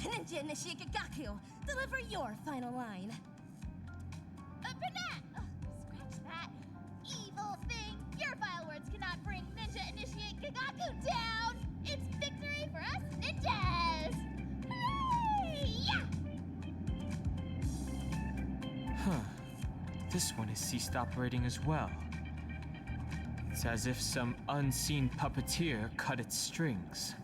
Ninja Initiate Gagaku, deliver your final line. Scratch that. Evil thing! Your vile words cannot bring Ninja Initiate Gagaku down! It's victory for us ninjas! Hooray! Yeah! Huh. This one has ceased operating as well. It's as if some unseen puppeteer cut its strings.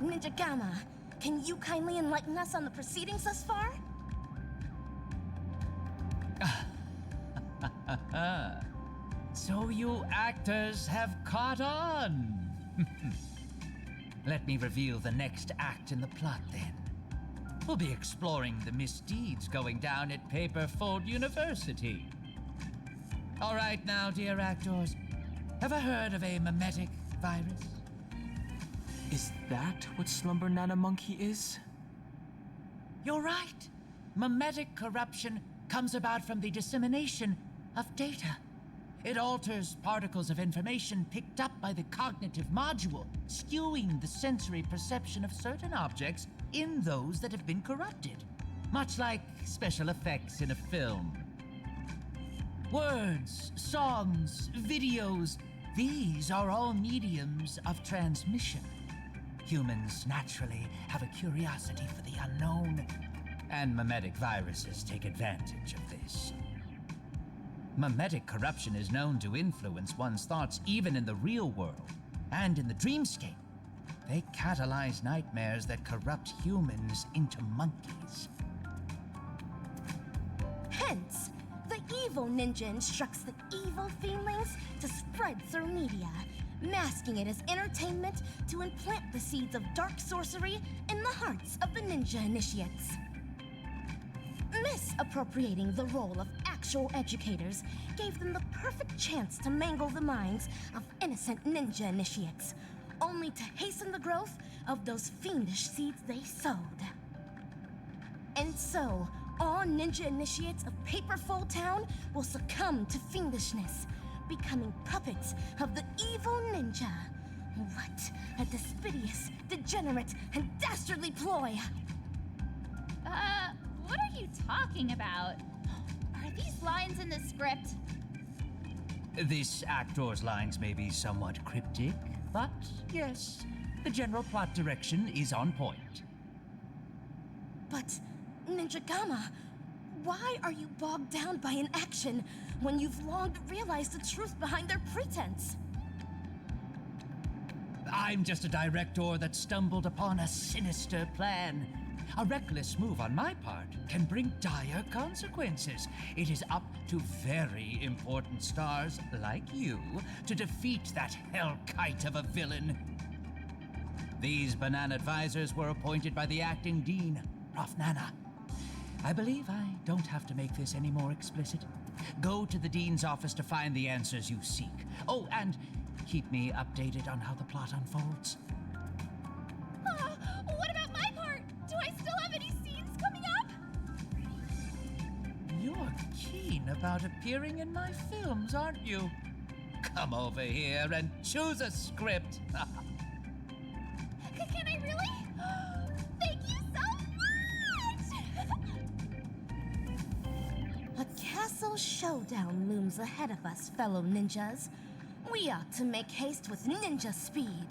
Ninja Gamma, can you kindly enlighten us on the proceedings thus far? So you actors have caught on. Let me reveal the next act in the plot then. We'll be exploring the misdeeds going down at Paperfold University. All right now, dear actors, ever heard of a mimetic virus? Is that what Slumber Nana Monkey is? You're right. Mimetic corruption comes about from the dissemination of data. It alters particles of information picked up by the cognitive module, skewing the sensory perception of certain objects in those that have been corrupted, much like special effects in a film. Words, songs, videos, these are all mediums of transmission. Humans naturally have a curiosity for the unknown, and mimetic viruses take advantage of this. Mimetic corruption is known to influence one's thoughts even in the real world, and in the dreamscape. They catalyze nightmares that corrupt humans into monkeys. Hence, the evil ninja instructs the evil feelings to spread through media, masking it as entertainment to implant the seeds of dark sorcery in the hearts of the ninja initiates. Misappropriating the role of actual educators gave them the perfect chance to mangle the minds of innocent ninja initiates, only to hasten the growth of those fiendish seeds they sowed. And so, all ninja initiates of Paperfold Town will succumb to fiendishness, becoming puppets of the evil ninja. What a despicable, degenerate, and dastardly ploy! What are you talking about? Are these lines in the script? This actor's lines may be somewhat cryptic, but yes, the general plot direction is on point. But, Ninja Gamma, why are you bogged down by an action when you've long realized the truth behind their pretense? I'm just a director that stumbled upon a sinister plan. A reckless move on my part can bring dire consequences. It is up to very important stars like you to defeat that hell-kite of a villain. These banana advisors were appointed by the acting dean, Prof. Nana. I believe I don't have to make this any more explicit. Go to the dean's office to find the answers you seek. Oh, and keep me updated on how the plot unfolds. What about my part? Do I still have any scenes coming up? You're keen about appearing in my films, aren't you? Come over here and choose a script. Can I really? Thank you so much! A castle showdown looms ahead of us, fellow ninjas. We ought to make haste with ninja speed.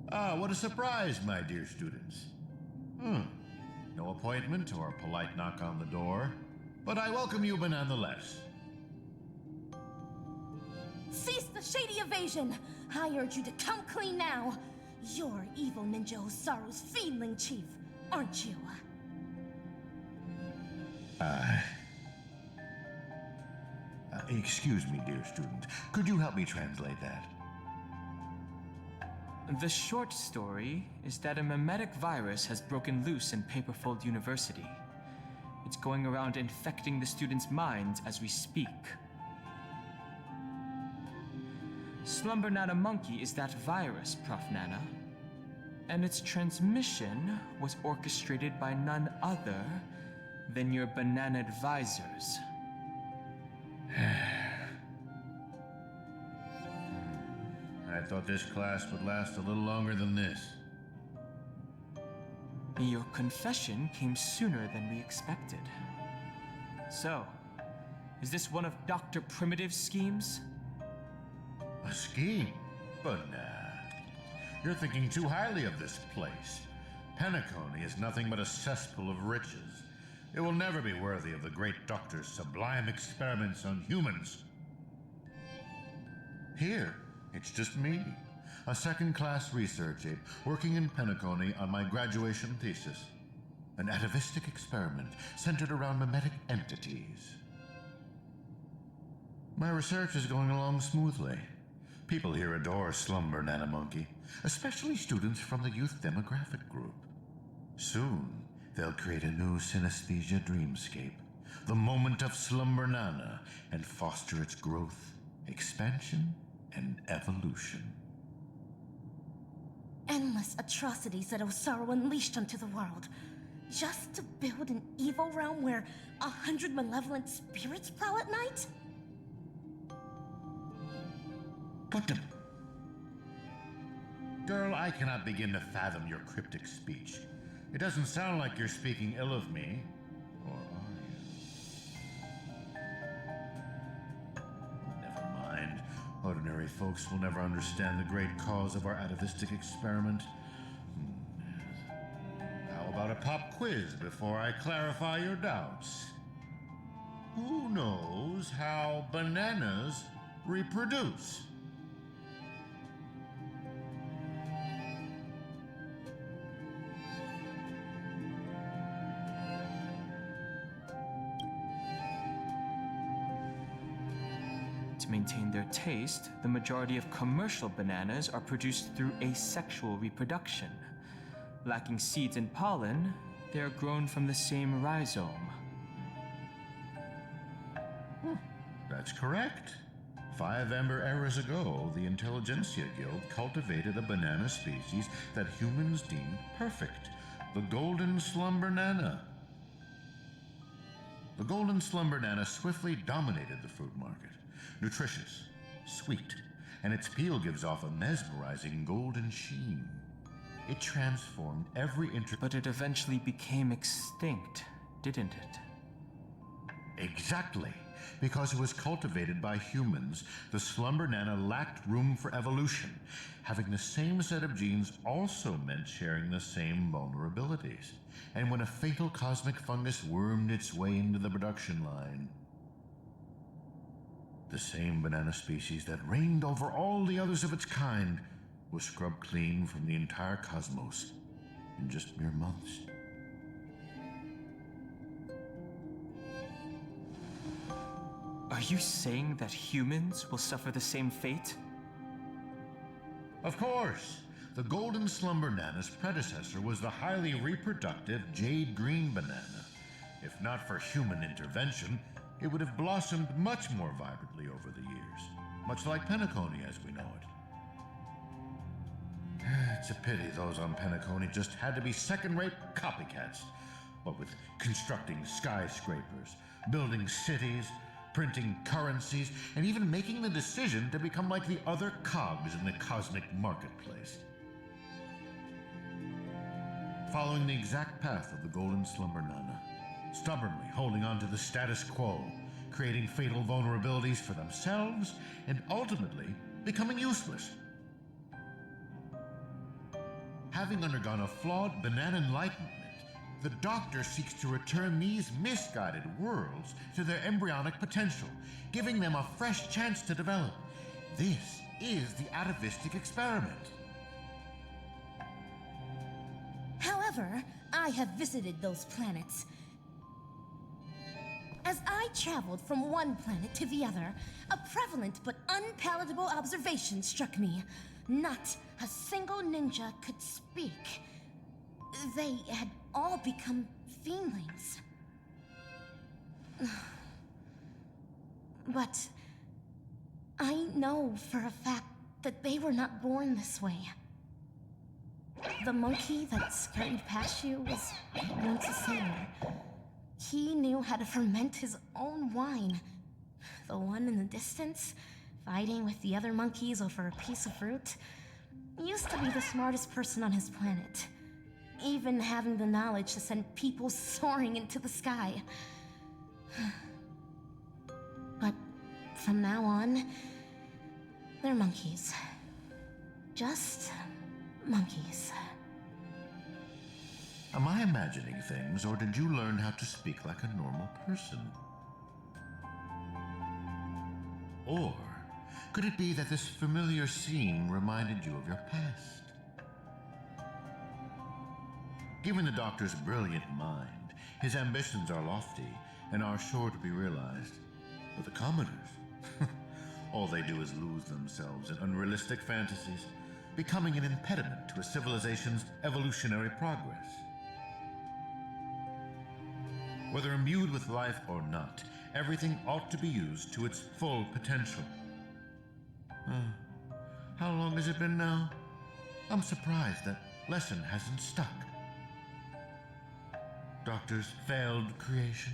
Ah, what a surprise, my dear students. No appointment or polite knock on the door, but I welcome you nonetheless. Cease the shady evasion! I urge you to come clean now. You're evil Ninja Osaru's fiendling chief, aren't you? Excuse me, dear student. Could you help me translate that? The short story is that a mimetic virus has broken loose in Paperfold University. It's going around infecting the students' minds as we speak. Slumber Nana Monkey is that virus, Prof. Nana. And its transmission was orchestrated by none other than your banana advisors. I thought this class would last a little longer than this. Your confession came sooner than we expected. So, is this one of Dr. Primitive's schemes? A scheme? But nah. You're thinking too highly of this place. Penacony is nothing but a cesspool of riches. It will never be worthy of the great doctor's sublime experiments on humans. Here, it's just me, a second-class research aide working in Penacony on my graduation thesis. An atavistic experiment centered around mimetic entities. My research is going along smoothly. People here adore Slumber Nana Monkey, especially students from the youth demographic group. Soon, they'll create a new synesthesia dreamscape, the moment of Slumber Nana, and foster its growth, expansion, and evolution. Endless atrocities that Osaru unleashed onto the world, just to build an evil realm where 100 malevolent spirits prowl at night? But Girl, I cannot begin to fathom your cryptic speech. It doesn't sound like you're speaking ill of me. Or are you? Never mind. Ordinary folks will never understand the great cause of our atavistic experiment. How about a pop quiz before I clarify your doubts? Who knows how bananas reproduce? To maintain their taste, the majority of commercial bananas are produced through asexual reproduction. Lacking seeds and pollen, they are grown from the same rhizome. That's correct. 5 Amber eras ago, the Intelligentsia Guild cultivated a banana species that humans deemed perfect, the Golden Slumber Nana. The Golden Slumber Nana swiftly dominated the food market. Nutritious, sweet, and its peel gives off a mesmerizing golden sheen. It transformed every But it eventually became extinct, didn't it? Exactly. Because it was cultivated by humans, the Slumber Nana lacked room for evolution. Having the same set of genes also meant sharing the same vulnerabilities. And when a fatal cosmic fungus wormed its way into the production line, the same banana species that reigned over all the others of its kind was scrubbed clean from the entire cosmos in just mere months. Are you saying that humans will suffer the same fate? Of course. The Golden Slumber Nana's predecessor was the highly reproductive jade green banana. If not for human intervention, it would have blossomed much more vibrantly over the years, much like Penacony as we know it. It's a pity those on Penacony just had to be second-rate copycats. What with constructing skyscrapers, building cities, printing currencies, and even making the decision to become like the other cogs in the cosmic marketplace. Following the exact path of the Golden Slumber Nana, stubbornly holding on to the status quo, creating fatal vulnerabilities for themselves, and ultimately becoming useless. Having undergone a flawed banana enlightenment, the Doctor seeks to return these misguided worlds to their embryonic potential, giving them a fresh chance to develop. This is the atavistic experiment. However, I have visited those planets. As I traveled from one planet to the other, a prevalent but unpalatable observation struck me. Not a single ninja could speak, they had all become fiendlings. But I know for a fact that they were not born this way. The monkey that scurried past you was once a sailor. He knew how to ferment his own wine. The one in the distance, fighting with the other monkeys over a piece of fruit, used to be the smartest person on his planet, even having the knowledge to send people soaring into the sky. But from now on, they're monkeys. Just monkeys. Am I imagining things, or did you learn how to speak like a normal person? Or could it be that this familiar scene reminded you of your past? Given the doctor's brilliant mind, his ambitions are lofty and are sure to be realized. But the commoners, all they do is lose themselves in unrealistic fantasies, becoming an impediment to a civilization's evolutionary progress. Whether imbued with life or not, everything ought to be used to its full potential. How long has it been now? I'm surprised that lesson hasn't stuck. Doctor's failed creation?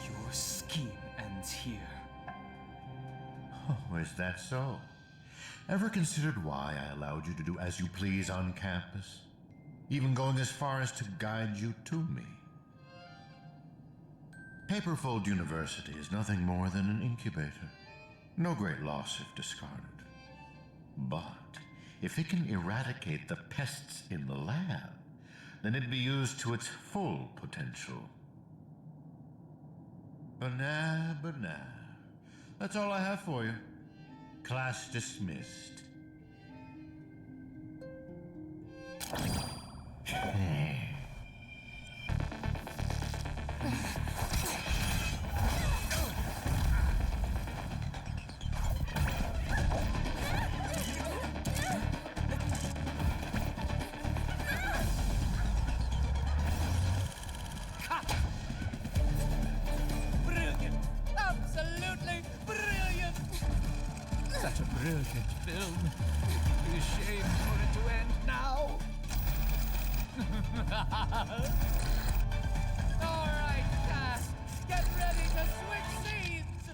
Your scheme ends here. Oh, is that so? Ever considered why I allowed you to do as you please on campus? Even going as far as to guide you to me? Paperfold University is nothing more than an incubator. No great loss if discarded. But if it can eradicate the pests in the lab, then it'd be used to its full potential. But nah. That's all I have for you. Class dismissed. Brilliant! Absolutely brilliant! Such a brilliant film. It'd be a shame for it to end now. All right, cast, get ready to switch scenes.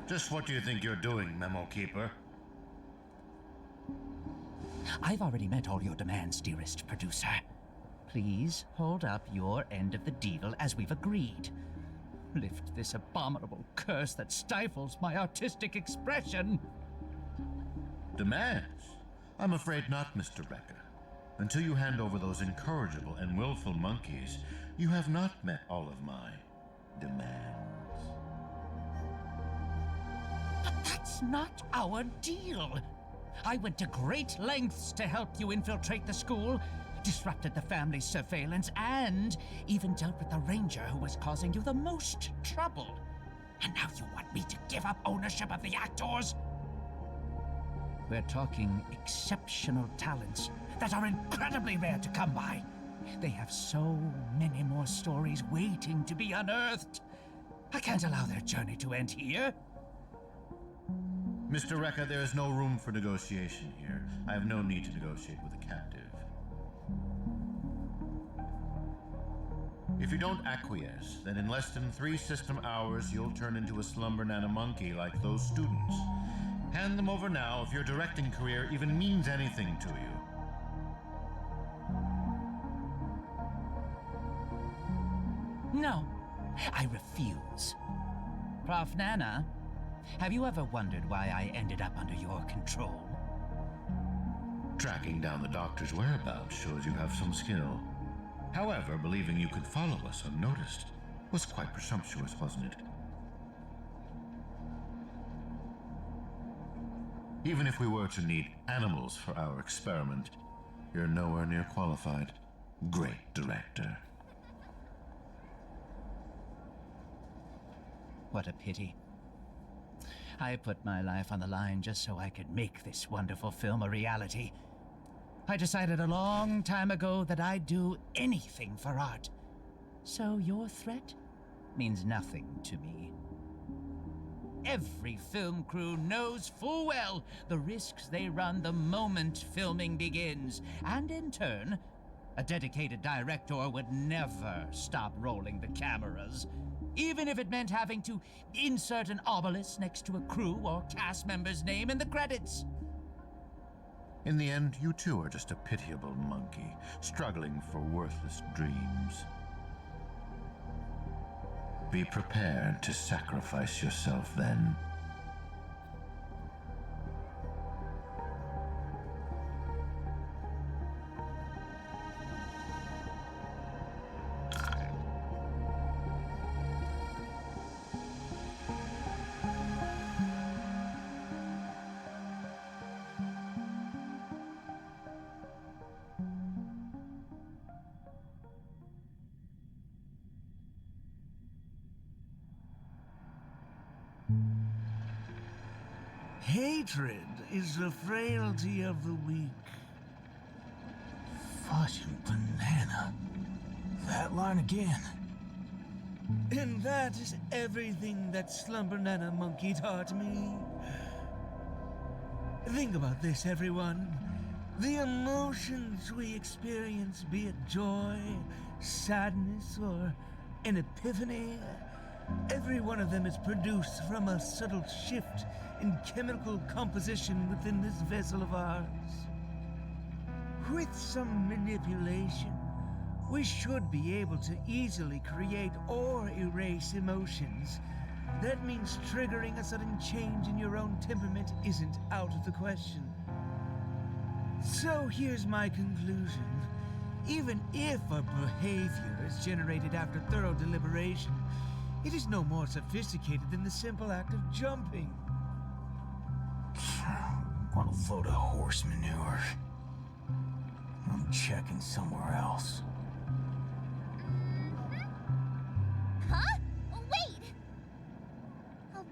Just what do you think you're doing, Memo Keeper? I've already met all your demands, dearest producer. Please hold up your end of the deal as we've agreed. Lift this abominable curse that stifles my artistic expression. Demands? I'm afraid not, Mr. Rekka. Until you hand over those incorrigible and willful monkeys, you have not met all of my demands. But that's not our deal. I went to great lengths to help you infiltrate the school, disrupted the family's surveillance, and even dealt with the ranger who was causing you the most trouble. And now you want me to give up ownership of the actors? We're talking exceptional talents that are incredibly rare to come by. They have so many more stories waiting to be unearthed. I can't allow their journey to end here. Mr. Rekka, there is no room for negotiation here. I have no need to negotiate with a captive. If you don't acquiesce, then in less than 3 system hours, you'll turn into a slumber nana monkey like those students. Hand them over now if your directing career even means anything to you. No, I refuse. Prof. Nana, have you ever wondered why I ended up under your control? Tracking down the doctor's whereabouts shows you have some skill. However, believing you could follow us unnoticed was quite presumptuous, wasn't it? Even if we were to need animals for our experiment, you're nowhere near qualified. great director. What a pity. I put my life on the line just so I could make this wonderful film a reality. I decided a long time ago that I'd do anything for art. So your threat means nothing to me. Every film crew knows full well the risks they run the moment filming begins, and in turn, a dedicated director would never stop rolling the cameras, even if it meant having to insert an obelisk next to a crew or cast member's name in the credits. In the end, you too are just a pitiable monkey, struggling for worthless dreams. Be prepared to sacrifice yourself then. Hatred is the frailty of the weak. Fudging banana. That line again. And that is everything that Slumber-Nana Monkey taught me. Think about this, everyone. The emotions we experience, be it joy, sadness, or an epiphany, every one of them is produced from a subtle shift in chemical composition within this vessel of ours. With some manipulation, we should be able to easily create or erase emotions. That means triggering a sudden change in your own temperament isn't out of the question. So here's my conclusion. Even if a behavior is generated after thorough deliberation, it is no more sophisticated than the simple act of jumping. What a load of horse manure. I'm checking somewhere else. Huh? Wait!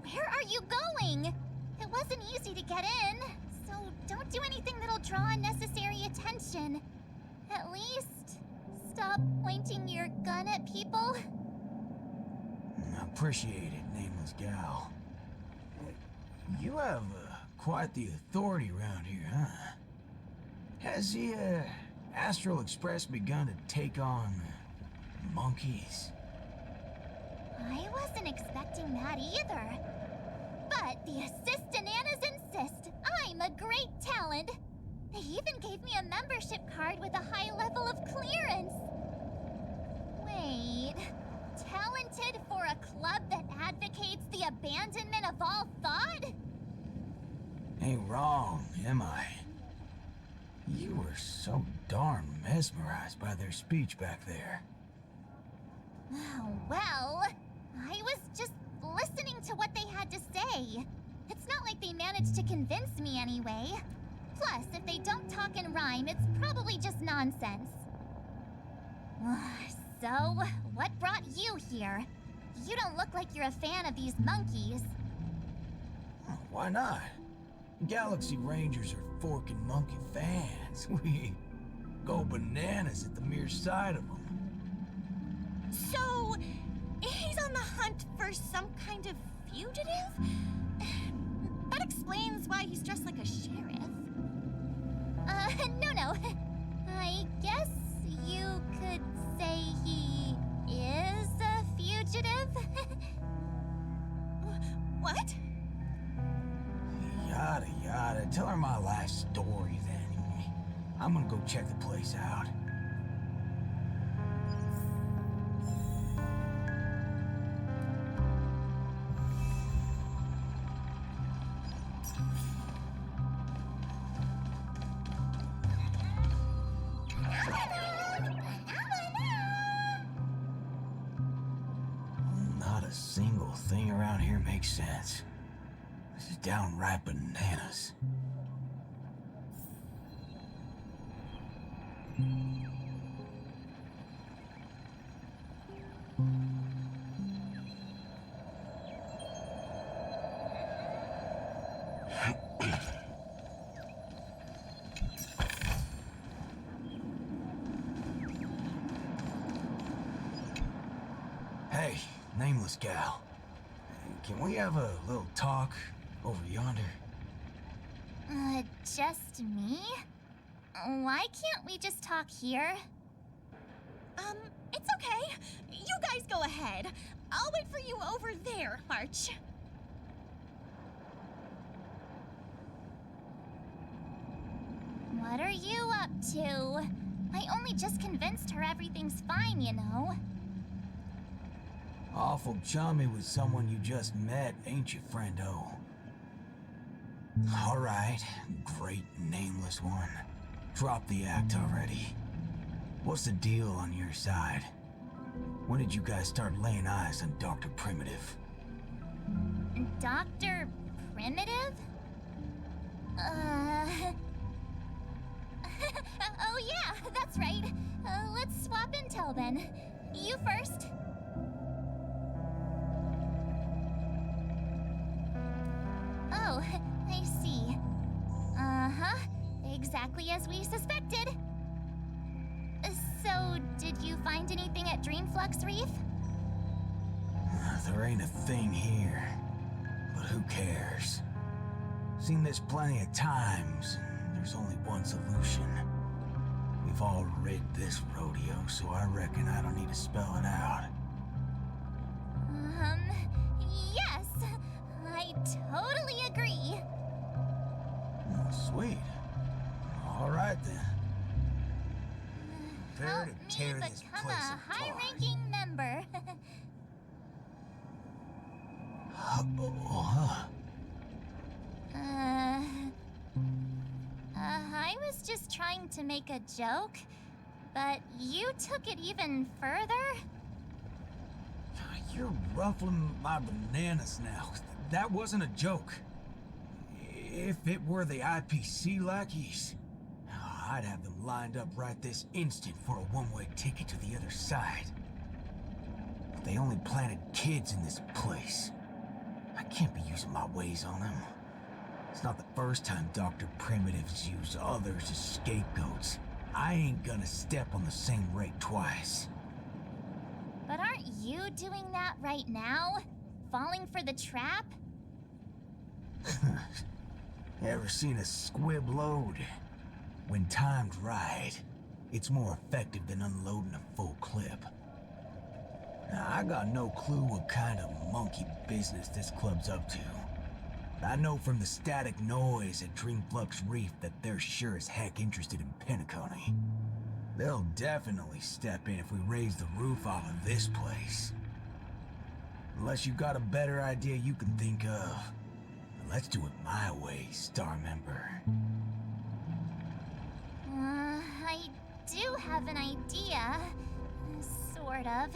Where are you going? It wasn't easy to get in, so don't do anything that'll draw unnecessary attention. At least, stop pointing your gun at people. Appreciate it, nameless gal. You have quite the authority around here, huh? Has the Astral Express begun to take on monkeys? I wasn't expecting that either. But the Assist-Ananas insist I'm a great talent. They even gave me a membership card with a high level of clearance. Wait, talented for a club that advocates the abandonment of all thought? Ain't wrong, am I? You were so darn mesmerized by their speech back there. Oh, well, I was just listening to what they had to say. It's not like they managed to convince me anyway. Plus, if they don't talk and rhyme, it's probably just nonsense. So, what brought you here? You don't look like you're a fan of these monkeys. Why not? Galaxy Rangers are forking monkey fans. We go bananas at the mere sight of them. So, he's on the hunt for some kind of fugitive? That explains why he's dressed like a sheriff. No. I guess you could say he is a fugitive? What? Yada yada. Tell her my life story then. I'm gonna go check the place out. Not a single thing around here makes sense. This is downright bananas. Hey, nameless gal. Can we have a little talk over yonder? Just me? Why can't we just talk here? It's okay. You guys go ahead. I'll wait for you over there, March. What are you up to? I only just convinced her everything's fine, you know. Awful chummy with someone you just met, ain't you, friendo? All right, great nameless one. Drop the act already. What's the deal on your side? When did you guys start laying eyes on Dr. Primitive? Dr. Primitive? Oh yeah, that's right. Let's swap intel then. You first. Oh, I see. Uh-huh. Exactly as we suspected. So, did you find anything at Dreamflux Reef? There ain't a thing here. But who cares? Seen this plenty of times. There's only one solution. We've all rid this rodeo, so I reckon I don't need to spell it out. Yes. I totally agree. Oh, sweet. All right then. Prepare Help to me tear this become place a apart. high-ranking member. I was just trying to make a joke, but you took it even further? You're ruffling my bananas now. That wasn't a joke. If it were the IPC lackeys, I'd have them lined up right this instant for a one-way ticket to the other side. But they only planted kids in this place. I can't be using my ways on them. It's not the first time Dr. Primitives use others as scapegoats. I ain't gonna step on the same rake twice. But aren't you doing that right now? Falling for the trap? Ever seen a squib load? When timed right, it's more effective than unloading a full clip. Now, I got no clue what kind of monkey business this club's up to. But I know from the static noise at Dreamflux Reef that they're sure as heck interested in penacony. They'll definitely step in if we raise the roof off of this place. Unless you got a better idea you can think of. Let's do it my way, Star Member. I do have an idea. Sort of.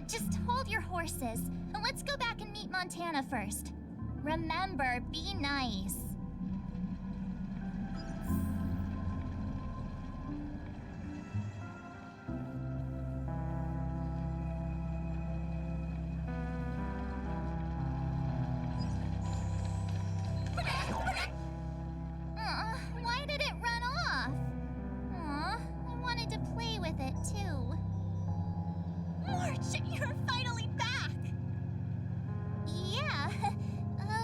Just hold your horses. Let's go back and meet Montana first. Remember, be nice. Why did it run off? Aw, I wanted to play with it too. March, you're finally back! Yeah,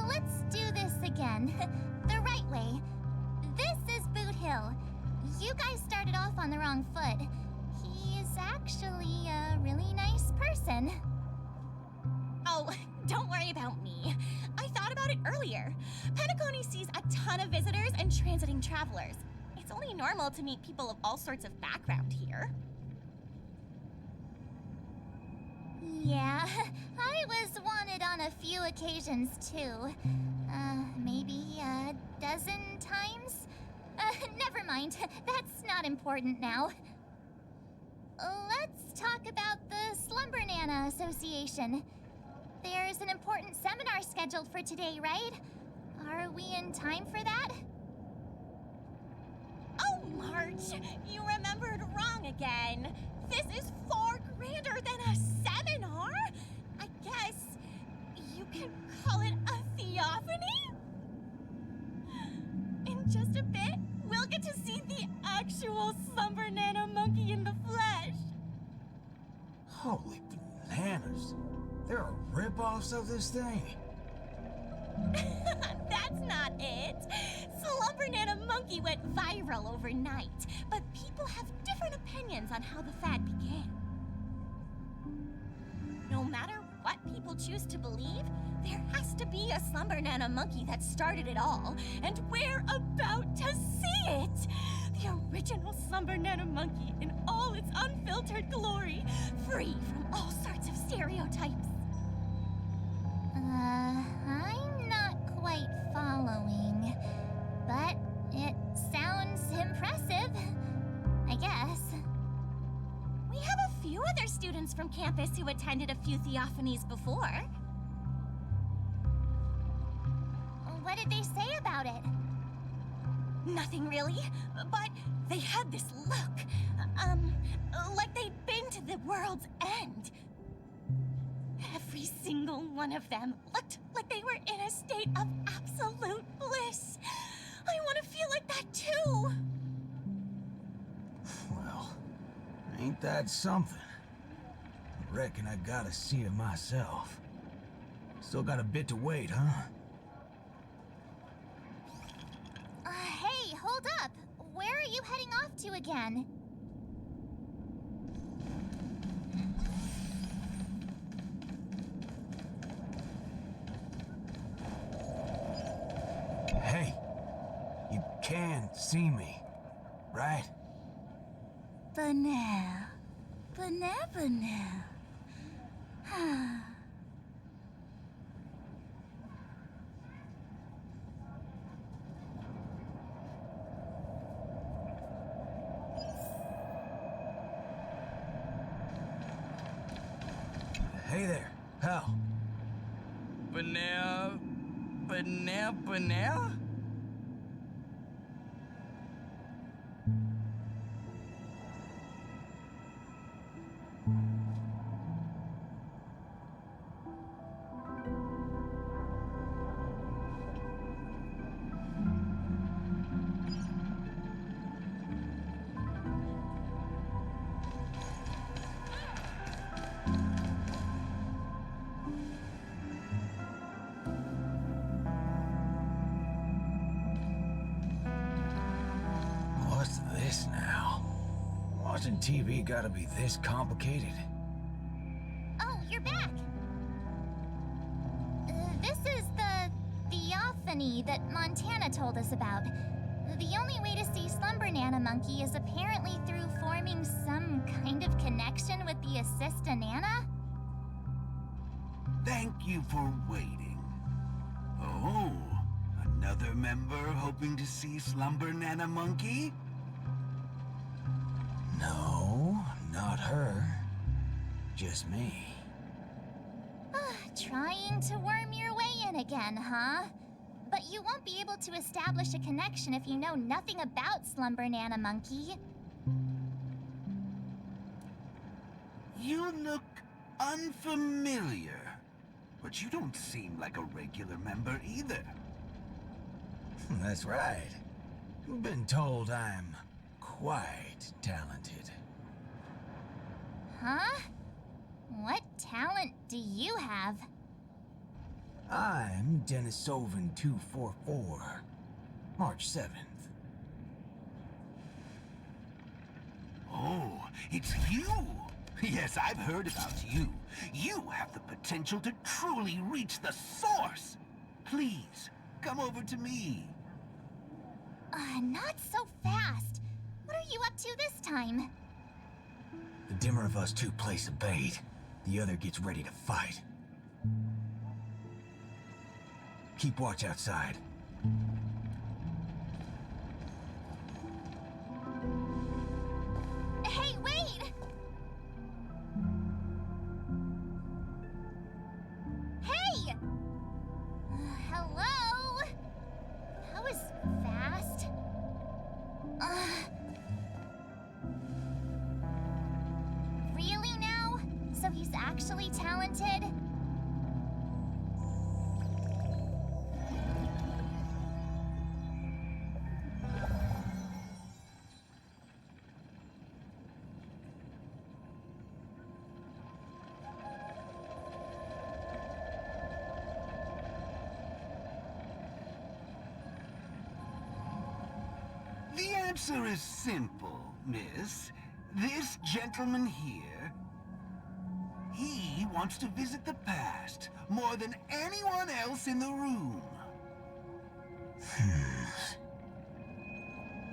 let's do this again. The right way. This is Boot Hill. You guys started off on the wrong foot. He's actually a really nice person. Oh, don't worry about me. I thought about it earlier. Penacony sees a ton of visitors and transiting travelers. It's only normal to meet people of all sorts of background here. Yeah, I was wanted on a few occasions too. Maybe a dozen times? Never mind. That's not important now. Let's talk about the Slumber Nana Association. There's an important seminar scheduled for today, right? Are we in time for that? Oh, March, you remembered wrong again. This is far grander than a seminar. Holy bananas. There are rip-offs of this thing. That's not it. Slumber Nana Monkey went viral overnight, but people have different opinions on how the fad began. No matter what people choose to believe, there has to be a Slumber Nana Monkey that started it all, and we're about to see it! The original Slumber Nana Monkey in all its unfiltered glory, free from all sorts of stereotypes. I'm not quite following, but it sounds impressive, I guess. We have a few other students from campus who attended a few theophanies before. What did they say about it? Nothing really, but they had this look. Like they'd been to the world's end. Every single one of them looked like they were in a state of absolute bliss. I want to feel like that too. Well, ain't that something? I reckon I gotta see it myself. Still got a bit to wait, huh? Hey, hold up. Where are you heading off to again? Hey, you can see me, right? For now. But never now. Hey there, pal. But now... But now? What's this now? Watching TV gotta be this complicated? Oh, you're back. This is the theophany that Montana told us about. The only way to see Slumber Nana Monkey is apparently through forming some kind of connection with the Assista Nana? Thank you for waiting. Oh, another member hoping to see Slumber Nana Monkey? No, not her. Just me. Trying to worm your way in again, huh? But you won't be able to establish a connection if you know nothing about Slumber Nana Monkey. You look unfamiliar, but you don't seem like a regular member either. That's right. Been told I'm quite talented. Huh? What talent do you have? I'm Denisovan 244. March 7th. Oh, it's you! Yes, I've heard about you. You have the potential to truly reach the source. Please, come over to me. Not so fast. What are you up to this time? The dimmer of us two place a bait, the other gets ready to fight. Keep watch outside. Hey, wait! Hey! Hello? That was fast. Really now? So he's actually talented? answer is simple, miss. This gentleman here, he wants to visit the past more than anyone else in the room.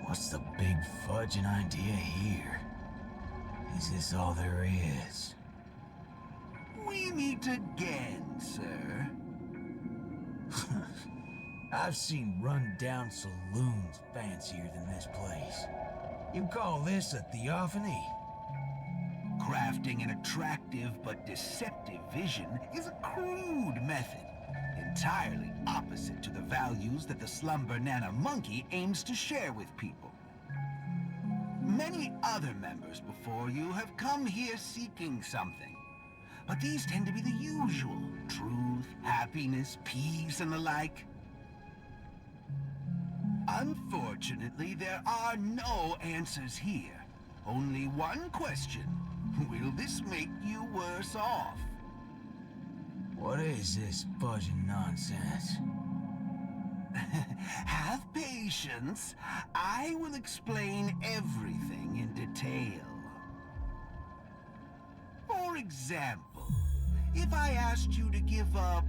What's the big fudging idea here? Is this all there is? We meet again, sir. I've seen run-down saloons fancier than this place. You call this a theophany? Crafting an attractive but deceptive vision is a crude method, entirely opposite to the values that the Slumber Nana Monkey aims to share with people. Many other members before you have come here seeking something, but these tend to be the usual: truth, happiness, peace, and the like. Unfortunately, there are no answers here. Only one question. Will this make you worse off? What is this fudging nonsense? Have patience. I will explain everything in detail. For example, if I asked you to give up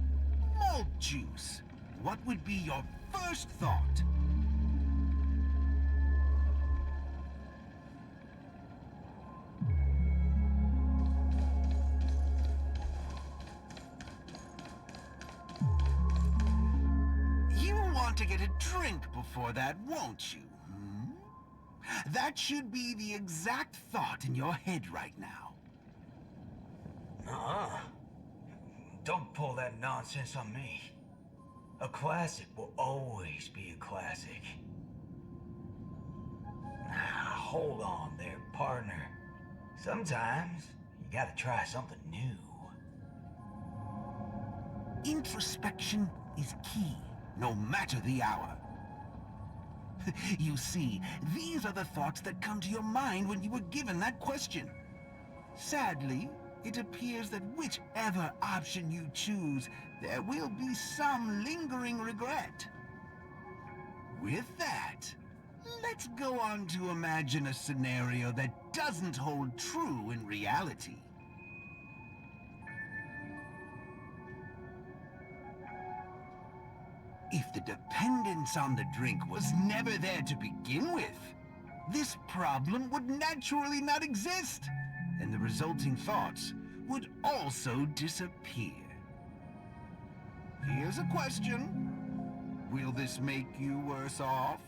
malt juice, what would be your first thought? You want to get a drink before that, won't you? That should be the exact thought in your head right now. Don't pull that nonsense on me. A classic will always be a classic. Hold on there, partner. Sometimes you gotta try something new. Introspection is key, no matter the hour. You see, these are the thoughts that come to your mind when you were given that question. Sadly, it appears that whichever option you choose, there will be some lingering regret. With that, let's go on to imagine a scenario that doesn't hold true in reality. If the dependence on the drink was never there to begin with, this problem would naturally not exist, and the resulting thoughts would also disappear. Here's a question. Will this make you worse off?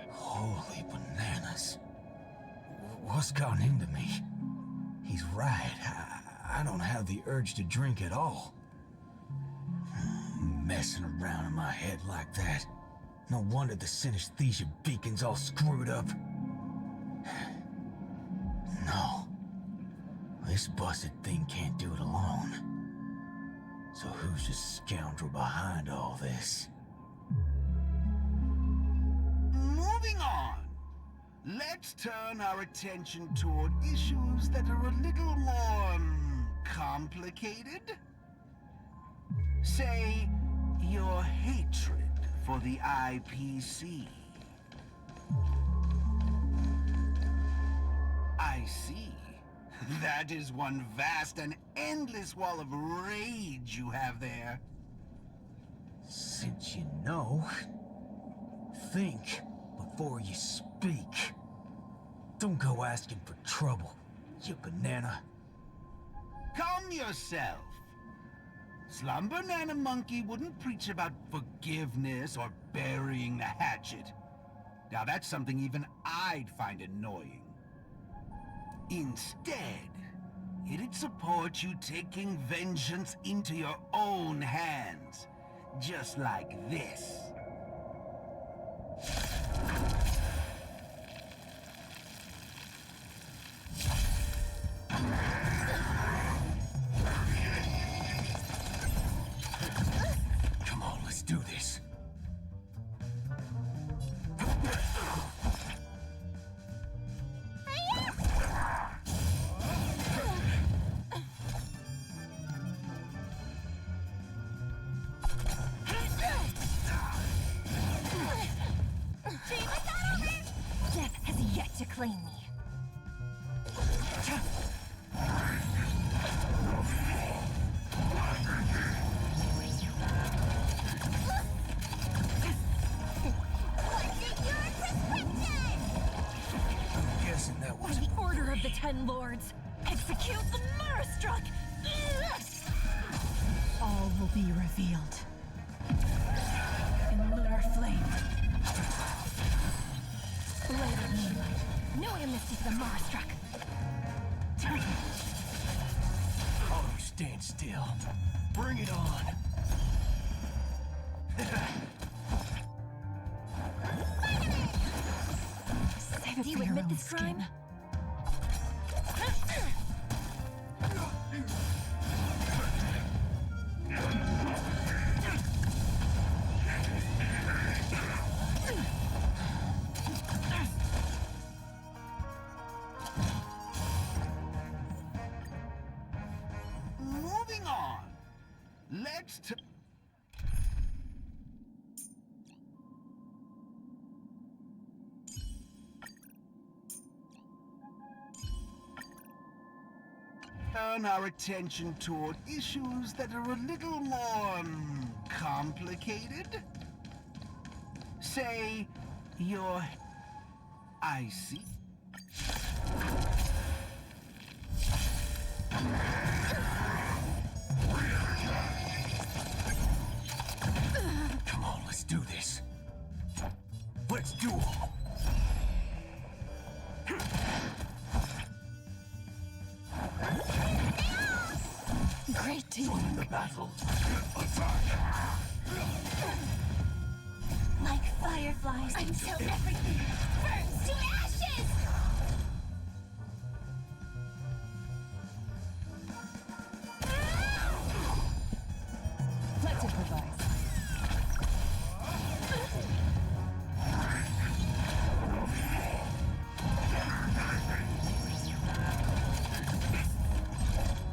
Holy bananas. What's gone into me? He's right. I don't have the urge to drink at all. Messing around in my head like that. No wonder the synesthesia beacon's all screwed up. No. This busted thing can't do it alone. So who's the scoundrel behind all this? Moving on. Let's turn our attention toward issues that are a little more complicated. Say, your hatred for the IPC. I see. That is one vast and endless wall of rage you have there. Since you know, think before you speak. Don't go asking for trouble, you banana. Calm yourself. Slumber Nana Monkey wouldn't preach about forgiveness or burying the hatchet. Now that's something even I'd find annoying. Instead, it'd support you taking vengeance into your own hands. Just like this. Come on, let's do this. to claim me. What's in your prescription? I'm guessing that By was the order of the Ten Lords, execute the Murderstruck! All will be revealed. In lunar flame. Blade of moonlight. No amnesty for the Murderstruck. all you stand still. Bring it on. Do you admit this crime? Moving on. Let's turn our attention toward issues that are a little more complicated. Say, your icy. Come on, let's do this. Let's duel. Great team. Join the battle. Like fireflies until everything burns to ashes! Let's improvise.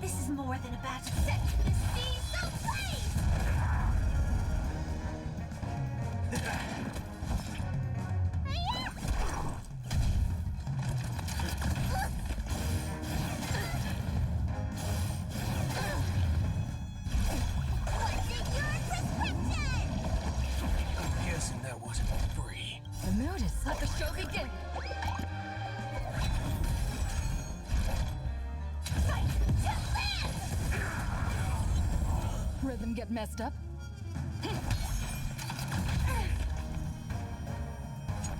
This is more than a battle set to the sea, so please! What's in your prescription? I'm guessing that wasn't free. The mood is let the show begin. Fight to live! Rhythm get messed up.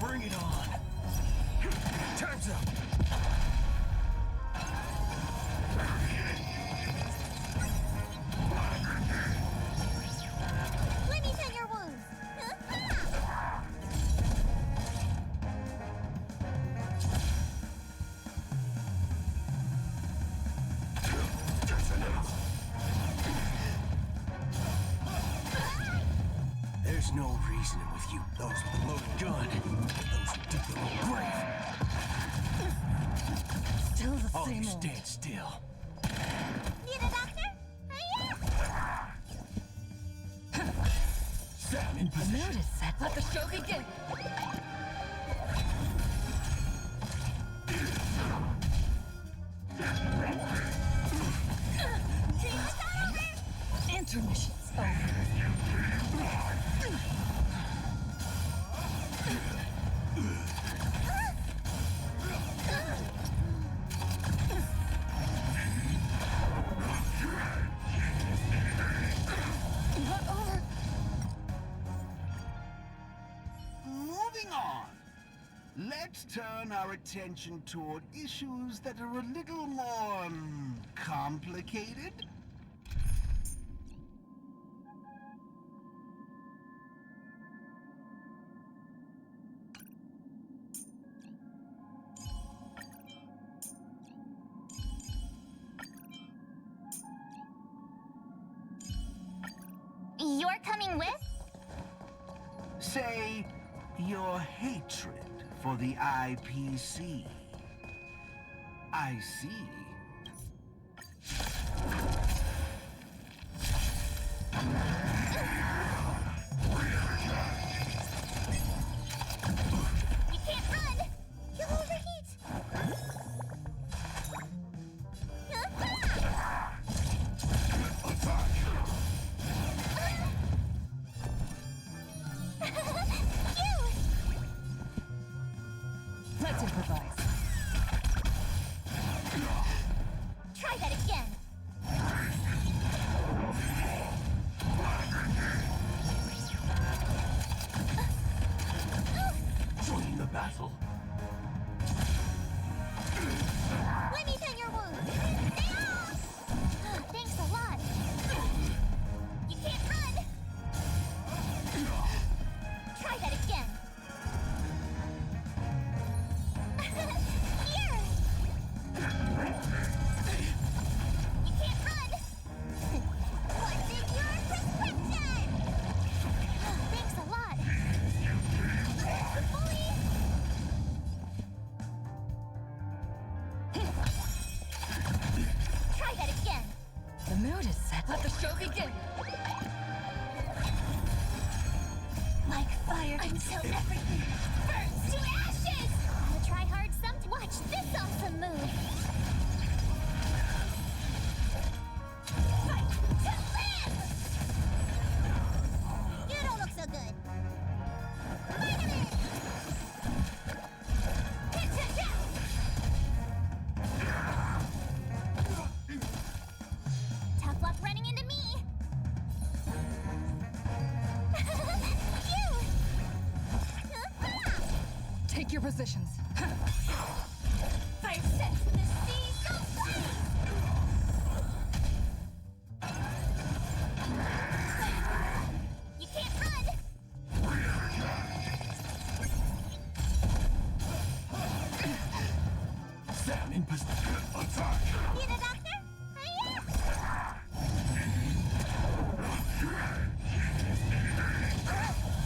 Bring it on. Time's up. Let me tend your wounds. There's no reasoning with you. Those with a loaded gun. Those who dig their own grave. Still the All same you old. stand still. Need a doctor? Sam in The position. mood is set. Let the show begin. Intermission's over. Not over. Moving on. Let's turn our attention toward issues that are a little more complicated. You're coming with? Say, your hatred for the IPC. I see. You can't run! You'll overheat! Let the show begin. Like fire until everything burns to ashes. Gotta try hard some. Watch this awesome move. Fight to live. You don't look so good. Tough luck running into me. Phew. Take your positions. Fire set to the sea. Go blaze. You can't run. Sam in position. Attack! Need a doctor?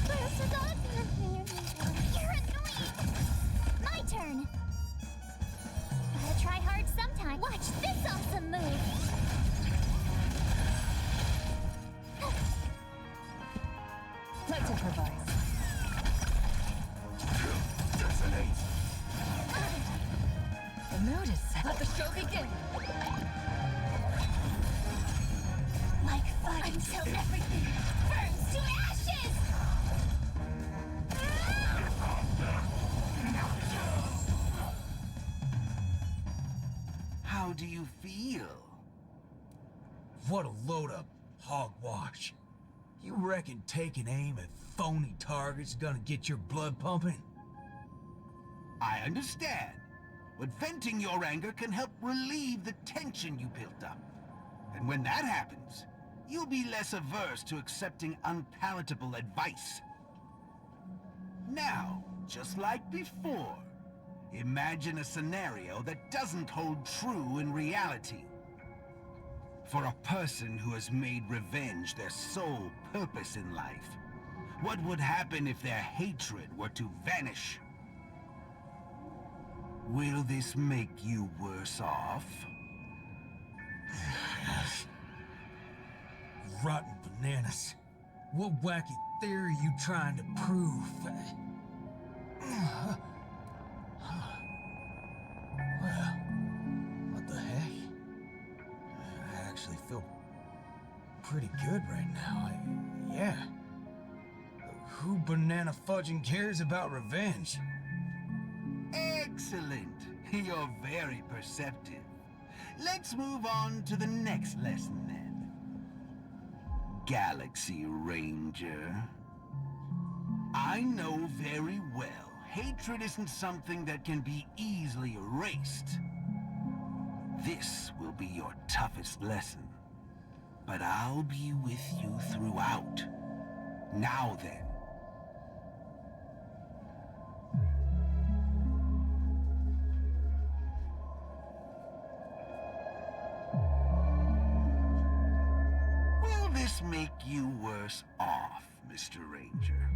Where's the doctor? You're annoying. My turn. Gotta try hard sometime. Watch this awesome move. Let's improvise. The mood is set. Let the show begin. Like fire until everything burns to ashes. How do you feel? What a load of hogwash. You reckon taking aim at phony targets is gonna get your blood pumping? I understand. But venting your anger can help relieve the tension you built up. And when that happens, you'll be less averse to accepting unpalatable advice. Now, just like before, imagine a scenario that doesn't hold true in reality. For a person who has made revenge their sole purpose in life, what would happen if their hatred were to vanish? Will this make you worse off? Rotten bananas. What wacky theory you trying to prove? Well, what the heck? I actually feel pretty good right now. Yeah. Who banana fudging cares about revenge? Excellent. You're very perceptive. Let's move on to the next lesson then. Galaxy Ranger. I know very well hatred isn't something that can be easily erased. This will be your toughest lesson. But I'll be with you throughout. Now then. Will this make you worse off, Mr. Ranger?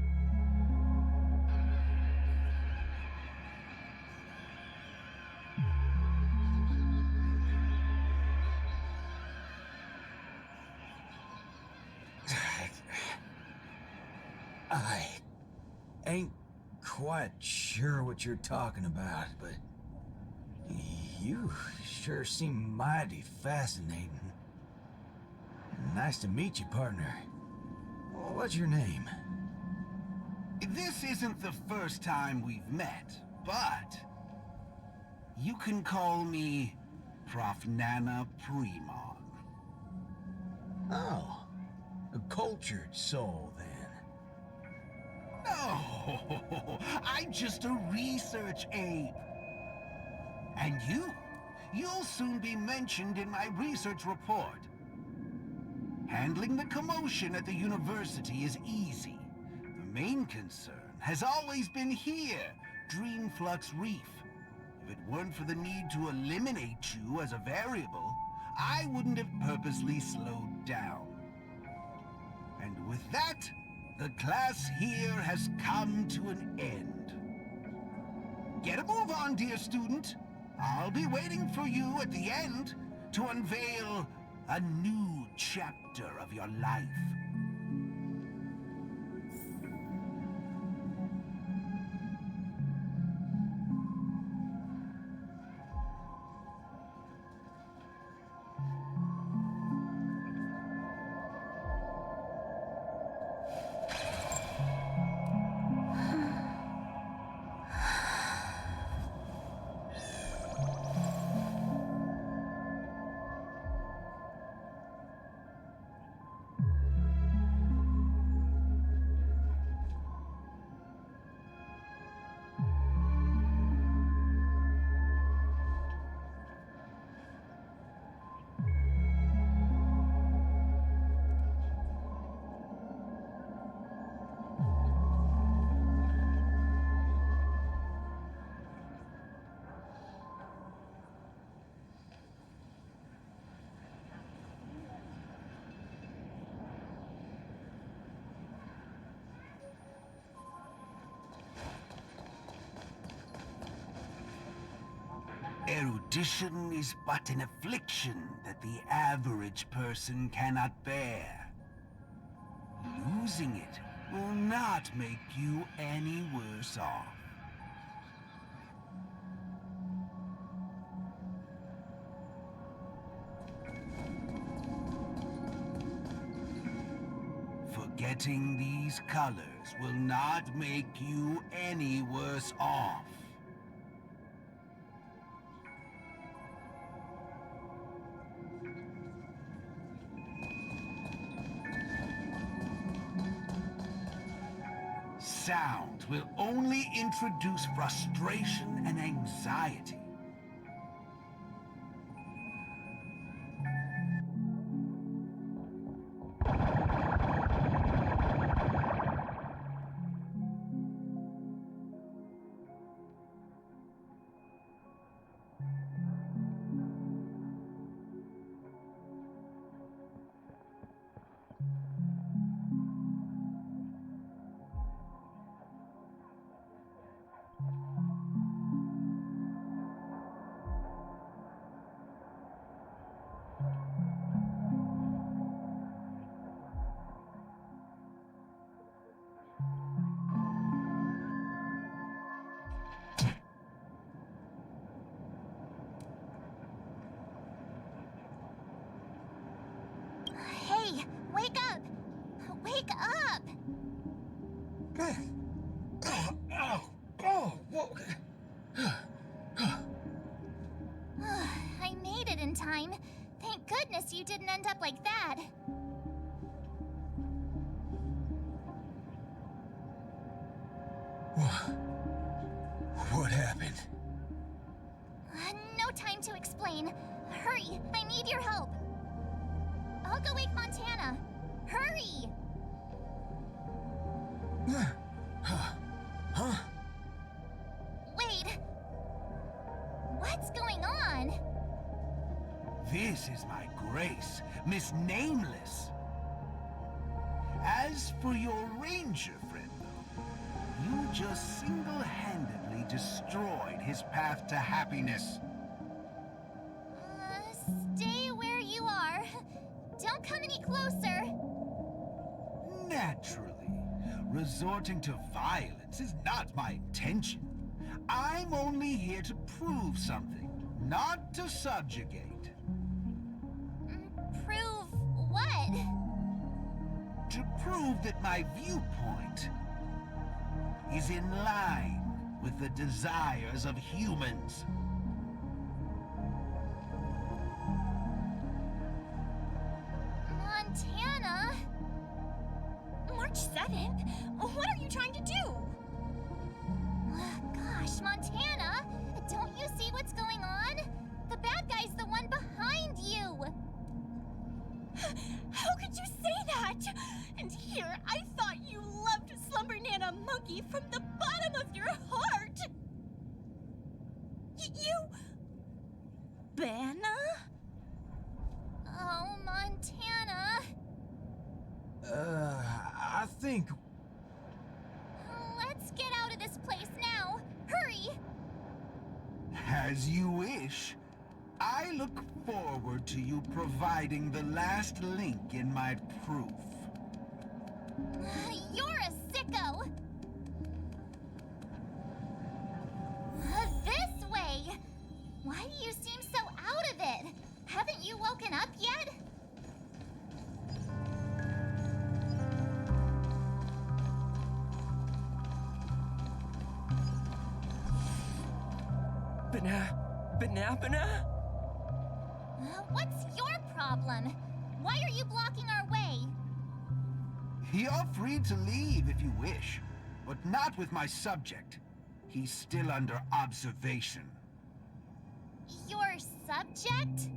I ain't quite sure what you're talking about, but you sure seem mighty fascinating. Nice to meet you, partner. What's your name? This isn't the first time we've met, but you can call me Prof. Nana Premon. Oh, a cultured soul, then. No, I'm just a research ape. And you'll soon be mentioned in my research report. Handling the commotion at the university is easy. The main concern has always been here, Dreamflux Reef. If it weren't for the need to eliminate you as a variable, I wouldn't have purposely slowed down. And with that, the class here has come to an end. Get a move on, dear student. I'll be waiting for you at the end to unveil A new chapter of your life. Erudition is but an affliction that the average person cannot bear. Losing it will not make you any worse off. Forgetting these colors will not make you any worse off. Sound will only introduce frustration and anxiety. Hey, wake up! Wake up! I made it in time. Thank goodness you didn't end up like that. What happened? No time to explain. Hurry, I need your help. I'll go wake Montana. Hurry! Huh? Wait. What's going on? This is my grace, Miss Nameless. As for your ranger friend, though, you just single-handedly destroyed his path to happiness. Stay where you are. Don't come any closer. Naturally, resorting to violence is not my intention. I'm only here to prove something, not to subjugate. Prove what? To prove that my viewpoint is in line with the desires of humans. Montana? March 7th? What are you trying to do? Gosh, Montana! Don't you see what's going on? The bad guy's the one behind you! How could you say that? And here, I thought you loved Slumber Nana Monkey from the bottom of your heart! You... Banna? Oh, Montana. I think... Let's get out of this place now. Hurry! As you wish. I I look forward to you providing the last link in my proof. You're a sicko! This way! Why do you seem so out of it? Haven't you woken up yet? Banana? What's your problem? Why are you blocking our way? You're free to leave if you wish, but not with my subject. He's still under observation. Your subject?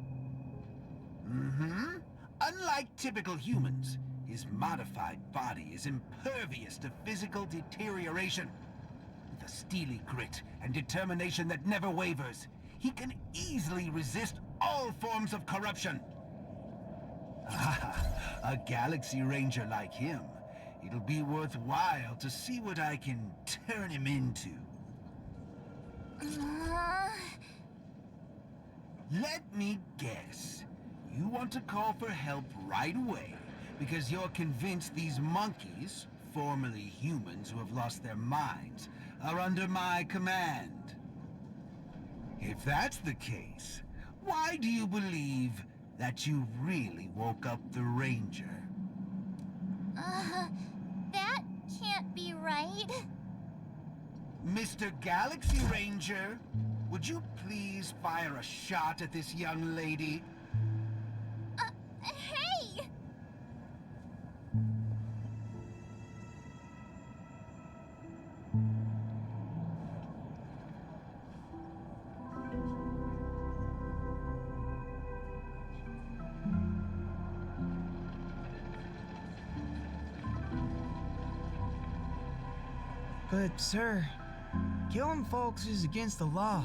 Mm-hmm. Unlike typical humans, his modified body is impervious to physical deterioration. With a steely grit and determination that never wavers, he can easily resist all forms of corruption. A Galaxy Ranger like him. It'll be worthwhile to see what I can turn him into. Let me guess. You want to call for help right away because you're convinced these monkeys, formerly humans who have lost their minds, are under my command. If that's the case, why do you believe that you really woke up the Ranger? That can't be right. Mr. Galaxy Ranger, would you please fire a shot at this young lady? Hey! But, sir, killing folks is against the law,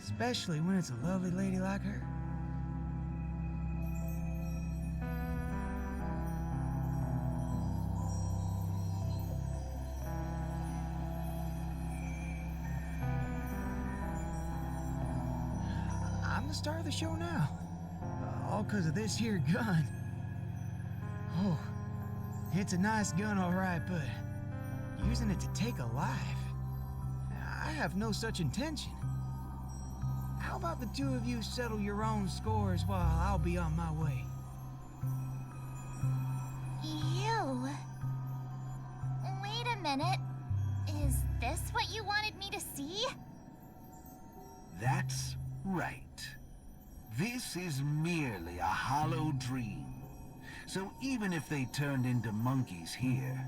especially when it's a lovely lady like her. I'm the star of the show now, all because of this here gun. Oh, it's a nice gun, all right, but using it to take a life? I have no such intention. How about the two of you settle your own scores while I'll be on my way? You? Wait a minute. Is this what you wanted me to see? That's right. This is merely a hollow dream. So even if they turned into monkeys here,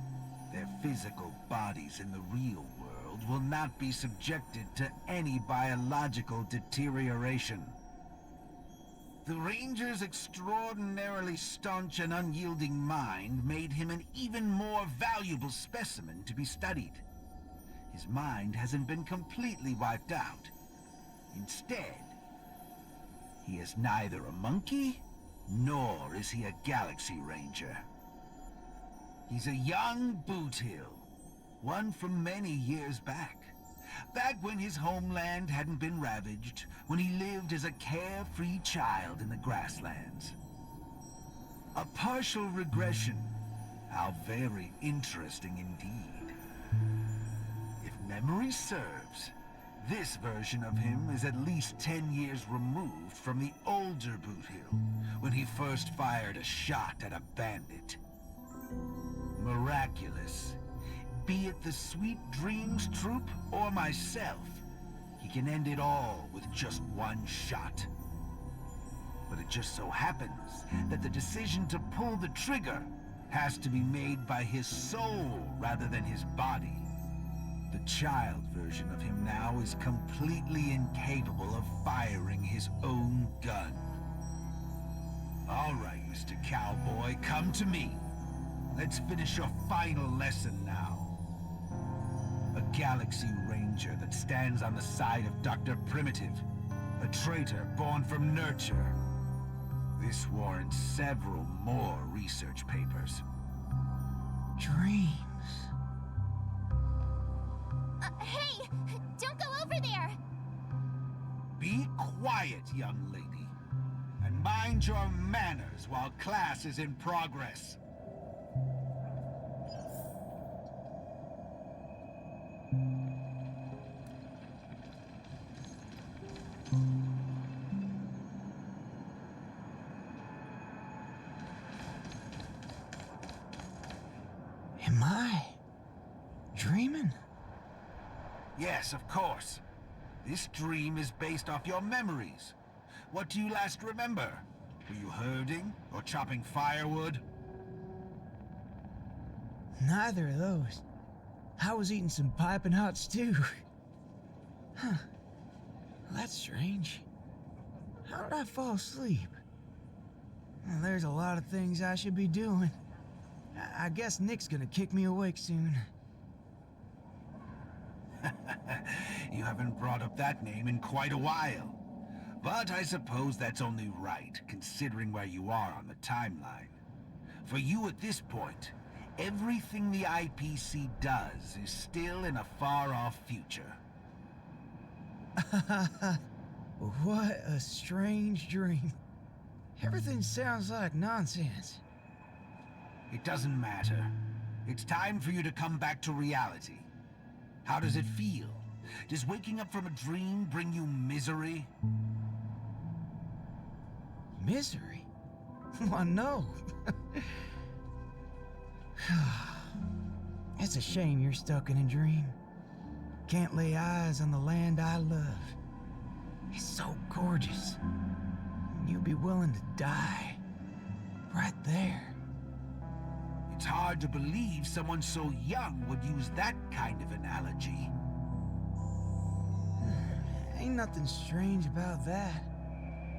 their physical bodies in the real world will not be subjected to any biological deterioration. The Ranger's extraordinarily staunch and unyielding mind made him an even more valuable specimen to be studied. His mind hasn't been completely wiped out. Instead, he is neither a monkey, nor is he a Galaxy Ranger. He's a young Boothill, one from many years back. Back when his homeland hadn't been ravaged, when he lived as a carefree child in the grasslands. A partial regression. How very interesting indeed. If memory serves, this version of him is at least 10 years removed from the older Boothill, when he first fired a shot at a bandit. Miraculous. Be it the Sweet Dreams Troop or myself, he can end it all with just one shot. But it just so happens that the decision to pull the trigger has to be made by his soul rather than his body. The child version of him now is completely incapable of firing his own gun. All right, Mr. Cowboy, come to me. Let's finish your final lesson now. A Galaxy Ranger that stands on the side of Dr. Primitive. A traitor born from nurture. This warrants several more research papers. Dreams. Hey! Don't go over there! Be quiet, young lady. And mind your manners while class is in progress. Am I dreaming? Yes, of course. This dream is based off your memories. What do you last remember? Were you herding or chopping firewood? Neither of those. I was eating some piping hot stew. Huh. That's strange. How did I fall asleep? Well, there's a lot of things I should be doing. I guess Nick's gonna kick me awake soon. You haven't brought up that name in quite a while. But I suppose that's only right, considering where you are on the timeline. For you at this point, everything the IPC does is still in a far-off future. What a strange dream. Everything sounds like nonsense. It doesn't matter. It's time for you to come back to reality. How does it feel? Does waking up from a dream bring you misery? Misery? Why, no. It's a shame you're stuck in a dream. Can't lay eyes on the land I love. It's so gorgeous. You'd be willing to die. Right there. It's hard to believe someone so young would use that kind of analogy. Ain't nothing strange about that.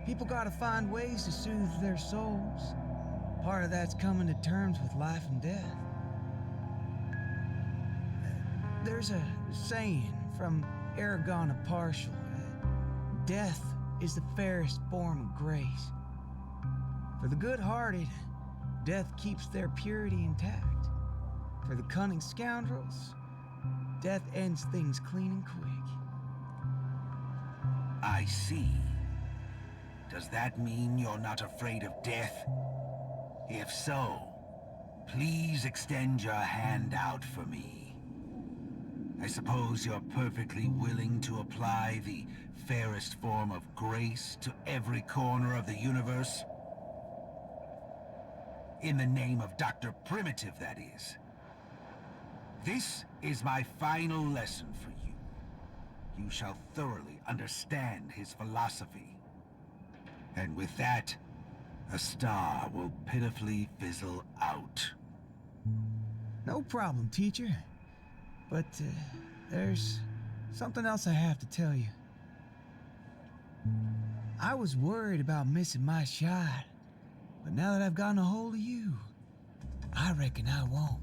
People gotta find ways to soothe their souls. Part of that's coming to terms with life and death. There's a saying from Aragon of Partial. Death is the fairest form of grace. For the good-hearted, death keeps their purity intact. For the cunning scoundrels, death ends things clean and quick. I see. Does that mean you're not afraid of death? If so, please extend your hand out for me. I suppose you're perfectly willing to apply the fairest form of grace to every corner of the universe? In the name of Dr. Primitive, that is. This is my final lesson for you. You shall thoroughly understand his philosophy. And with that, a star will pitifully fizzle out. No problem, teacher. But, there's something else I have to tell you. I was worried about missing my shot, but now that I've gotten a hold of you, I reckon I won't.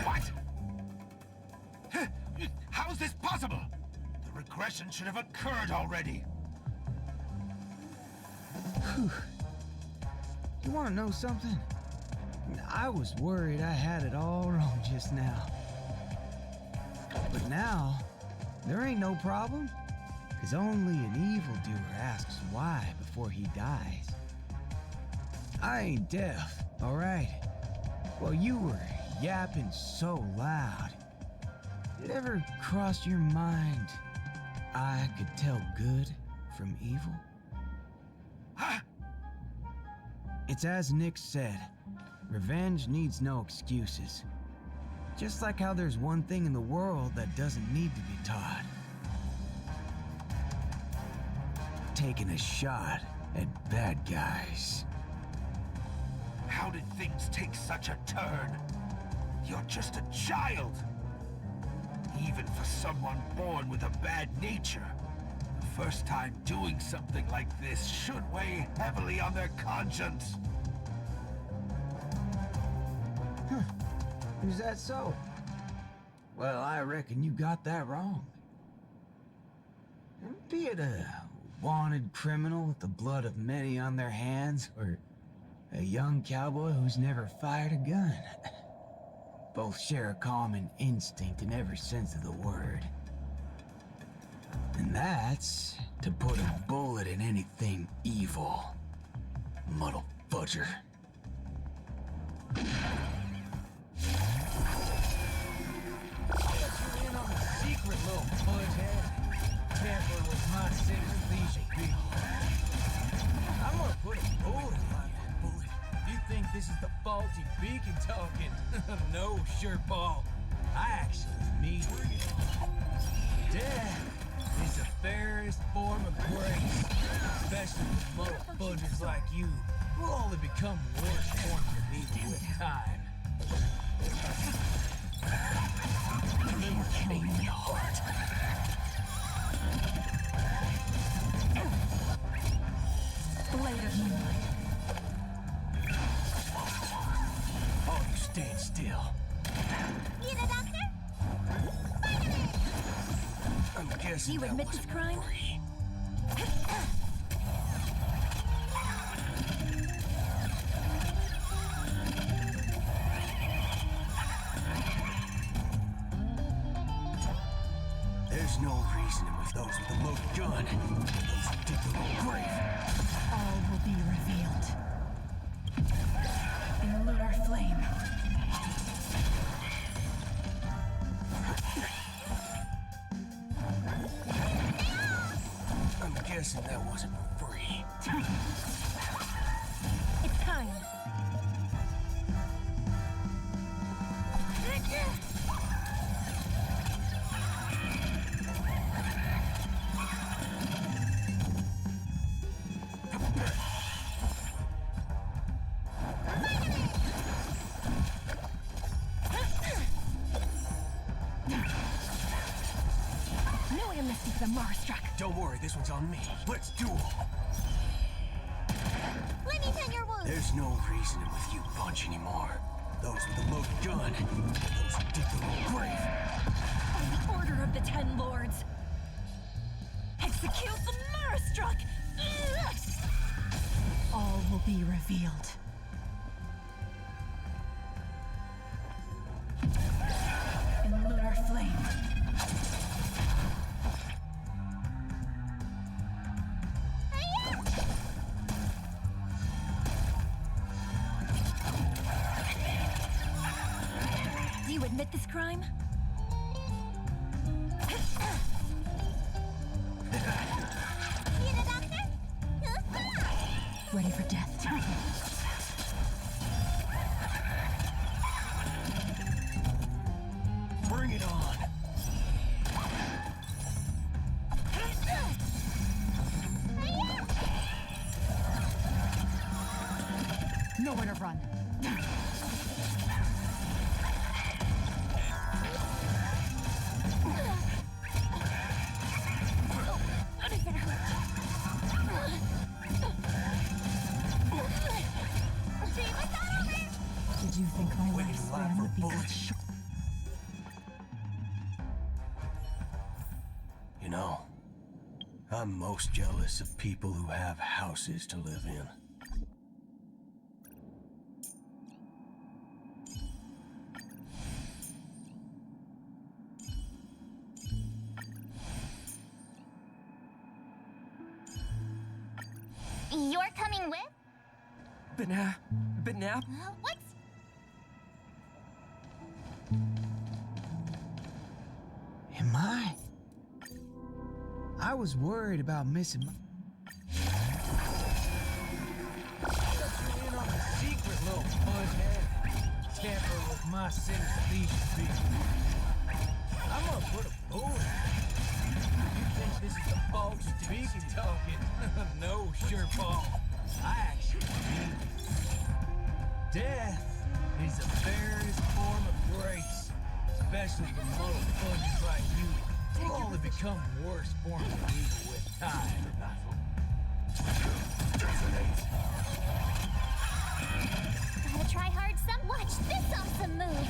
What? How is this possible? The regression should have occurred already. You want to know something? I was worried I had it all wrong just now. But now, there ain't no problem. Because only an evildoer asks why before he dies. I ain't deaf, all right? Well, you were yapping so loud. Did it ever cross your mind I could tell good from evil? Huh? It's as Nick said, revenge needs no excuses. Just like how there's one thing in the world that doesn't need to be taught. Taking a shot at bad guys. How did things take such a turn? You're just a child. Even for someone born with a bad nature, the first time doing something like this should weigh heavily on their conscience. Is that so? Well, I reckon you got that wrong. Be it a wanted criminal with the blood of many on their hands, or a young cowboy who's never fired a gun. Both share a common instinct in every sense of the word. That's to put a bullet in anything evil. Muddle fudger. In on a secret, little butthead. Tamper with my synesthesia. I'm gonna put a bullet in you, bullet. You think this is the faulty beacon talking? No, Shirtball. I actually mean it. Death is the fairest form of grace, especially for motherfuckers like you, who will only become worse forms of evil with time. You hate me heart. Blade of moonlight. Oh, you stand still. Need a doctor? Spider-Man! I'm Do guessing you that admit this wasn't crime? free. There's no reasoning with those with a loaded gun. Those who dig their own grave. All will be revealed. In lunar flame. I'm guessing that wasn't for free. It's time. No way to mistake the Marstruck. Don't worry, this one's on me. Let's duel. Let me tend your wounds. There's no reasoning with you bunch anymore. Those with a loaded gun. Those who dig their own grave. On the order of the Ten Lords. Execute the Marstruck! All will be revealed. In lunar flame. Do you admit this crime? Need a doctor? Ready for death. Bring it on. Nowhere to run. Did you think my lifespan would be that short? You know, I'm most jealous of people who have houses to live in. You're coming with? Banap? What's... Am I? I was worried about missing my... In on a secret, little butthead. Tamper with my synesthesia. I'm gonna put a bullet. You think this is the faulty beacon talking? No, Shirtball. I actually mean it. Death is the fairest form of grace, especially for motherfuckers like you, who only become worse forms of evil with time. Gotta try hard some. Watch this awesome move.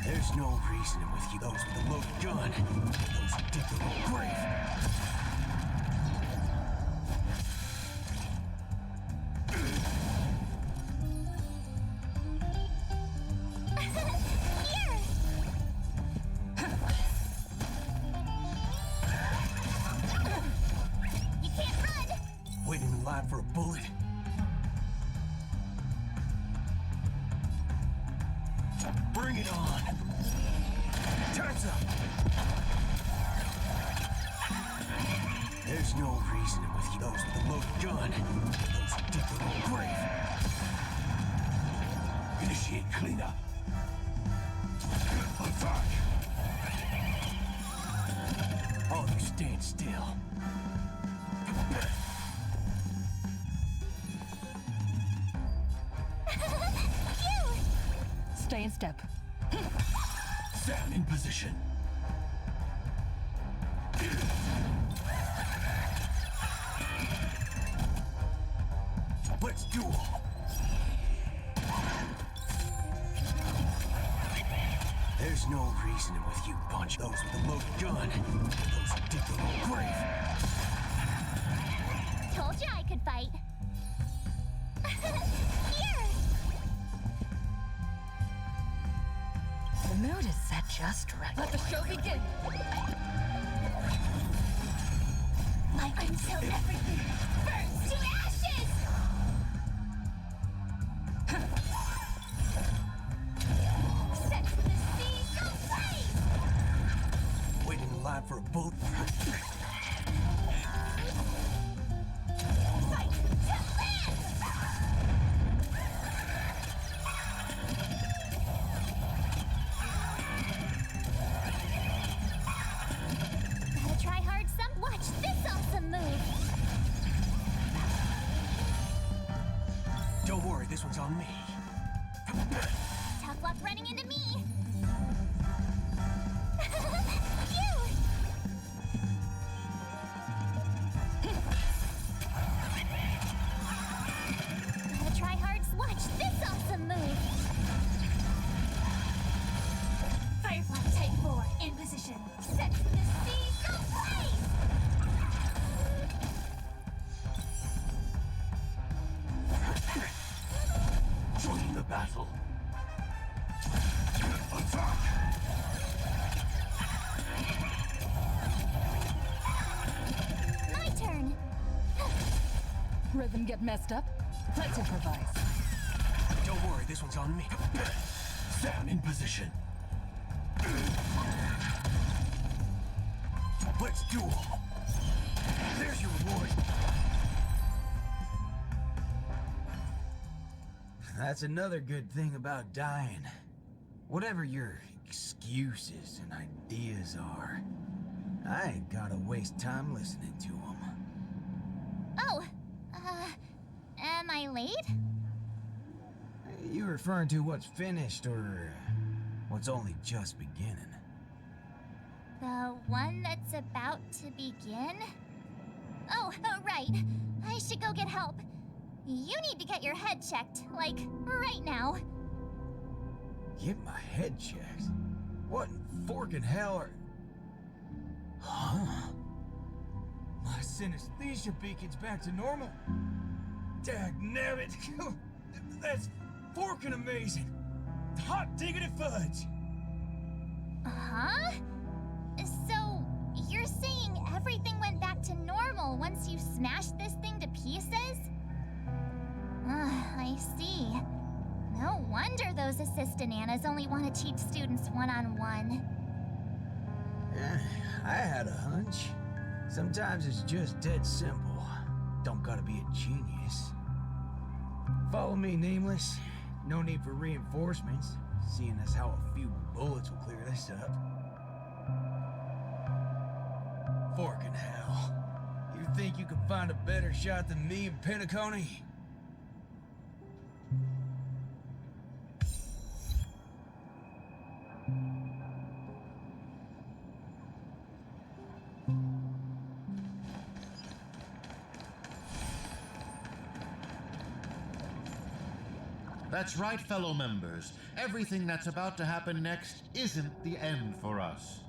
There's no reasoning with you. Those with a loaded gun. Those who dig their own grave. Bring it on. Time's up. There's no reasoning with those with a loaded gun. Those who dig their own grave. Initiate cleanup. Attack! All of you stand still. Stay in step. Sam in position. Let's duel. There's no reasoning with you, punch. Those with a loaded gun. Those who dig their own grave. Told you I could fight. Here! The mood is set just right. Let the show begin. Until everything burns to ashes! Set to the sea, go blaze! Waiting in line for a boat. Fight to live! Gotta try hard some. Watch this awesome move! Don't worry, this one's on me. Tough luck running into me! Gotta try hard. Watch this awesome move! Firefly Type 4 in position. Set to the sea, go blaze! Join the battle. Attack! My turn! Rhythm get messed up? Let's improvise. Don't worry, this one's on me. Sam in position. Let's duel. There's your reward. That's another good thing about dying. Whatever your excuses and ideas are, I ain't gotta waste time listening to them. Oh, am I late? You referring to what's finished or what's only just beginning? The one that's about to begin? Oh, right. I should go get help. You need to get your head checked, like, right now. Get my head checked? What in forking hell are... Huh? My synesthesia beacon's back to normal. Dagnabbit! That's forking amazing! Hot diggity fudge! Huh? So, you're saying everything went back to normal once you smashed this thing to pieces? I see. No wonder those assistant Annas only want to teach students one-on-one. I had a hunch. Sometimes it's just dead simple. Don't gotta be a genius. Follow me, Nameless. No need for reinforcements, seeing as how a few bullets will clear this up. Forking hell. You think you can find a better shot than me and Penacony? That's right, fellow members. Everything that's about to happen next isn't the end for us.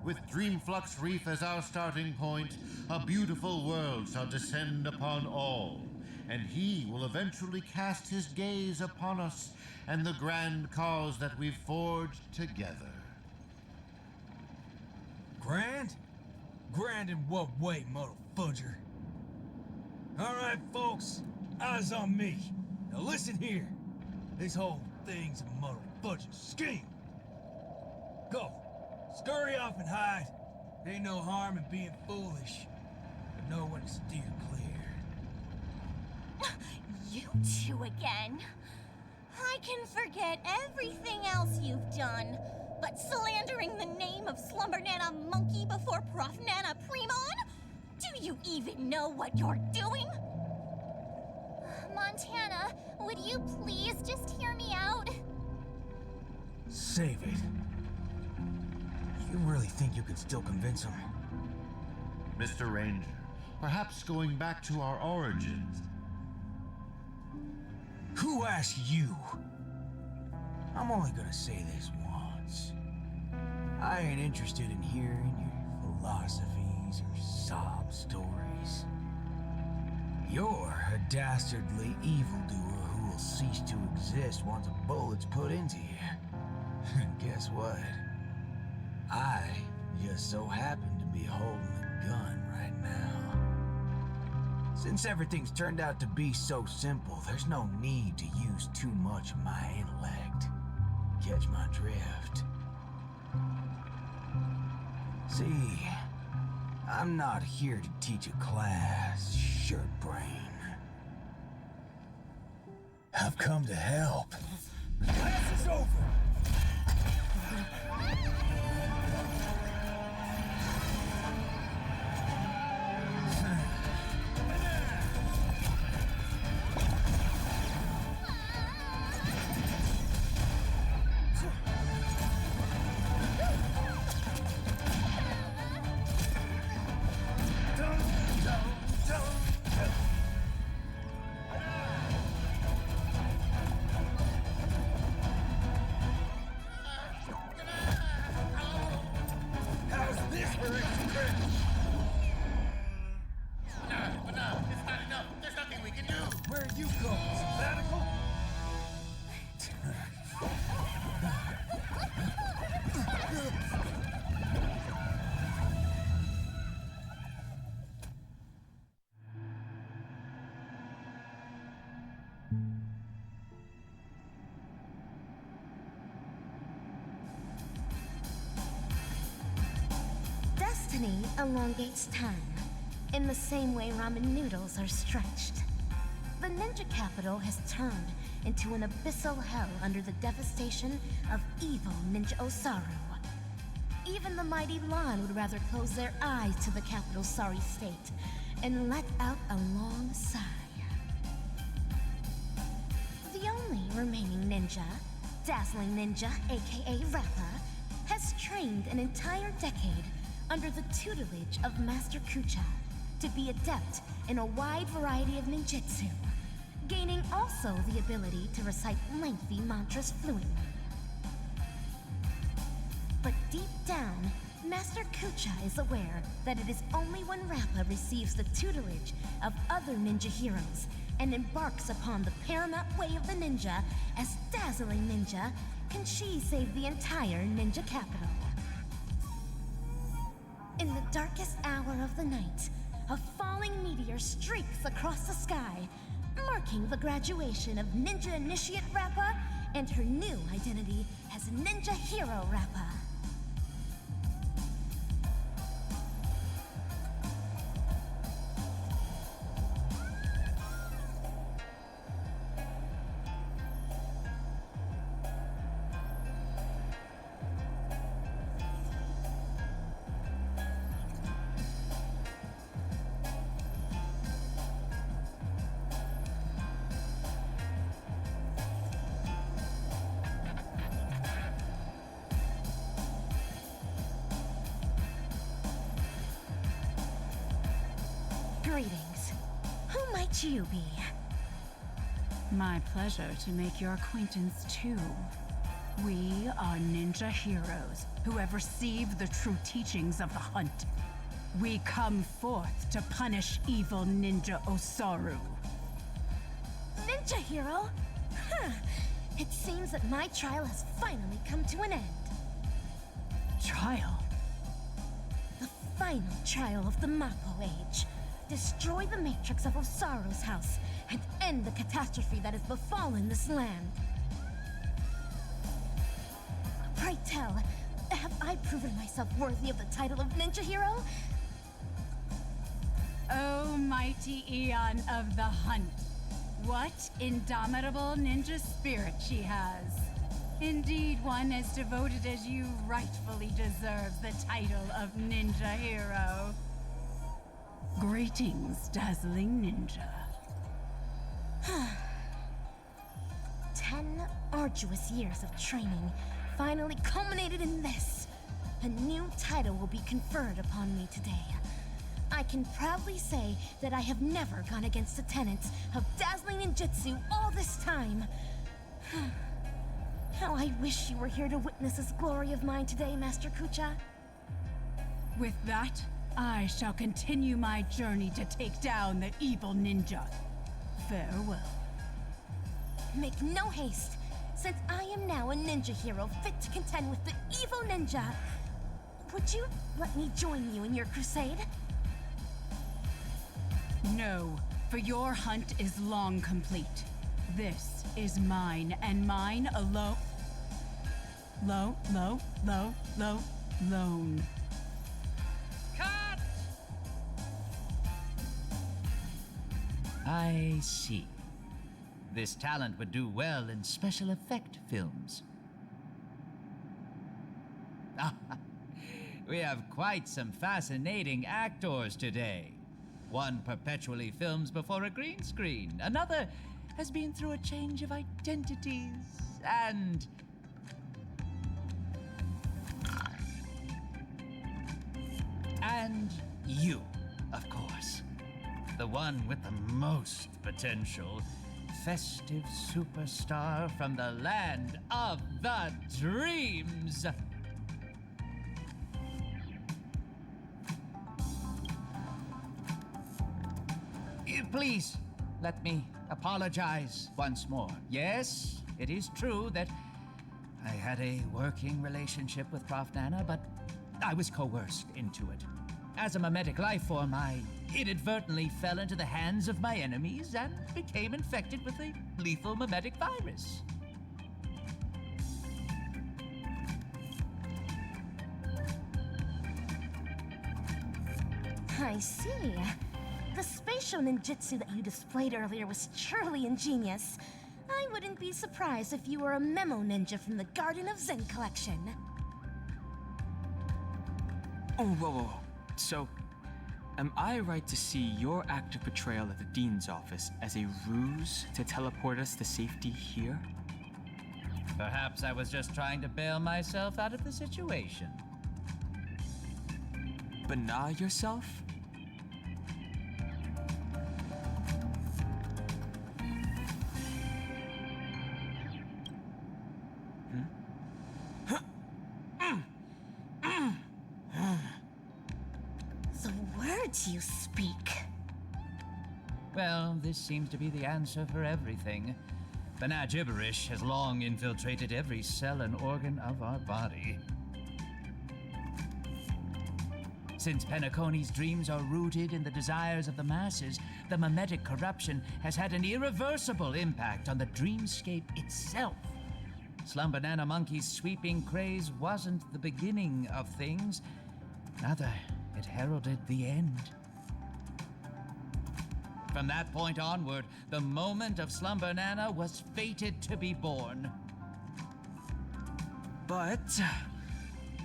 With Dreamflux Reef as our starting point, a beautiful world shall descend upon all, and he will eventually cast his gaze upon us and the grand cause that we've forged together. Grand? Grand in what way, motherfudger? All right, folks. Eyes on me. Now listen here. This whole thing's a muddled budget scheme. Go. Scurry off and hide. Ain't no harm in being foolish. But know when to steer clear. You two again. I can forget everything else you've done, but slandering the name of Slumber Nana Monkey before Prof Nana Premon? Do you even know what you're doing? Montana, would you please just hear me out? Save it. You really think you can still convince him? Mr. Ranger, perhaps going back to our origins. Who asked you? I'm only gonna say this once. I ain't interested in hearing your philosophies or sob stories. You're a dastardly evildoer who will cease to exist once a bullet's put into you. And guess what? I just so happen to be holding the gun right now. Since everything's turned out to be so simple, there's no need to use too much of my intellect. Catch my drift? See, I'm not here to teach a class, shirt brain. I've come to help. Class is over! Destiny elongates time, in the same way ramen noodles are stretched. The ninja capital has turned into an abyssal hell under the devastation of evil Ninja Osaru. Even the mighty Lan would rather close their eyes to the capital's sorry state and let out a long sigh. The only remaining ninja, Dazzling Ninja, aka Rappa, has trained an entire decade under the tutelage of Master Kucha to be adept in a wide variety of ninjutsu, gaining also the ability to recite lengthy mantras fluently. But deep down, Master Kucha is aware that it is only when Rappa receives the tutelage of other ninja heroes and embarks upon the paramount way of the ninja as Dazzling Ninja can she save the entire ninja capital. In the darkest hour of the night, a falling meteor streaks across the sky, marking the graduation of Ninja Initiate Rappa and her new identity as Ninja Hero Rappa. Greetings. Who might you be? My pleasure to make your acquaintance too. We are ninja heroes who have received the true teachings of the hunt. We come forth to punish evil Ninja Osaru. Ninja Hero? Huh. It seems that my trial has finally come to an end. Trial? The final trial of the Mappo Age. Destroy the matrix of Osaru's house and end the catastrophe that has befallen this land. Pray tell, have I proven myself worthy of the title of ninja hero? Oh, mighty Eon of the Hunt. What indomitable ninja spirit she has. Indeed, one as devoted as you rightfully deserves the title of ninja hero. Greetings, dazzling ninja. 10 arduous years of training finally culminated in this. A new title will be conferred upon me today. I can proudly say that I have never gone against the tenets of dazzling ninjutsu all this time. How I wish you were here to witness this glory of mine today, Master Kucha. With that, I shall continue my journey to take down the evil ninja. Farewell. Make no haste, since I am now a ninja hero fit to contend with the evil ninja. Would you let me join you in your crusade? No, for your hunt is long complete. This is mine, and mine alone. Lone. Cut! I see. This talent would do well in special effect films. We have quite some fascinating actors today. One perpetually films before a green screen. Another has been through a change of identities. And you, of course. The one with the most potential. Festive superstar from the land of the dreams. Please, let me apologize once more. Yes, it is true that I had a working relationship with Prof. Nana, but I was coerced into it. As a mimetic life form, I inadvertently fell into the hands of my enemies and became infected with a lethal mimetic virus. I see. The spatial ninjutsu that you displayed earlier was truly ingenious. I wouldn't be surprised if you were a memo ninja from the Garden of Zen collection. Oh, whoa. So, am I right to see your active portrayal at the Dean's office as a ruse to teleport us to safety here? Perhaps I was just trying to bail myself out of the situation. Bana yourself? The words you speak. Well, this seems to be the answer for everything. Bana gibberish has long infiltrated every cell and organ of our body. Since Penacony's dreams are rooted in the desires of the masses, the mimetic corruption has had an irreversible impact on the dreamscape itself. Slumber Nana Monkey's sweeping craze wasn't the beginning of things. Rather, it heralded the end. From that point onward, the moment of Slumber Nana was fated to be born. But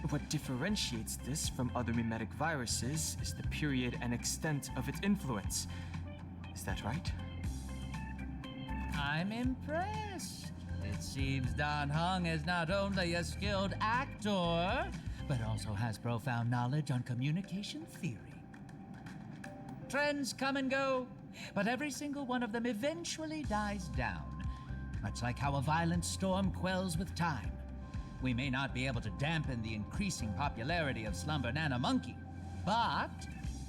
what differentiates this from other mimetic viruses is the period and extent of its influence. Is that right? I'm impressed. It seems Dan Heng is not only a skilled actor, but also has profound knowledge on communication theory. Trends come and go, but every single one of them eventually dies down, much like how a violent storm quells with time. We may not be able to dampen the increasing popularity of Slumber Nana Monkey, but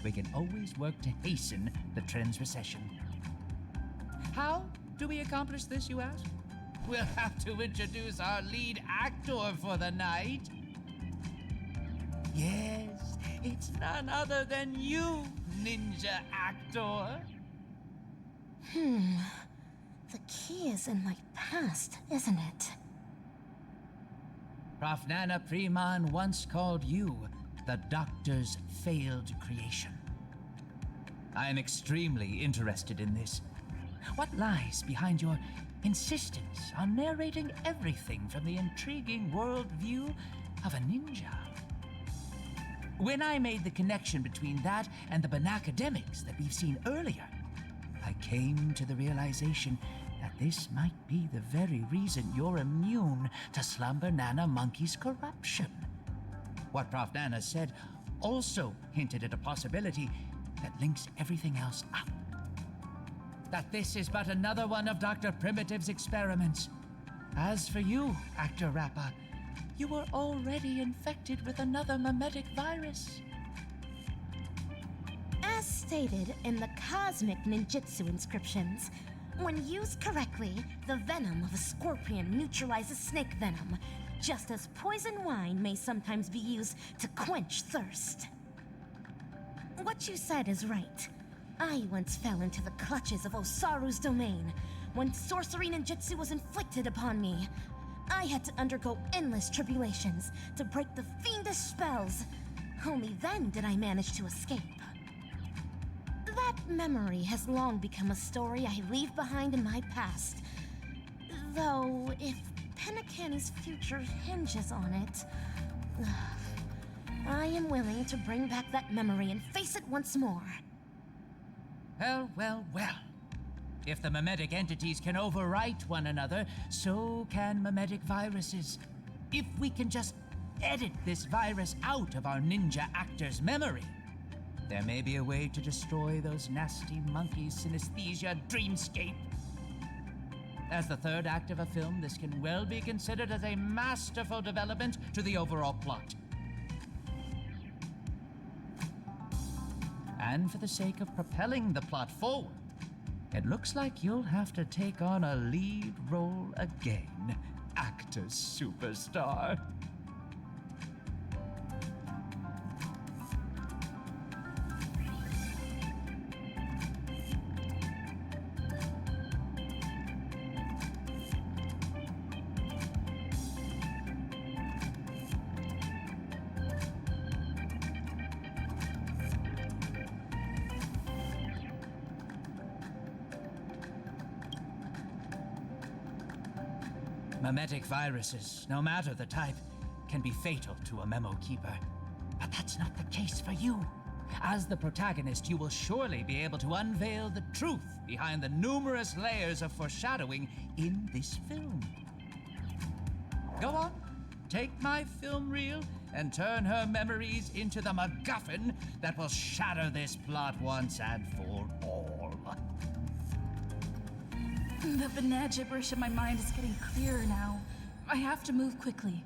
we can always work to hasten the trend's recession. How do we accomplish this, you ask? We'll have to introduce our lead actor for the night. Yes, it's none other than you, ninja actor. The key is in my past, isn't it? Prof. Nana Primon once called you the Doctor's failed creation. I am extremely interested in this. What lies behind your insistence on narrating everything from the intriguing worldview of a ninja? When I made the connection between that and the penacademics that we've seen earlier, I came to the realization that this might be the very reason you're immune to Slumber Nana Monkey's corruption. What Prof. Nana said also hinted at a possibility that links everything else up. That this is but another one of Dr. Primitive's experiments. As for you, Actor Rappa, you were already infected with another mimetic virus. As stated in the cosmic ninjutsu inscriptions, when used correctly, the venom of a scorpion neutralizes snake venom, just as poison wine may sometimes be used to quench thirst. What you said is right. I once fell into the clutches of Osaru's domain when sorcery ninjutsu was inflicted upon me. I had to undergo endless tribulations to break the fiendish spells. Only then did I manage to escape. That memory has long become a story I leave behind in my past. Though, if penacony's future hinges on it, I am willing to bring back that memory and face it once more. Well, well, well. If the mimetic entities can overwrite one another, so can mimetic viruses. If we can just edit this virus out of our ninja actor's memory, there may be a way to destroy those nasty monkeys' synesthesia dreamscape. As the third act of a film, this can well be considered as a masterful development to the overall plot. And for the sake of propelling the plot forward, it looks like you'll have to take on a lead role again, actor superstar. Mimetic viruses, no matter the type, can be fatal to a memo keeper. But that's not the case for you. As the protagonist, you will surely be able to unveil the truth behind the numerous layers of foreshadowing in this film. Go on, take my film reel and turn her memories into the MacGuffin that will shatter this plot once and for all. The banana gibberish in my mind is getting clearer now. I have to move quickly.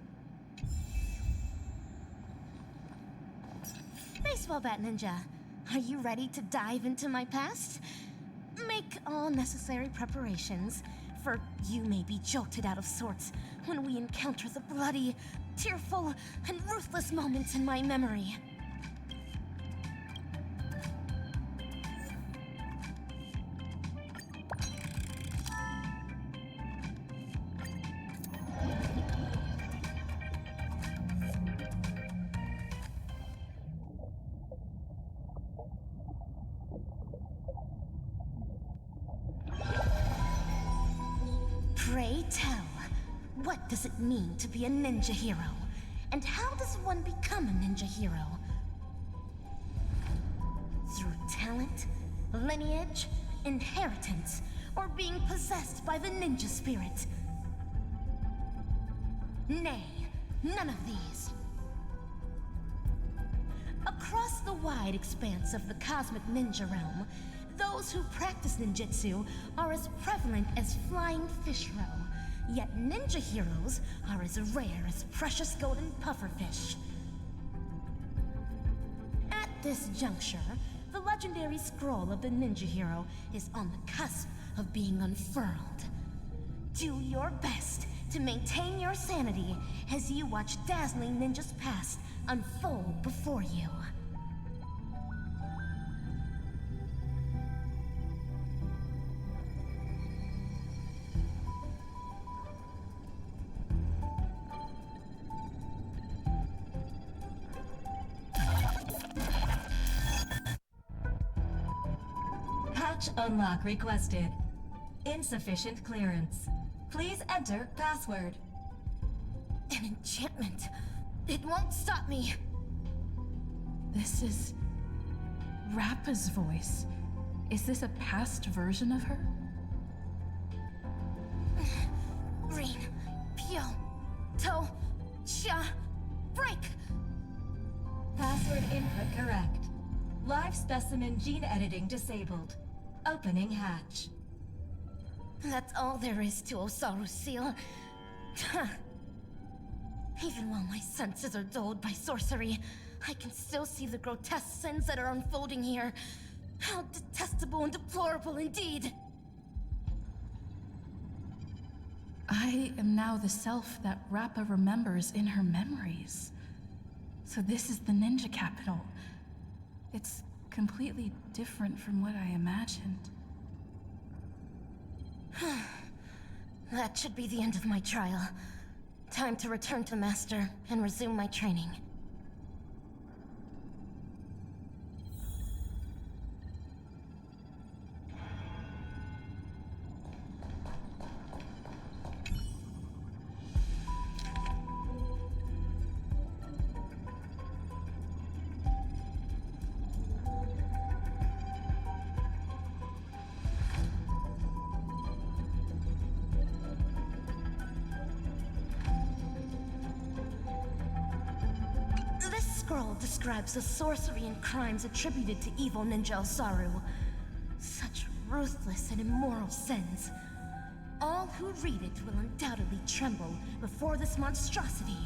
Baseball bat ninja, are you ready to dive into my past? Make all necessary preparations, for you may be jolted out of sorts when we encounter the bloody, tearful, and ruthless moments in my memory. Pray tell, what does it mean to be a ninja hero? And how does one become a ninja hero? Through talent, lineage, inheritance, or being possessed by the ninja spirit? Nay, none of these. Across the wide expanse of the cosmic ninja realm, those who practice ninjutsu are as prevalent as flying fish roe, yet ninja heroes are as rare as precious golden pufferfish. At this juncture, the legendary scroll of the ninja hero is on the cusp of being unfurled. Do your best to maintain your sanity as you watch dazzling ninjas past unfold before you. Pouch unlock requested. Insufficient clearance. Please enter password. An enchantment. It won't stop me. This is Rappa's voice. Is this a past version of her? Rin, Pyo, To, Cha, break! Password input correct. Live specimen gene editing disabled. Opening hatch. That's all there is to Osaru's seal. Even while my senses are dulled by sorcery, I can still see the grotesque sins that are unfolding here. How detestable and deplorable indeed! I am now the self that Rappa remembers in her memories. So this is the ninja capital. It's completely different from what I imagined. That should be the end of my trial. Time to return to Master and resume my training. Scroll describes the sorcery and crimes attributed to evil ninja Osaru. Such ruthless and immoral sins. All who read it will undoubtedly tremble before this monstrosity.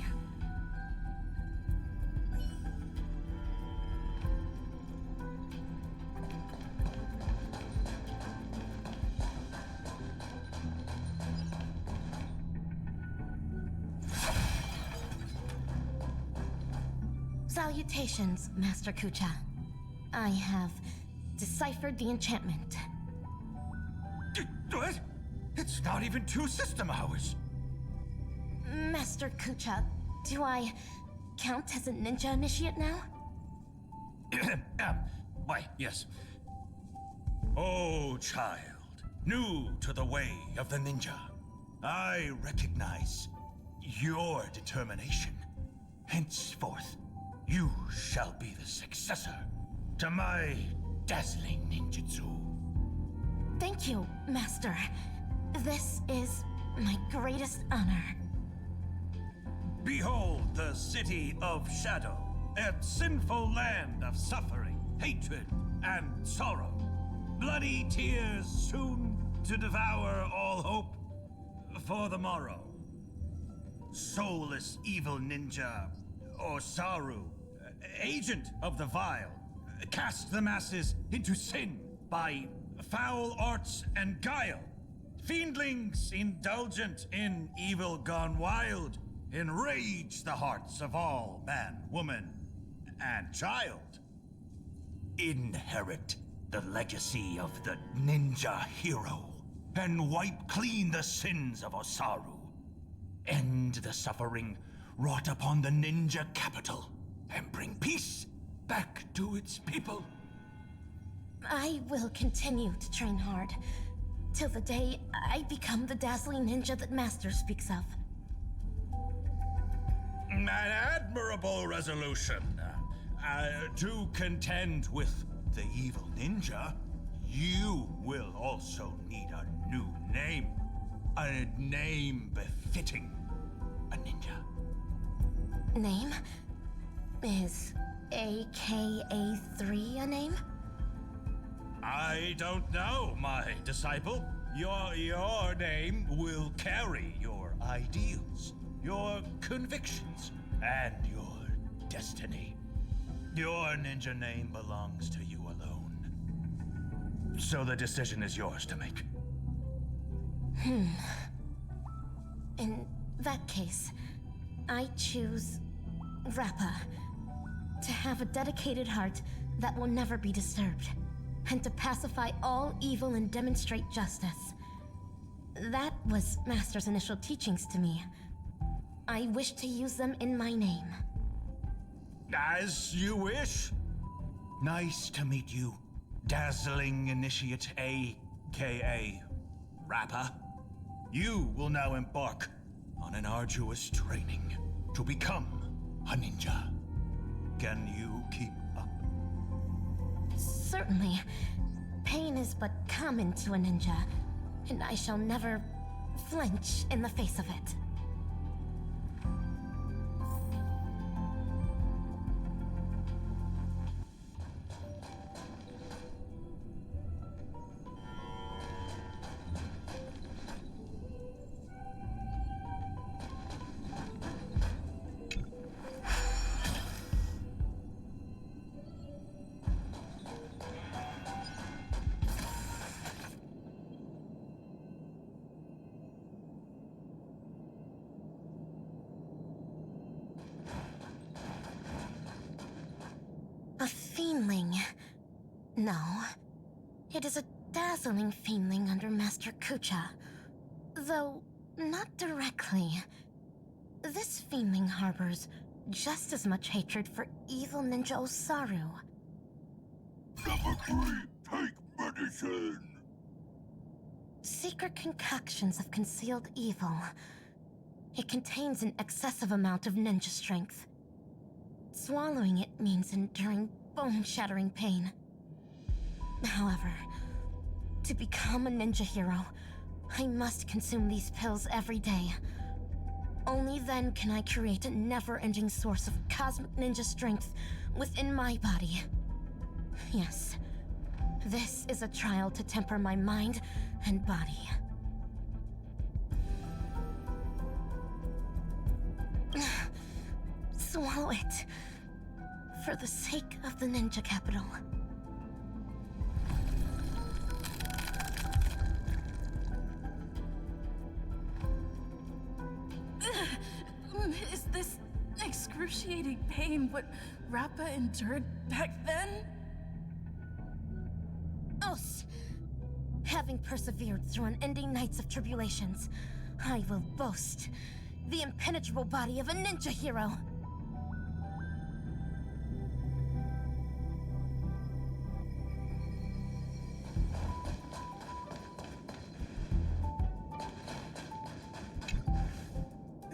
Salutations, Master Kucha. I have deciphered the enchantment. What? It's not even 2 system hours. Master Kucha, do I count as a ninja initiate now? Why, yes. Oh, child, new to the way of the ninja, I recognize your determination. Henceforth, you shall be the successor to my dazzling ninjutsu. Thank you, Master. This is my greatest honor. Behold the city of shadow, a sinful land of suffering, hatred, and sorrow. Bloody tears soon to devour all hope for the morrow. Soulless evil ninja Osaru, agent of the vile, cast the masses into sin by foul arts and guile. Fiendlings indulgent in evil gone wild, enrage the hearts of all man, woman, and child. Inherit the legacy of the ninja hero, and wipe clean the sins of Osaru. End the suffering wrought upon the ninja capital, and bring peace back to its people. I will continue to train hard, till the day I become the dazzling ninja that Master speaks of. An admirable resolution. To contend with the evil ninja, you will also need a new name. A name befitting a ninja. Name? Is AKA3 a name? I don't know, my disciple. Your name will carry your ideals, your convictions, and your destiny. Your ninja name belongs to you alone. So the decision is yours to make. In that case, I choose Rappa. To have a dedicated heart that will never be disturbed, and to pacify all evil and demonstrate justice. That was Master's initial teachings to me. I wish to use them in my name. As you wish. Nice to meet you, Dazzling Initiate, a.k.a. Rapper, you will now embark on an arduous training to become a ninja. Can you keep up? Certainly. Pain is but common to a ninja, and I shall never flinch in the face of it. A fiendling. No. It is a dazzling fiendling under Master Kucha. Though, not directly. This fiendling harbors just as much hatred for evil ninja Osaru. Number 3, take medicine! Secret concoctions of concealed evil. It contains an excessive amount of ninja strength. Swallowing it means enduring bone-shattering pain. However, to become a ninja hero, I must consume these pills every day. Only then can I create a never-ending source of cosmic ninja strength within my body. Yes, this is a trial to temper my mind and body. Swallow it. For the sake of the ninja capital. Is this excruciating pain what Rappa endured back then? Os! Having persevered through unending nights of tribulations, I will boast the impenetrable body of a ninja hero.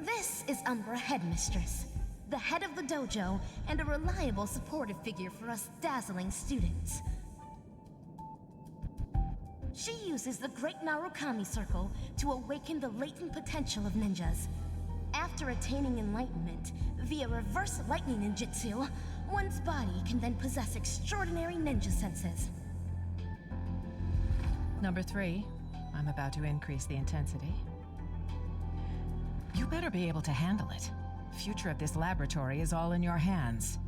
This is Umbra Headmistress, the head of the dojo and a reliable supportive figure for us dazzling students. She uses the Great Narukami Circle to awaken the latent potential of ninjas. After attaining enlightenment via reverse lightning ninjutsu, one's body can then possess extraordinary ninja senses. Number 3, I'm about to increase the intensity. You better be able to handle it. Future of this laboratory is all in your hands.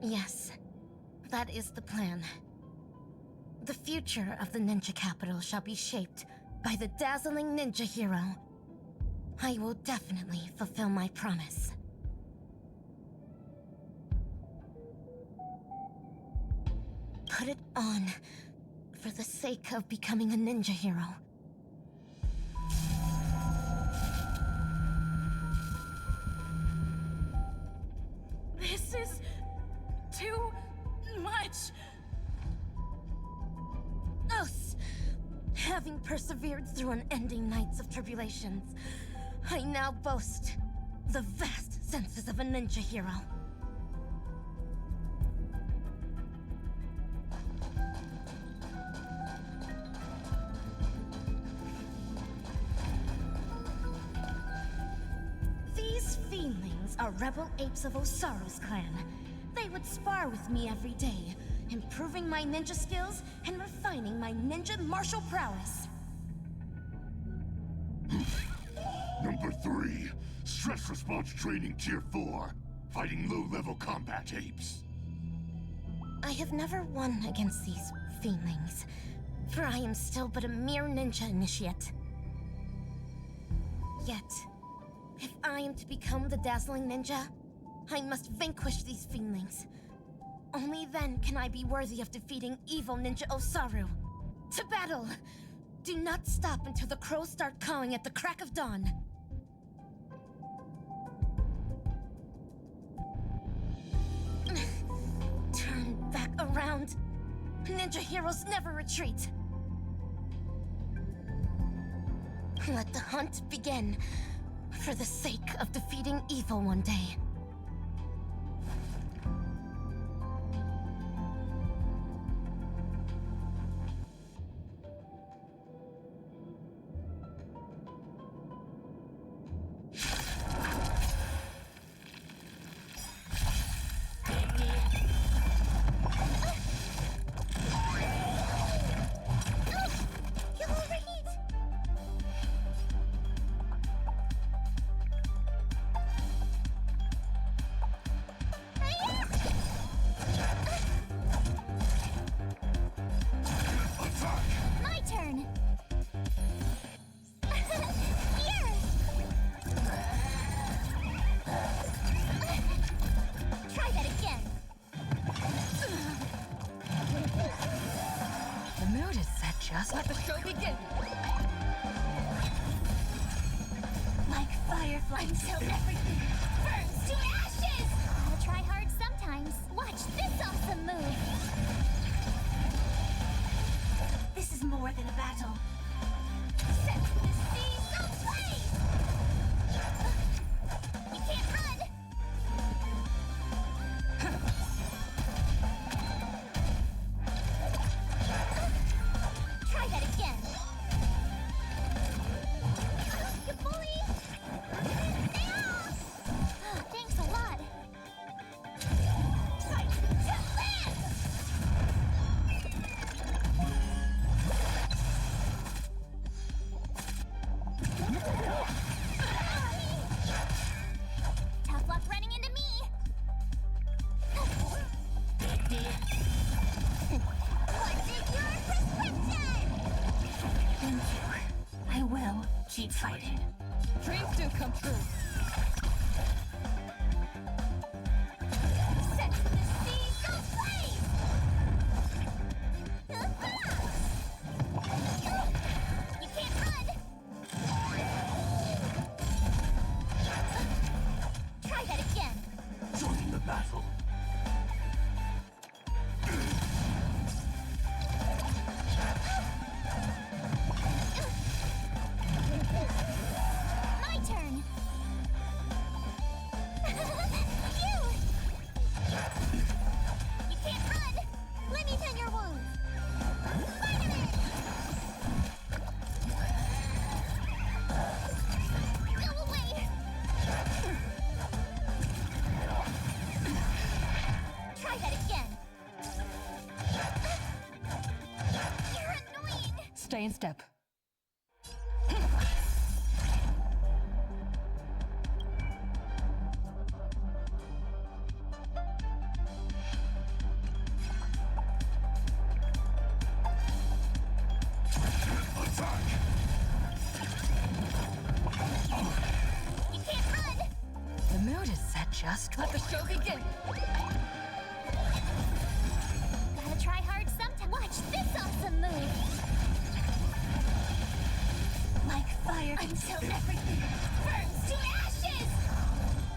Yes, that is the plan. The future of the ninja capital shall be shaped by the dazzling ninja hero. I will definitely fulfill my promise. Put it on for the sake of becoming a ninja hero. This is too much. Us! Having persevered through unending nights of tribulations, I now boast the vast senses of a ninja hero. These fiendlings are rebel apes of Osaru's clan. They would spar with me every day, improving my ninja skills and refining my ninja martial prowess. Number 3, stress response training tier 4, fighting low-level combat apes. I have never won against these fiendlings, for I am still but a mere ninja initiate. Yet, if I am to become the dazzling ninja, I must vanquish these fiendlings. Only then can I be worthy of defeating evil ninja Osaru. To battle! Do not stop until the crows start cawing at the crack of dawn. Turn back around. Ninja heroes never retreat. Let the hunt begin, for the sake of defeating evil one day. You'll overheat! My turn! Here! Try that again! The mood is set just. Let the show begin. Like firefly until everything burns to ashes! Gotta try hard sometimes. Watch this awesome move! This is more than a battle. Set the seas ablaze! You can't run! Try that again! You bully! Thanks a lot! Fight to live! Tough luck running into me! What's in your prescription? Thank you. I will keep fighting. Dreams do come true. Set the seas ablaze! You can't run! Try that again! Join the battle. My turn! You can't run! Let me tend your wounds! Vitamin! Go away! Try that again! You're annoying! Stay in step. You can't run! The mood is set just. Let the show begin. Gotta try hard sometime. Watch this awesome move! Like fire until everything burns to ashes!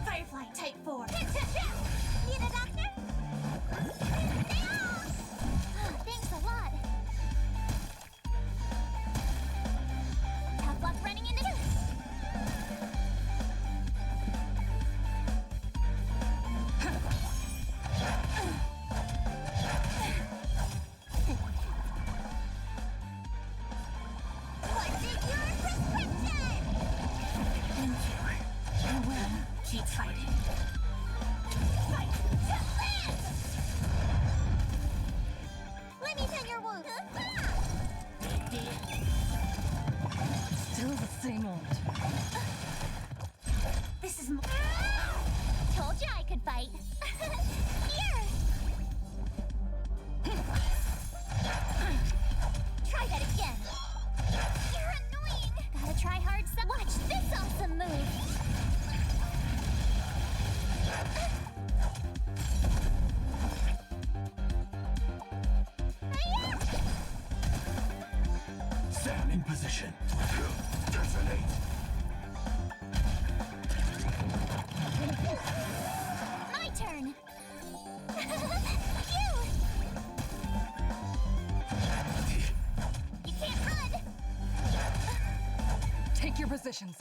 Firefly Type 4. Need a doctor? Thanks a lot. Tough luck running into this. What's in your prescription? Thank you. I will keep fighting. Fight to live! Let me tend your wounds. Still the same old. This is more. Told you I could fight. Here! Try that again. You're annoying. Gotta try hard some. Watch this awesome move. Stand in position. Detonate. My turn. You! Take your positions.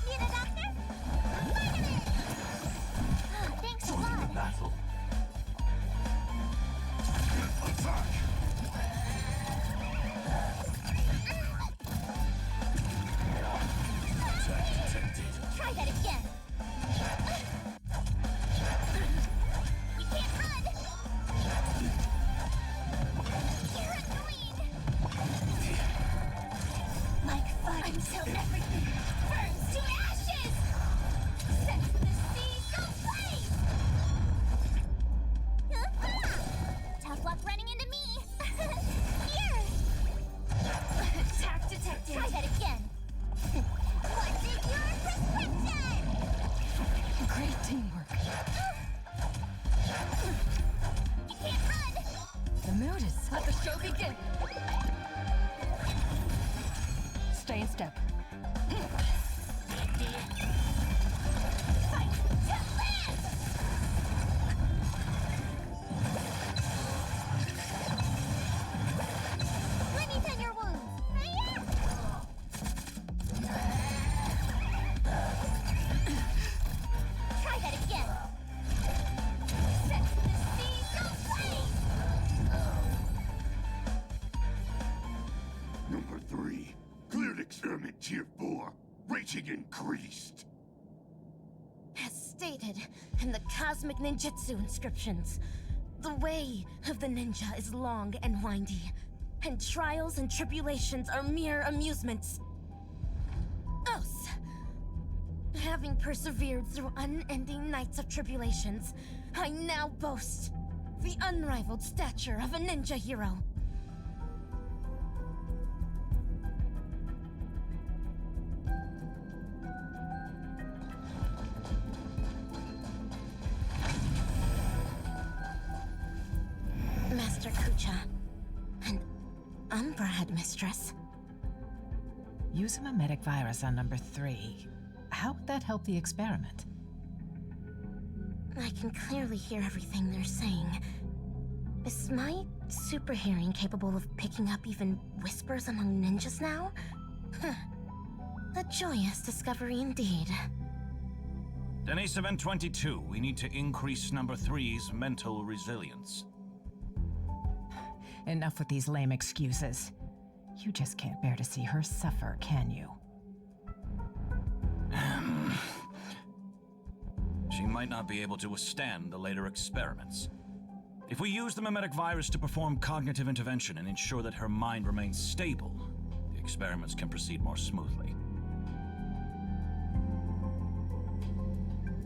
Need a doctor? Vitamin! Thanks a lot. Battle. Attack! Try that again. You can't run! You're annoying! Like fun until everything burns to ashes! Set the sea go blaze! Tough luck running into me! Here! Attack detected! Try that again! What is your prescription? Great teamwork. You can't run! The mood is... Let the show begin. Stay in step. Fight to live! Let me tend your wounds. Try that again. Set the sea go blaze! Number 3. Cleared experiment tier 4. Rating increased. As stated in the cosmic ninjutsu inscriptions, the way of the ninja is long and windy, and trials and tribulations are mere amusements. Us, having persevered through unending nights of tribulations, I now boast the unrivaled stature of a ninja hero. Master Kucha, and Umbra Headmistress. Use a mimetic virus on number 3. How would that help the experiment? I can clearly hear everything they're saying. Is my super hearing capable of picking up even whispers among ninjas now? Huh. A joyous discovery indeed. Denise Event 22, we need to increase number 3's mental resilience. Enough with these lame excuses. You just can't bear to see her suffer, can you? She might not be able to withstand the later experiments. If we use the mimetic virus to perform cognitive intervention and ensure that her mind remains stable, the experiments can proceed more smoothly.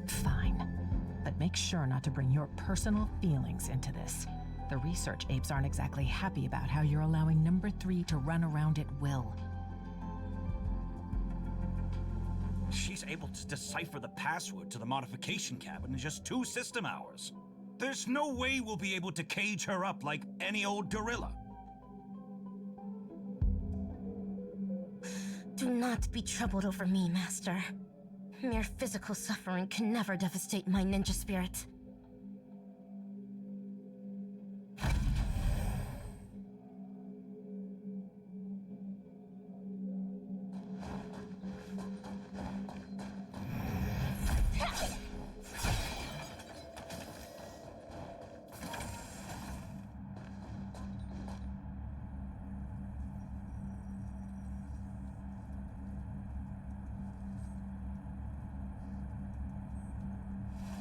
Fine. But make sure not to bring your personal feelings into this. The research apes aren't exactly happy about how you're allowing number 3 to run around at will. She's able to decipher the password to the modification cabin in just 2 system hours. There's no way we'll be able to cage her up like any old gorilla. Do not be troubled over me, Master. Mere physical suffering can never devastate my ninja spirit.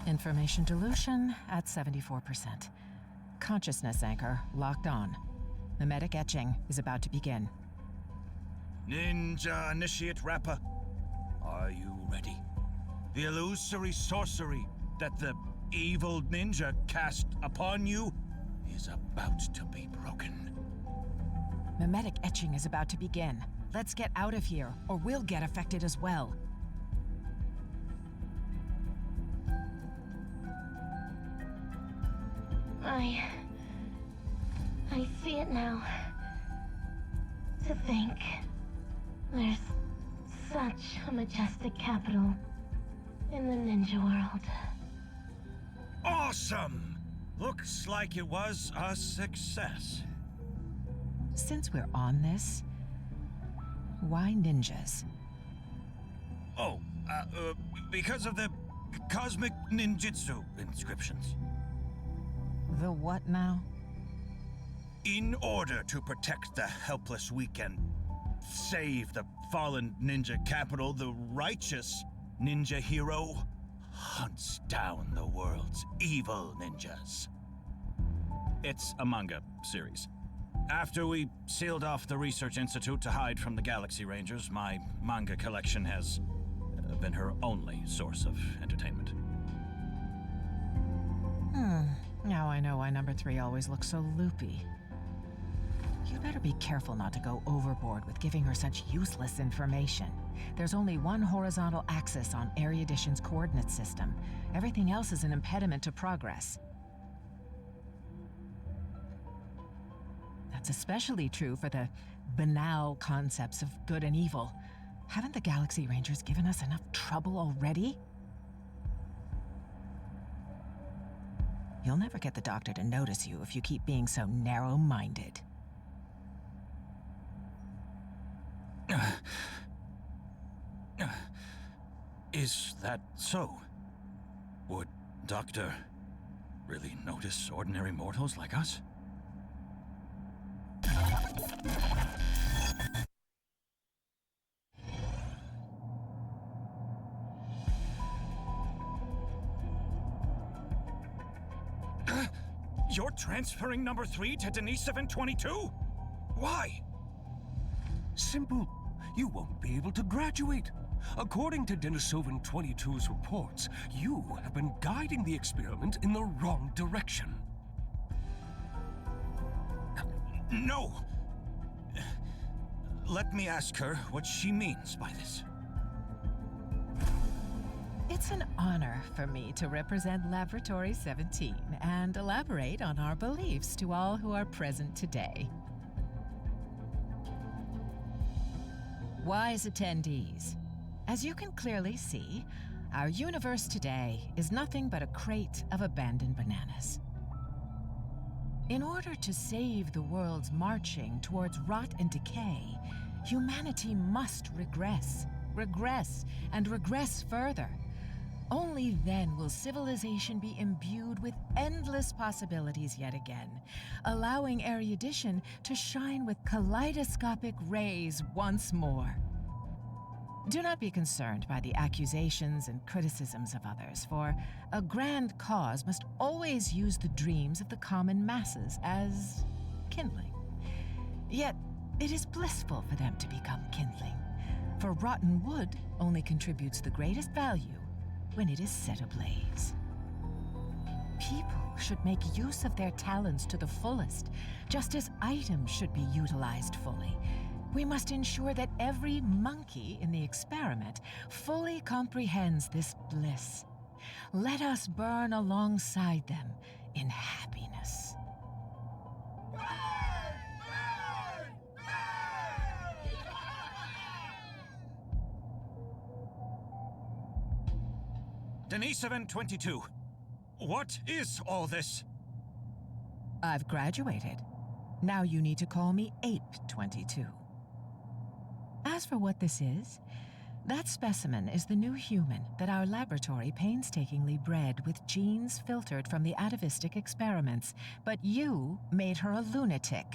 Information dilution at 74%. Consciousness anchor locked on. Mimetic etching is about to begin. Ninja Initiate Rapper, are you ready? The illusory sorcery that the evil ninja cast upon you is about to be broken. Mimetic etching is about to begin. Let's get out of here, or we'll get affected as well. I see it now. To think there's such a majestic capital in the ninja world. Awesome! Looks like it was a success. Since we're on this, Why ninjas? Oh, because of the cosmic ninjutsu inscriptions. The what now? In order to protect the helpless weak and save the fallen ninja capital, the righteous ninja hero hunts down the world's evil ninjas. It's a manga series. After we sealed off the research institute to hide from the Galaxy Rangers, my manga collection has been her only source of entertainment. Now I know why number 3 always looks so loopy. You'd better be careful not to go overboard with giving her such useless information. There's only one horizontal axis on Erudition's coordinate system. Everything else is an impediment to progress. That's especially true for the banal concepts of good and evil. Haven't the Galaxy Rangers given us enough trouble already? You'll never get the doctor to notice you if you keep being so narrow-minded. Is that so? Would Doctor really notice ordinary mortals like us? You're transferring number 3 to Denisovin 22? Why? Simple. You won't be able to graduate. According to Denisovin 22's reports, you have been guiding the experiment in the wrong direction. No! Let me ask her what she means by this. It's an honor for me to represent Laboratory 17 and elaborate on our beliefs to all who are present today. Wise attendees, as you can clearly see, our universe today is nothing but a crate of abandoned bananas. In order to save the world's marching towards rot and decay, humanity must regress, and regress further. Only then will civilization be imbued with endless possibilities yet again, allowing erudition to shine with kaleidoscopic rays once more. Do not be concerned by the accusations and criticisms of others, for a grand cause must always use the dreams of the common masses as kindling. Yet, it is blissful for them to become kindling, for rotten wood only contributes the greatest value when it is set ablaze. People should make use of their talents to the fullest, just as items should be utilized fully. We must ensure that every monkey in the experiment fully comprehends this bliss. Let us burn alongside them in happiness. Denisovin 22, what is all this? I've graduated. Now you need to call me Ape 22. As for what this is, that specimen is the new human that our laboratory painstakingly bred with genes filtered from the atavistic experiments, but you made her a lunatic.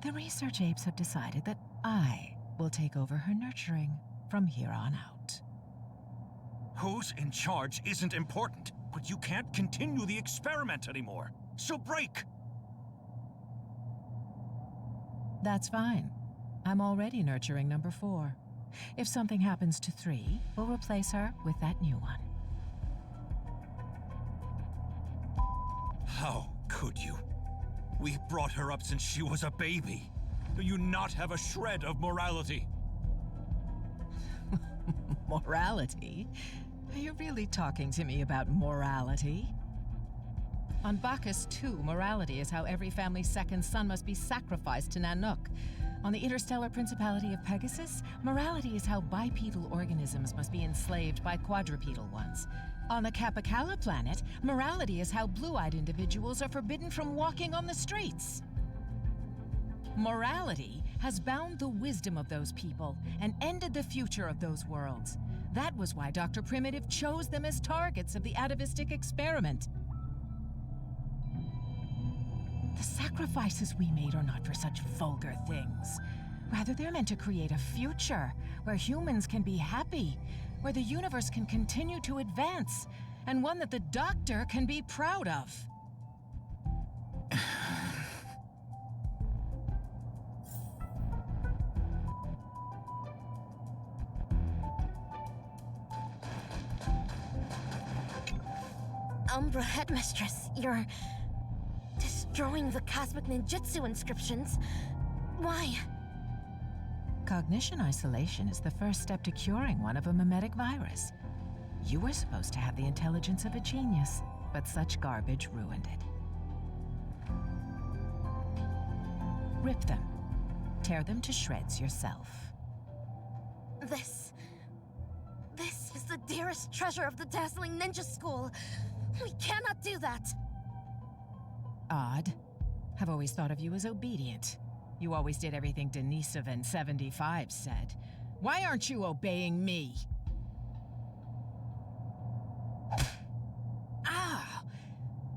The research apes have decided that I will take over her nurturing from here on out. Who's in charge isn't important, but you can't continue the experiment anymore. So break! That's fine. I'm already nurturing number 4. If something happens to 3, we'll replace her with that new one. How could you? We brought her up since she was a baby. Do you not have a shred of morality? Morality? Are you really talking to me about morality? On Bacchus 2, morality is how every family's second son must be sacrificed to Nanook. On the interstellar principality of Pegasus, morality is how bipedal organisms must be enslaved by quadrupedal ones. On the Capicala planet, morality is how blue-eyed individuals are forbidden from walking on the streets. Morality has bound the wisdom of those people and ended the future of those worlds. That was why Dr. Primitive chose them as targets of the atavistic experiment. The sacrifices we made are not for such vulgar things. Rather, they're meant to create a future where humans can be happy, where the universe can continue to advance, and one that the Doctor can be proud of. Umbra Headmistress, you're destroying the cosmic ninjutsu inscriptions. Why? Cognition isolation is the first step to curing one of a mimetic virus. You were supposed to have the intelligence of a genius, but such garbage ruined it. Rip them. Tear them to shreds yourself. This is the dearest treasure of the dazzling ninja school. We cannot do that. Odd. I've always thought of you as obedient. You always did everything Denisovan 75 said. Why aren't you obeying me? Ah!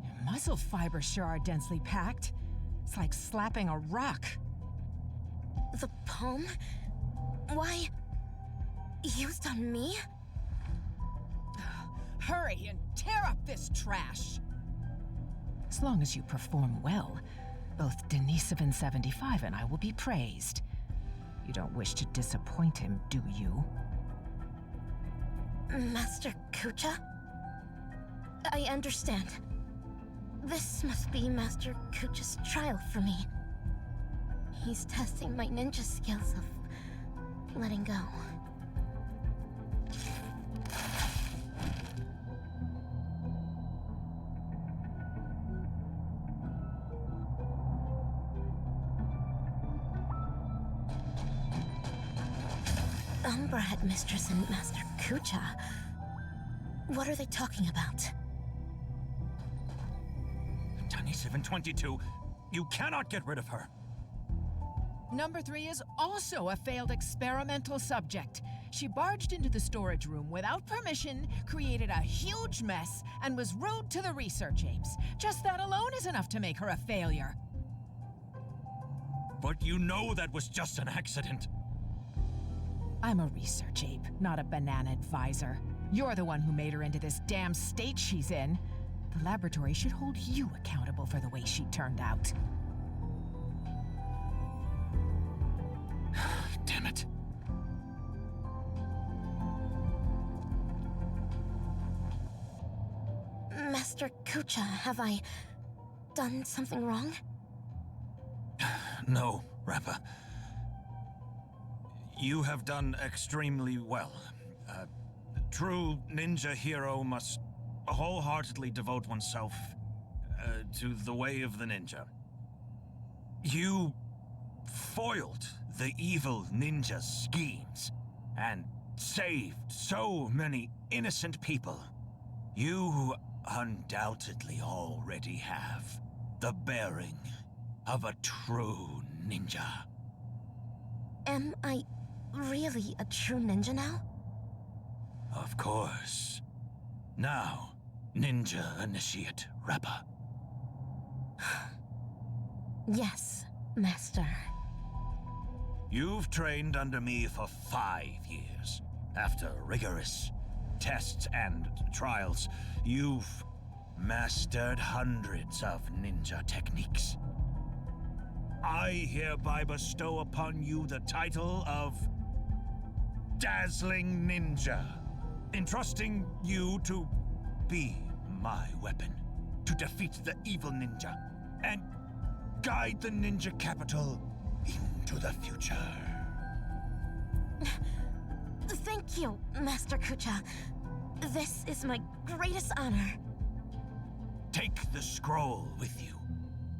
Your muscle fibers sure are densely packed. It's like slapping a rock. The palm? Why? Used on me? Hurry and tear up this trash! As long as you perform well, both Denisovan 75 and I will be praised. You don't wish to disappoint him, do you? Master Kucha? I understand. This must be Master Kucha's trial for me. He's testing my ninja skills of letting go. Umbra Headmistress and Master Kucha. What are they talking about? Tiny 722, you cannot get rid of her. Number 3 is also a failed experimental subject. She barged into the storage room without permission, created a huge mess, and was rude to the research apes. Just that alone is enough to make her a failure. But you know that was just an accident. I'm a research ape, not a banana advisor. You're the one who made her into this damn state she's in. The laboratory should hold you accountable for the way she turned out. Damn it. Master Kucha, have I done something wrong? No, Rappa. You have done extremely well. A true ninja hero must wholeheartedly devote oneself to the way of the ninja. You foiled the evil ninja's schemes and saved so many innocent people. You undoubtedly already have the bearing of a true ninja. Am I really a true ninja now? Of course. Now, ninja initiate Rappa. Yes, Master. You've trained under me for 5 years. After rigorous tests and trials, you've mastered hundreds of ninja techniques. I hereby bestow upon you the title of Dazzling Ninja, entrusting you to be my weapon, to defeat the evil ninja, and guide the ninja capital into the future. Thank you, Master Kucha. This is my greatest honor. Take the scroll with you,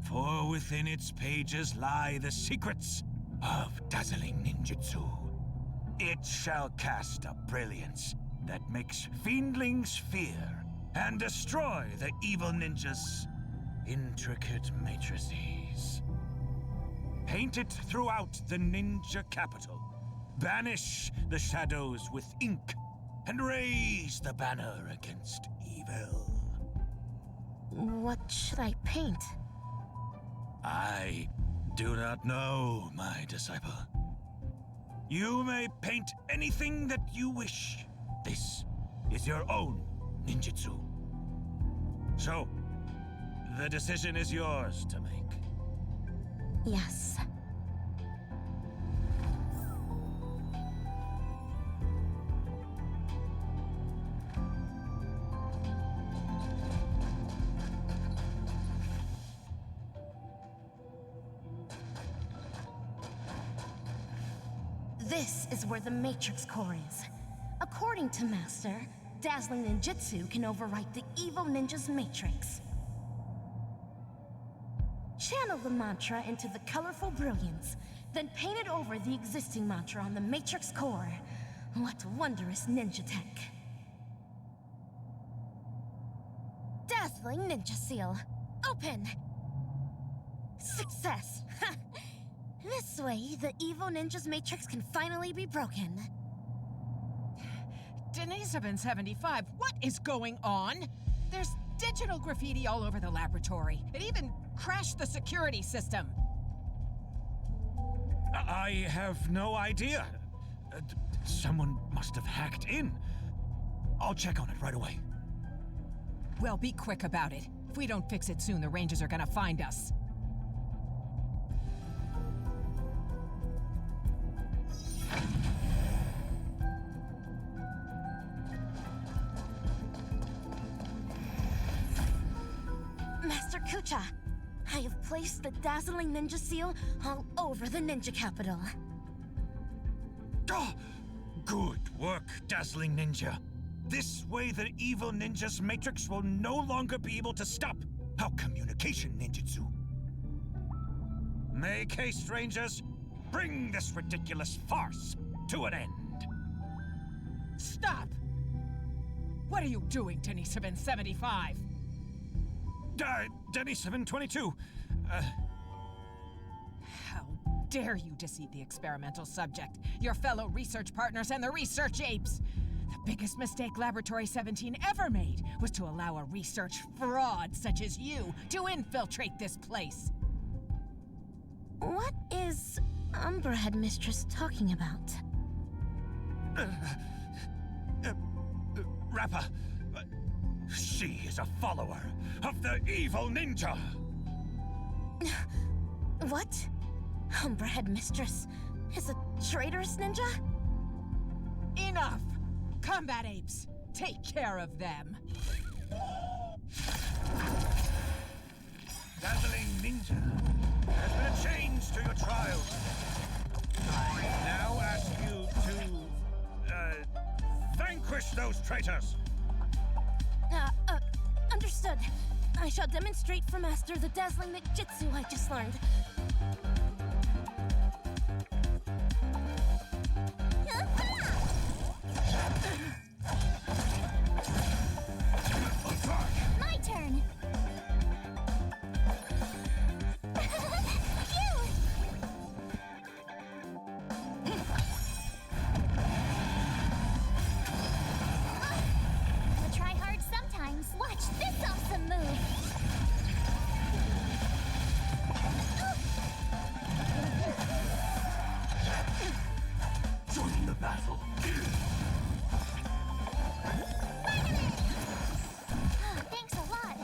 for within its pages lie the secrets of dazzling ninjutsu. It shall cast a brilliance that makes fiendlings fear and destroy the evil ninja's intricate matrices. Paint it throughout the ninja capital. Banish the shadows with ink, and raise the banner against evil. What should I paint? I do not know, my disciple. You may paint anything that you wish. This is your own ninjutsu. So, the decision is yours to make. Yes. This is where the Matrix Core is. According to Master, dazzling ninjutsu can overwrite the evil ninja's matrix. Channel the mantra into the colorful brilliance, then paint it over the existing mantra on the Matrix Core. What wondrous ninja tech. Dazzling Ninja Seal. Open! Success! This way, the evil ninja's matrix can finally be broken. Denisovin 75, what is going on? There's digital graffiti all over the laboratory. It even crashed the security system. I have no idea. Someone must have hacked in. I'll check on it right away. Well, be quick about it. If we don't fix it soon, the Rangers are gonna find us. Master Kucha, I have placed the dazzling ninja seal all over the ninja capital. Oh, good work, Dazzling Ninja. This way the evil ninja's matrix will no longer be able to stop our communication ninjutsu. Make haste, Rangers. Bring this ridiculous farce to an end. Stop! What are you doing, Denisovin 75? Denisovin 22. How dare you deceive the experimental subject, your fellow research partners, and the research apes? The biggest mistake Laboratory 17 ever made was to allow a research fraud such as you to infiltrate this place. What is Umbra Headmistress talking about? Rappa, she is a follower of the evil ninja. What? Umbra Headmistress is a traitorous ninja? Enough! Combat apes, take care of them. Dazzling Ninja, there's been a change to your trial. I now ask you to, vanquish those traitors. Understood. I shall demonstrate for Master the dazzling ninjutsu I just learned. My turn. I'll try hard sometimes. Watch this awesome move. Join the battle. Thanks a lot.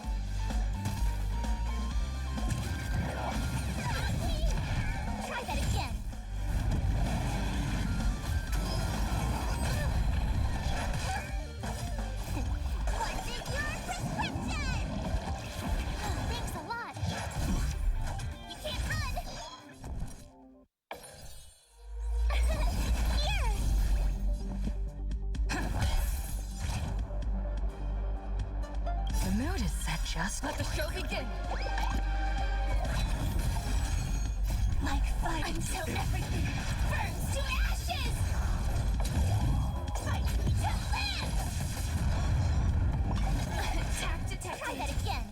Try that again. What's in your prescription? Thanks a lot. You can't run. Here. The mood is set just. Let the show begin. Like fire. Until everything burns to ashes! Fight to live! Attack detected. Try that again.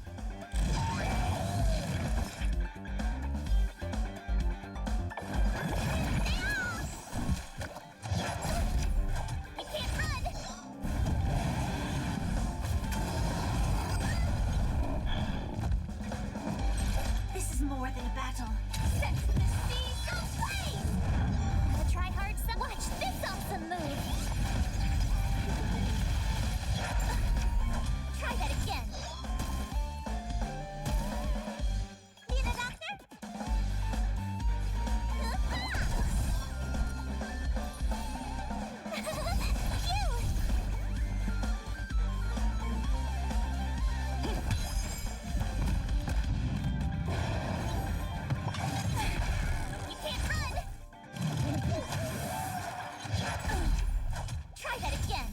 Try that again.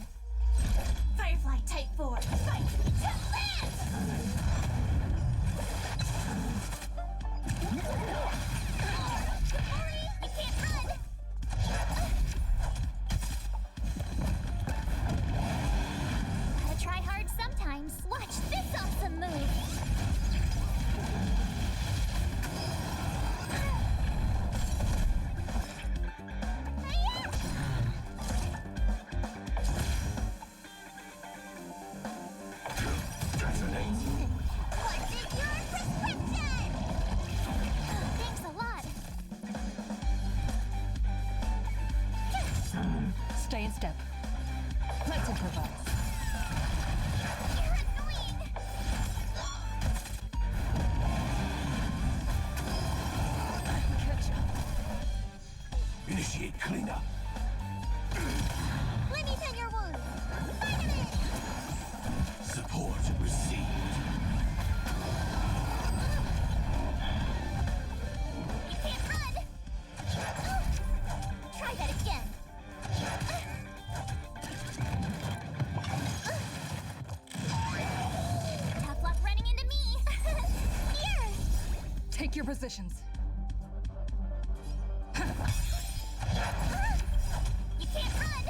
Firefly Type 4. Fight to land! Hurry! You can't run! Gotta try hard sometimes. Watch this awesome move! What's in your prescription? Thanks a lot. Stay in step. Let's improvise. You're annoying. Catch up. Initiate cleanup. Let me tend your wounds. Vitamin! Support received. You can't run! Try that again. Tough luck running into me. Here! Take your positions. You can't run!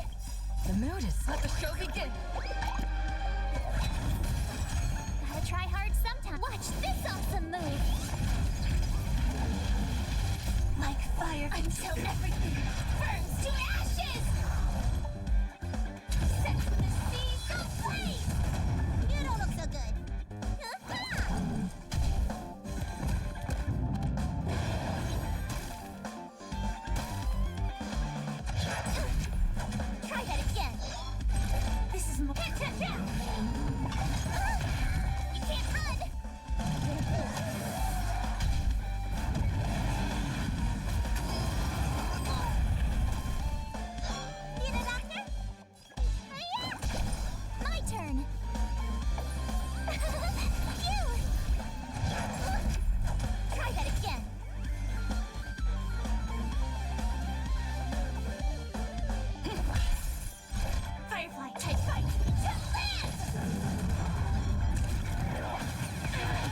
The mood is Let the show begin. Gotta try hard sometime. Watch this awesome move! Like fire until everything burns to ashes! Set the seas ablaze! You don't look so good. Try that again. This is more. You can't run! Need a doctor? My turn. Phew! Try that again. Firefly Type Fight to land!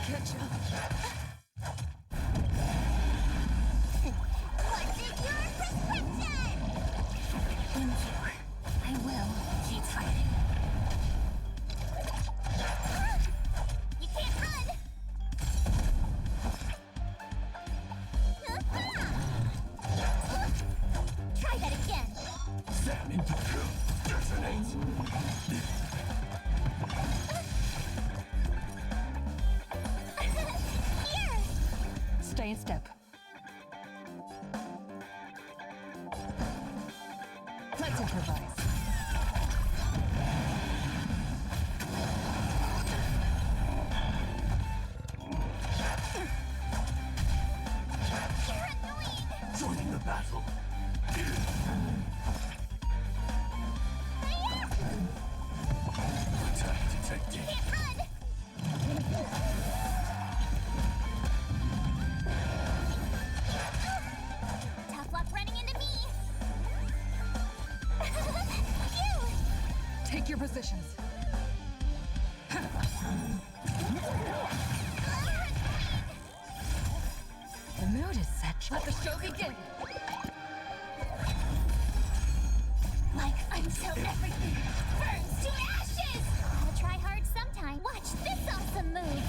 catch up. What's in your prescription? Thank you. I will keep fighting. You can't run! Try that again. Salmon detonate. Here! Stay in step. Let's improvise. You're annoying! Joining the battle. Attack detected. Can't run! Tough luck running into me! Phew! Take your positions. The mood is set. Let the show begin. Like until everything burns to ashes! Gotta try hard sometime. Watch this awesome move!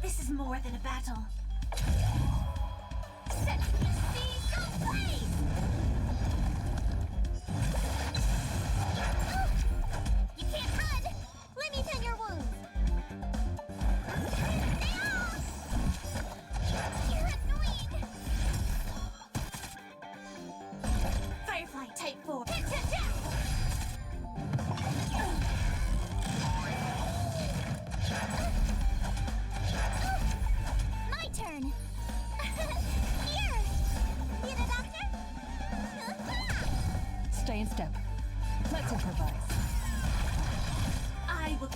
This is more than a battle. Set the seas ablaze! You can't run! Let me tend your wounds! You're annoying! Firefly Type 4. My turn! Here! Need a doctor? Stay in step. Let's improvise. I will.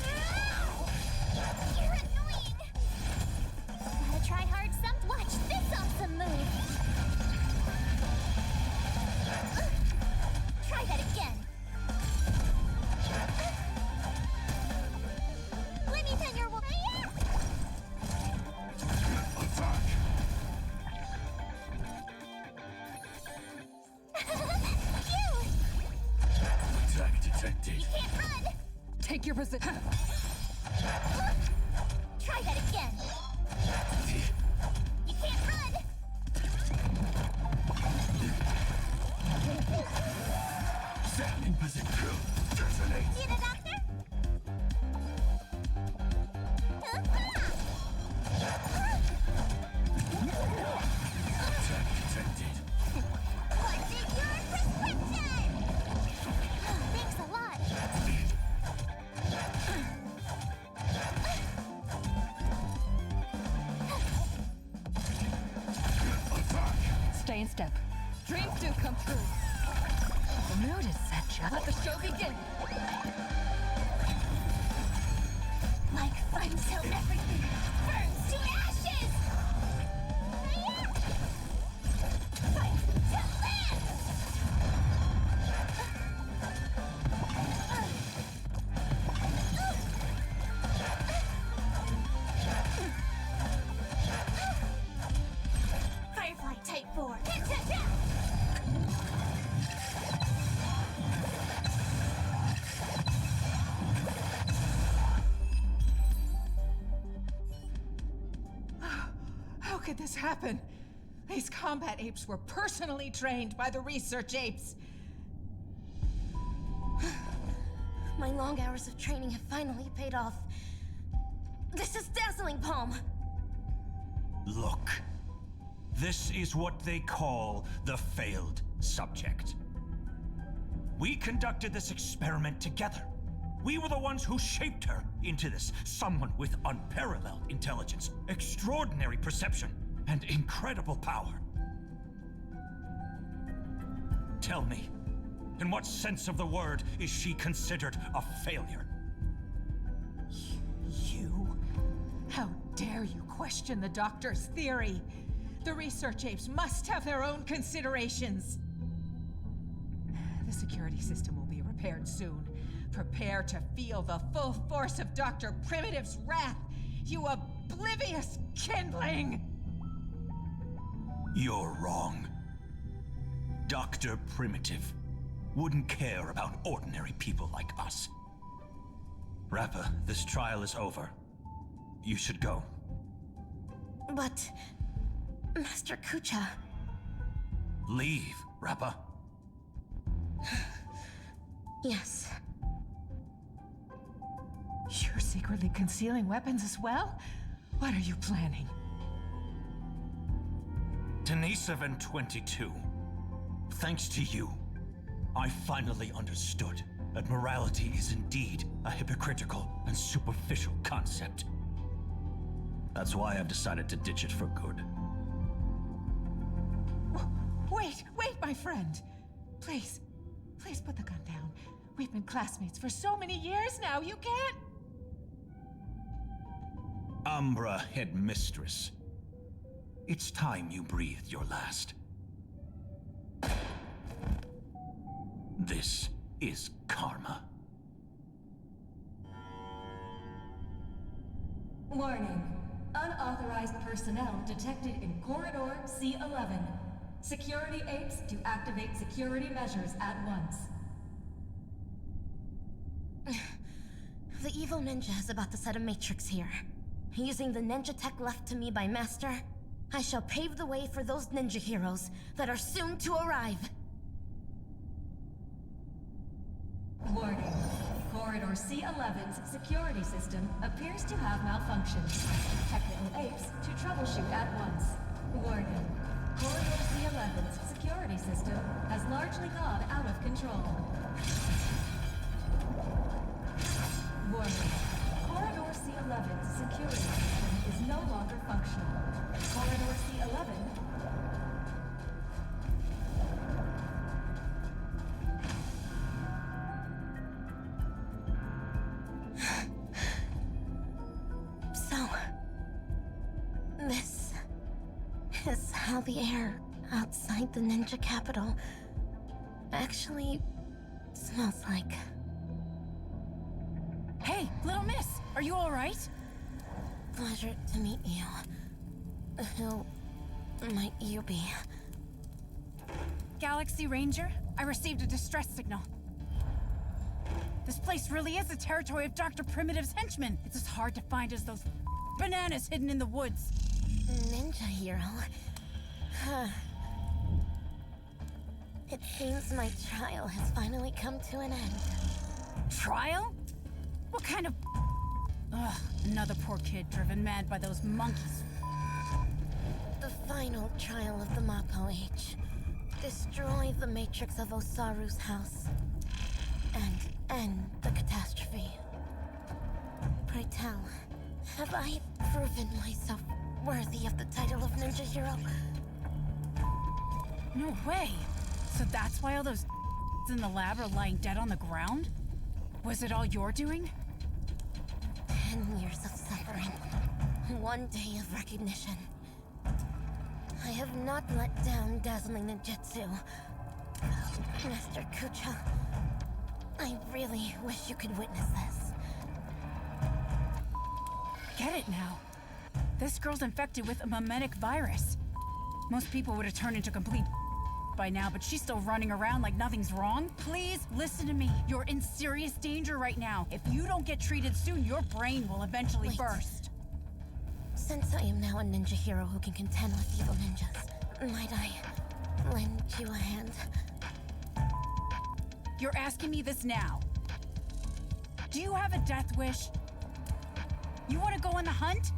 You're annoying! Gotta try hard some. Watch this awesome move! You can't run! Take your position. Try that again. You can't run! Standing position. Detonate. See the doctor? Detected. What's in your prescription? Thanks a lot. Stay in step. Dreams do come true. The mood is set, Jeff. Let the show begin. Like fun till everything burns to ashes! Fight to live! Firefly Type 4. How could this happen? These combat apes were personally trained by the research apes. My long hours of training have finally paid off. This is dazzling, Palm. Look. This is what they call the failed subject. We conducted this experiment together. We were the ones who shaped her into this, someone with unparalleled intelligence, extraordinary perception, and incredible power. Tell me, in what sense of the word is she considered a failure? You? How dare you question the doctor's theory? The research apes must have their own considerations. The security system will be repaired soon. Prepare to feel the full force of Dr. Primitive's wrath, you oblivious kindling! You're wrong. Dr. Primitive wouldn't care about ordinary people like us. Rappa, this trial is over. You should go. But... Master Kucha... Leave, Rappa. Yes. You're secretly concealing weapons as well? What are you planning? Denisovan 22. Thanks to you, I finally understood that morality is indeed a hypocritical and superficial concept. That's why I've decided to ditch it for good. Wait, my friend. Please put the gun down. We've been classmates for so many years now, you can't... Umbra Headmistress. It's time you breathed your last. This is karma. Warning. Unauthorized personnel detected in Corridor C11. Security apes to activate security measures at once. The evil ninja is about to set a matrix here. Using the ninja tech left to me by Master, I shall pave the way for those ninja heroes that are soon to arrive. Warning. Corridor C11's security system appears to have malfunctions. Technical apes to troubleshoot at once. Warning. Corridor C11's security system has largely gone out of control. Warning. Corridor C11's security system is no longer functional. Corridor C11... So... this... is how the air outside the ninja capital actually smells like. Hey, little miss, are you all right? Pleasure to meet you. Who might you be? Galaxy Ranger, I received a distress signal. This place really is the territory of Dr. Primitive's henchmen. It's as hard to find as those bananas hidden in the woods. Ninja hero. Huh. It seems my trial has finally come to an end. Trial? What kind of... Ugh, another poor kid driven mad by those monkeys. The final trial of the Mako Age. Destroy the matrix of Osaru's house. And end the catastrophe. Pray tell, have I proven myself worthy of the title of Ninja Hero? No way. So that's why all those in the lab are lying dead on the ground? Was it all your doing? 10 years of suffering. 1 day of recognition. I have not let down dazzling ninjutsu. Master Kucha, I really wish you could witness this. Get it now. This girl's infected with a mimetic virus. Most people would have turned into complete by now, but she's still running around like nothing's wrong. Please listen to me. You're in serious danger right now. If you don't get treated soon, your brain will eventually burst. Since I am now a ninja hero who can contend with evil ninjas, might I lend you a hand? You're asking me this now. Do you have a death wish? You want to go on the hunt?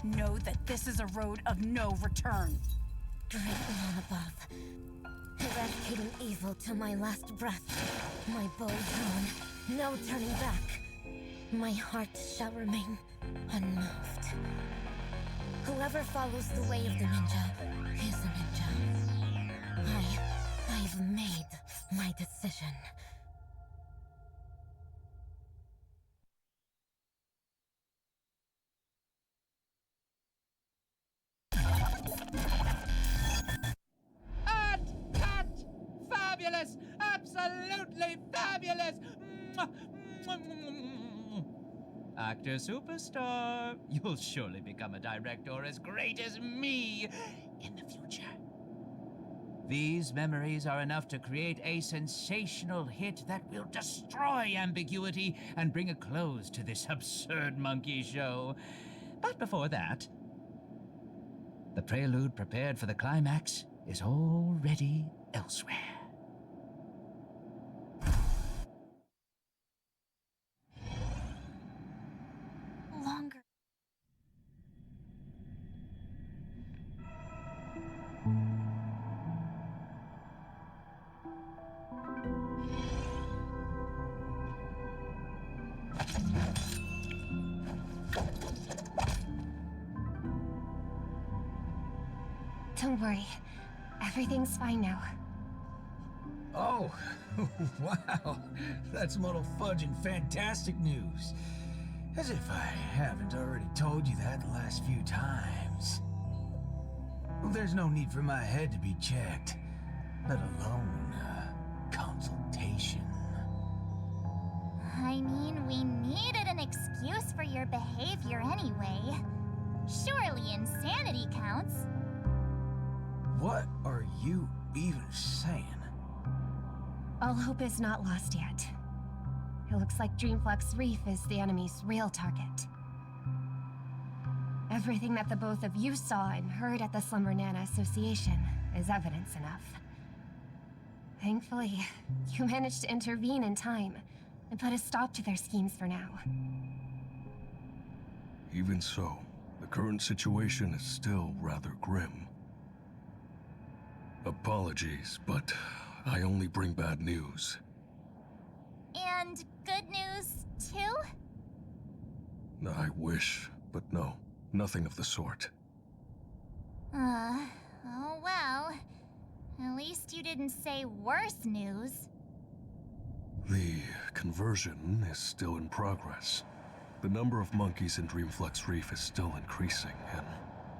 Know that this is a road of no return. Great one above, eradicating evil to my last breath. My bow drawn, no turning back. My heart shall remain unmoved. Whoever follows the way of the ninja is a ninja. I've made my decision. Fabulous! Absolutely fabulous! Actor superstar, you'll surely become a director as great as me in the future. These memories are enough to create a sensational hit that will destroy ambiguity and bring a close to this absurd monkey show. But before that, the prelude prepared for the climax is already elsewhere. Longer. Don't worry. Everything's fine now. Oh, wow. That's muddle fudging fantastic news. As if I haven't already told you that the last few times. Well, there's no need for my head to be checked, let alone consultation. I mean, we needed an excuse for your behavior anyway. Surely insanity counts. What are you even saying? All hope is not lost yet. It looks like Dreamflux Reef is the enemy's real target. Everything that the both of you saw and heard at the Slumber Nana Association is evidence enough. Thankfully, you managed to intervene in time and put a stop to their schemes for now. Even so, the current situation is still rather grim. Apologies, but I only bring bad news. And good news, too? I wish, but no, nothing of the sort. Oh well. At least you didn't say worse news. The conversion is still in progress. The number of monkeys in Dreamflux Reef is still increasing, and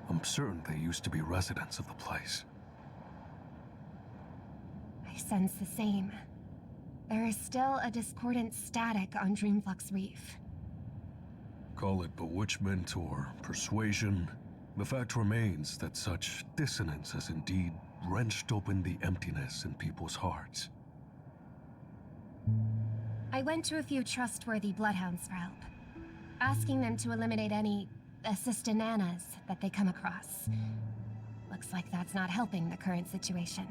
I'm certain they used to be residents of the place. I sense the same. There is still a discordant static on Dreamflux Reef. Call it bewitchment or persuasion, the fact remains that such dissonance has indeed wrenched open the emptiness in people's hearts. I went to a few trustworthy bloodhounds for help, asking them to eliminate any assistananas that they come across. Looks like that's not helping the current situation.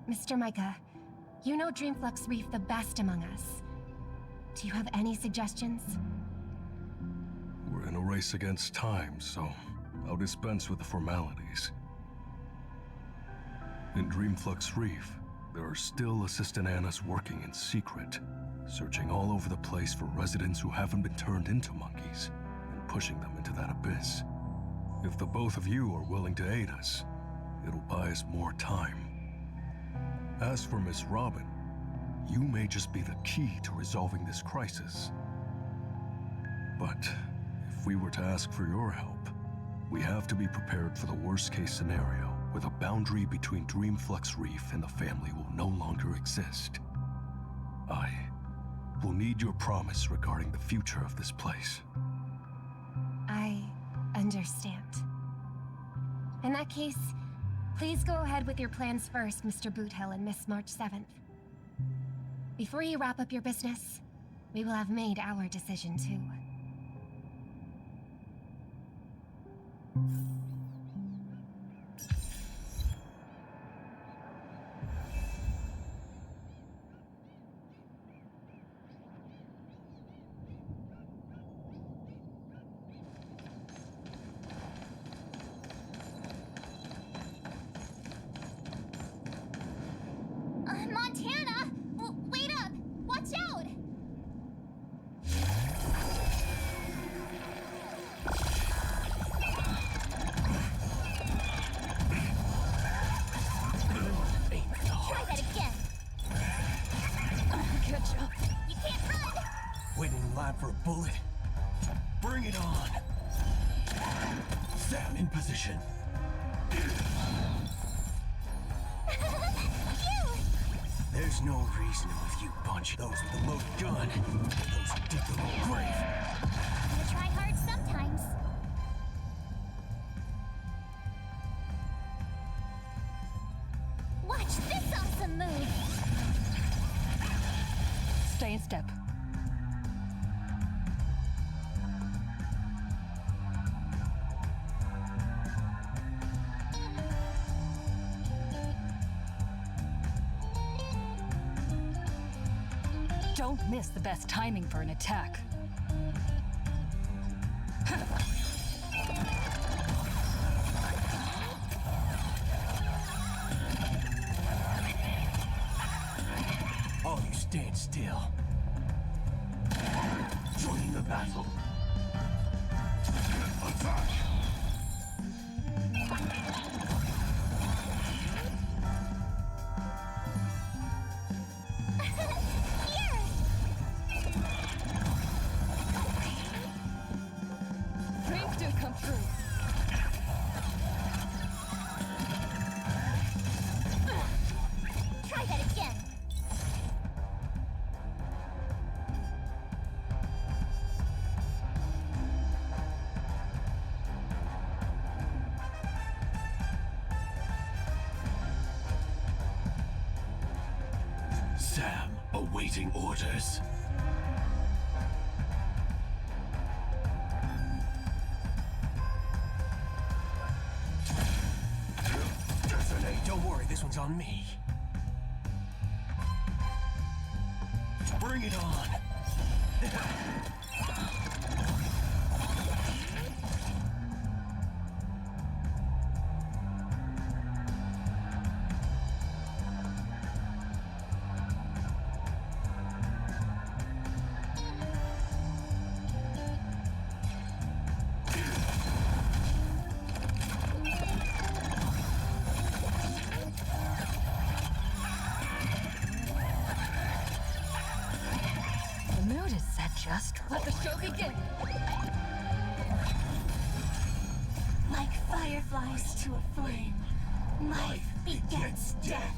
Mr. Micah, you know Dreamflux Reef the best among us. Do you have any suggestions? We're in a race against time, so I'll dispense with the formalities. In Dreamflux Reef, there are still assistananas working in secret, searching all over the place for residents who haven't been turned into monkeys, and pushing them into that abyss. If the both of you are willing to aid us, it'll buy us more time. As for Miss Robin, you may just be the key to resolving this crisis. But if we were to ask for your help, we have to be prepared for the worst-case scenario, where the boundary between Dreamflux Reef and the family will no longer exist. I will need your promise regarding the future of this place. I understand. In that case, please go ahead with your plans first, Mr. Boothill and Miss March 7th. Before you wrap up your business, we will have made our decision too. Montana! Wait up! Watch out! Try that again. Catch up. You can't run! Waiting in line for a bullet? Bring it on! Sam in position. There's no reason to with you bunch. Those with the loaded gun. Those who dig their own grave. You try hard sometimes. Watch this awesome move! Stay in step. Don't miss the best timing for an attack. All you stand still. Join the battle. Attack! Dreams do come true. Try that again. Sam, awaiting orders. Detonate. Don't worry, this one's on me. Bring it on. The mood is set just right. Let the show begin. Like fireflies to a flame, life begets death.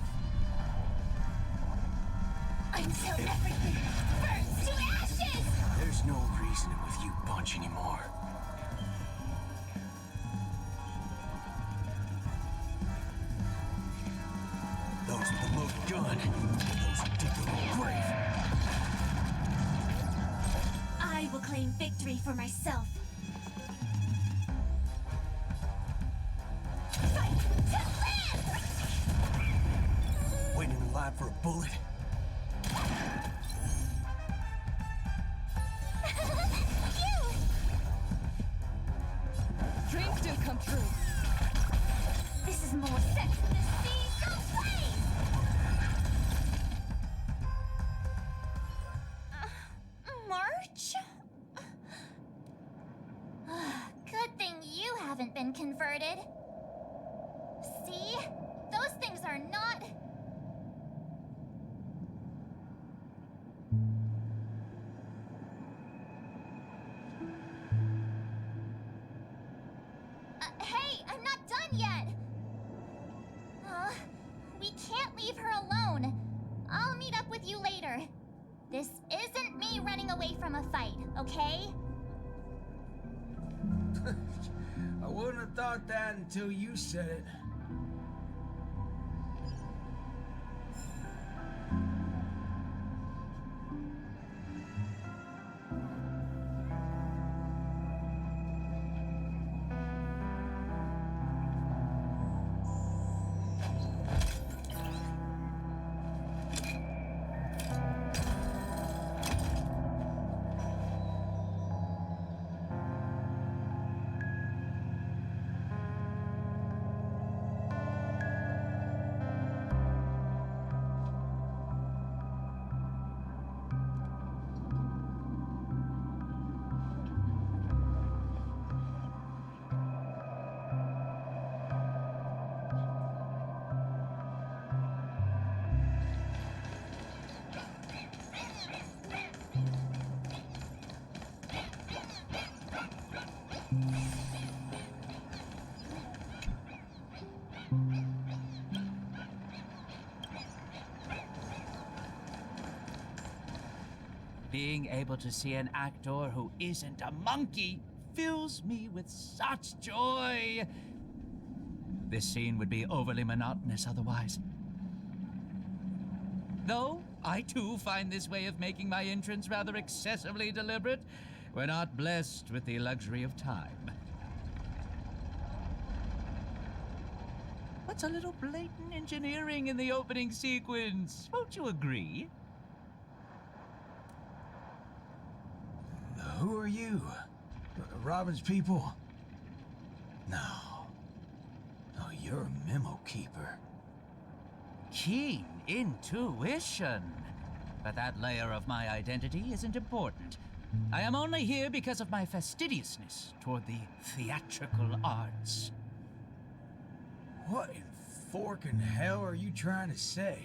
Until everything burns to ashes! There's no reasoning with you bunch anymore. Those with the loaded gun. Those who dig to the grave. I will claim victory for myself. Fight to live! Waiting in line for a bullet. Dreams do come true. This is more sex than the sea, so play! March? Good thing you haven't been converted. See? Those things are not... Hey, I'm not done yet! We can't leave her alone. I'll meet up with you later. This isn't me running away from a fight, okay? I wouldn't have thought that until you said it. Being able to see an actor who isn't a monkey fills me with such joy. This scene would be overly monotonous otherwise. Though, I too find this way of making my entrance rather excessively deliberate. We're not blessed with the luxury of time. What's a little blatant engineering in the opening sequence? Won't you agree? Who are you? Robin's people? No. No, you're a memo keeper. Keen intuition. But that layer of my identity isn't important. I am only here because of my fastidiousness toward the theatrical arts. What in forking hell are you trying to say?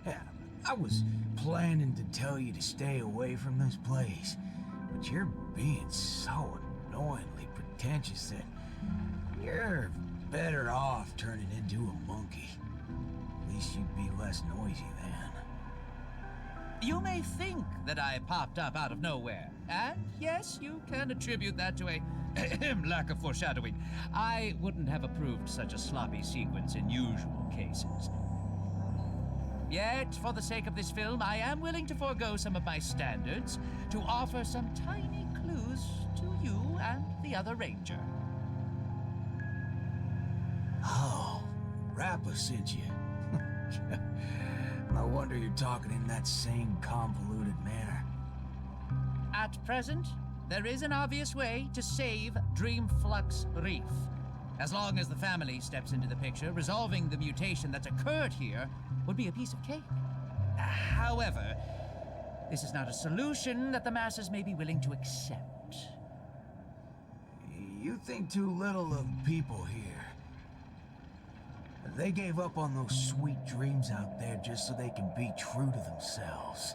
Yeah, I was planning to tell you to stay away from this place, but you're being so annoyingly pretentious that you're better off turning into a monkey. At least you'd be less noisy then. You may think that I popped up out of nowhere, and yes, you can attribute that to a lack of foreshadowing. I wouldn't have approved such a sloppy sequence in usual cases. Yet, for the sake of this film, I am willing to forego some of my standards to offer some tiny clues to you and the other ranger. Oh, Rappa sent you. No wonder you're talking in that same convoluted manner. At present, there is an obvious way to save Dreamflux Reef. As long as the family steps into the picture, resolving the mutation that's occurred here would be a piece of cake. However, this is not a solution that the masses may be willing to accept. You think too little of people here. They gave up on those sweet dreams out there just so they can be true to themselves.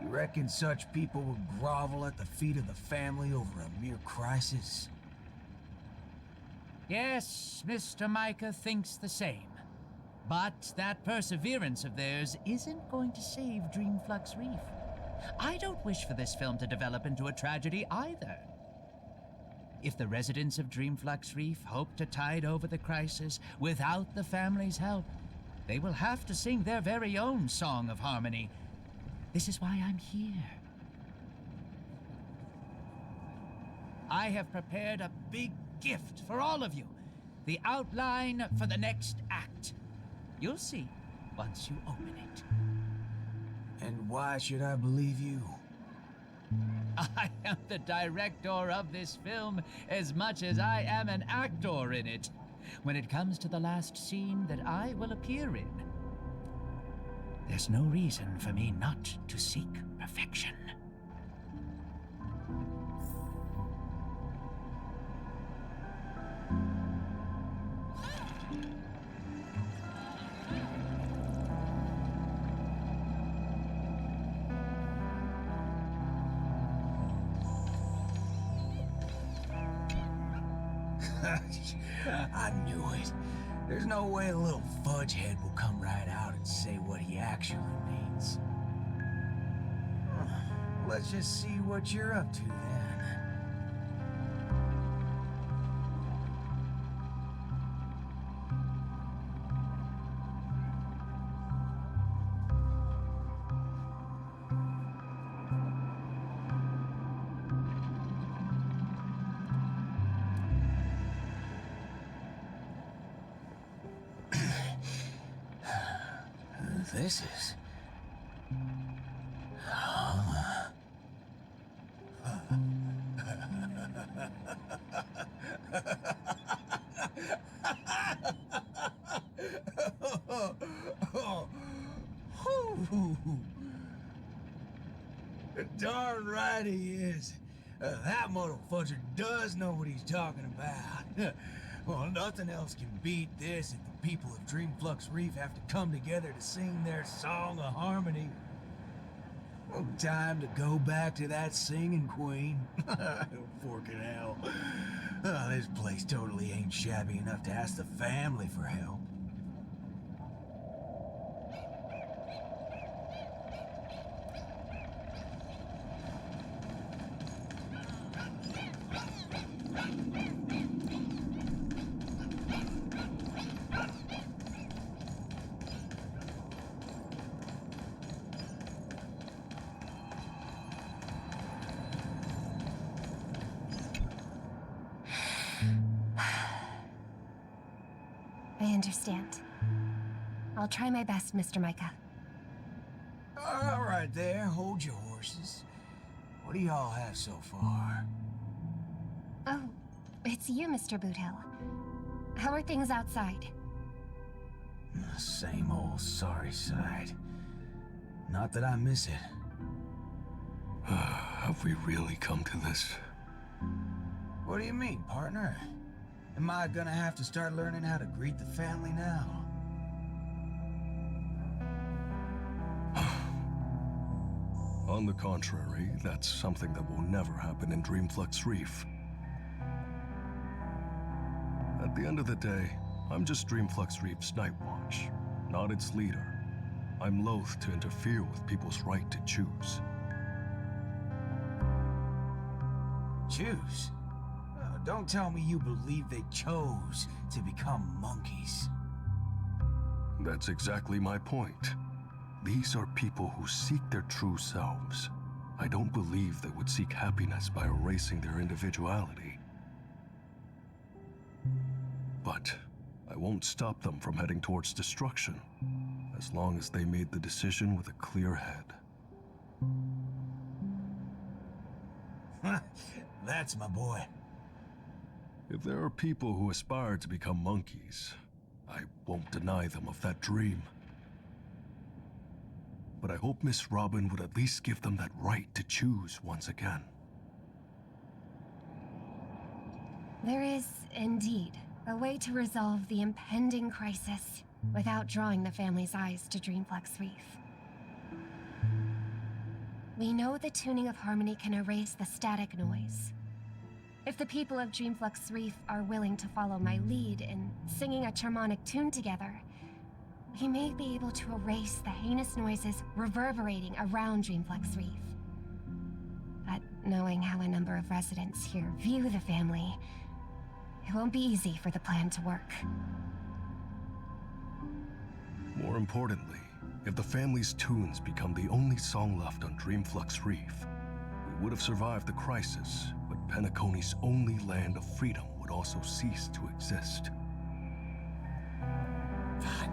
You reckon such people would grovel at the feet of the family over a mere crisis? Yes, Mr. Micah thinks the same. But that perseverance of theirs isn't going to save Dreamflux Reef. I don't wish for this film to develop into a tragedy either. If the residents of Dreamflux Reef hope to tide over the crisis without the family's help, they will have to sing their very own song of harmony. This is why I'm here. I have prepared a big gift for all of you. The outline for the next act. You'll see once you open it. And why should I believe you? I am the director of this film as much as I am an actor in it. When it comes to the last scene that I will appear in, there's no reason for me not to seek perfection. I knew it. There's no way a little fudgehead will come right out and say what he actually means. Let's just see what you're up to then. This is... Darn right he is. That motherfucker does know what he's talking about. Well, nothing else can beat this if the people of Dreamflux Reef have to come together to sing their song of harmony. Well, time to go back to that singing queen. Forking hell. Oh, this place totally ain't shabby enough to ask the family for help. I understand. I'll try my best, Mr. Micah. All right there, hold your horses. What do y'all have so far? Oh, it's you, Mr. Boothill. How are things outside? Same old sorry side. Not that I miss it. Have we really come to this? What do you mean, partner? Am I gonna have to start learning how to greet the family now? On the contrary, that's something that will never happen in Dreamflux Reef. At the end of the day, I'm just Dreamflux Reef's Night Watch, not its leader. I'm loath to interfere with people's right to choose. Choose? Don't tell me you believe they chose to become monkeys. That's exactly my point. These are people who seek their true selves. I don't believe they would seek happiness by erasing their individuality. But I won't stop them from heading towards destruction, as long as they made the decision with a clear head. That's my boy. If there are people who aspire to become monkeys, I won't deny them of that dream. But I hope Miss Robin would at least give them that right to choose once again. There is, indeed, a way to resolve the impending crisis without drawing the family's eyes to Dreamflux Reef. We know the tuning of harmony can erase the static noise. If the people of Dreamflux Reef are willing to follow my lead in singing a charmonic tune together, we may be able to erase the heinous noises reverberating around Dreamflux Reef. But knowing how a number of residents here view the family, it won't be easy for the plan to work. importantly, if the family's tunes become the only song left on Dreamflux Reef, we would have survived the crisis, but Penacony's only land of freedom would also cease to exist.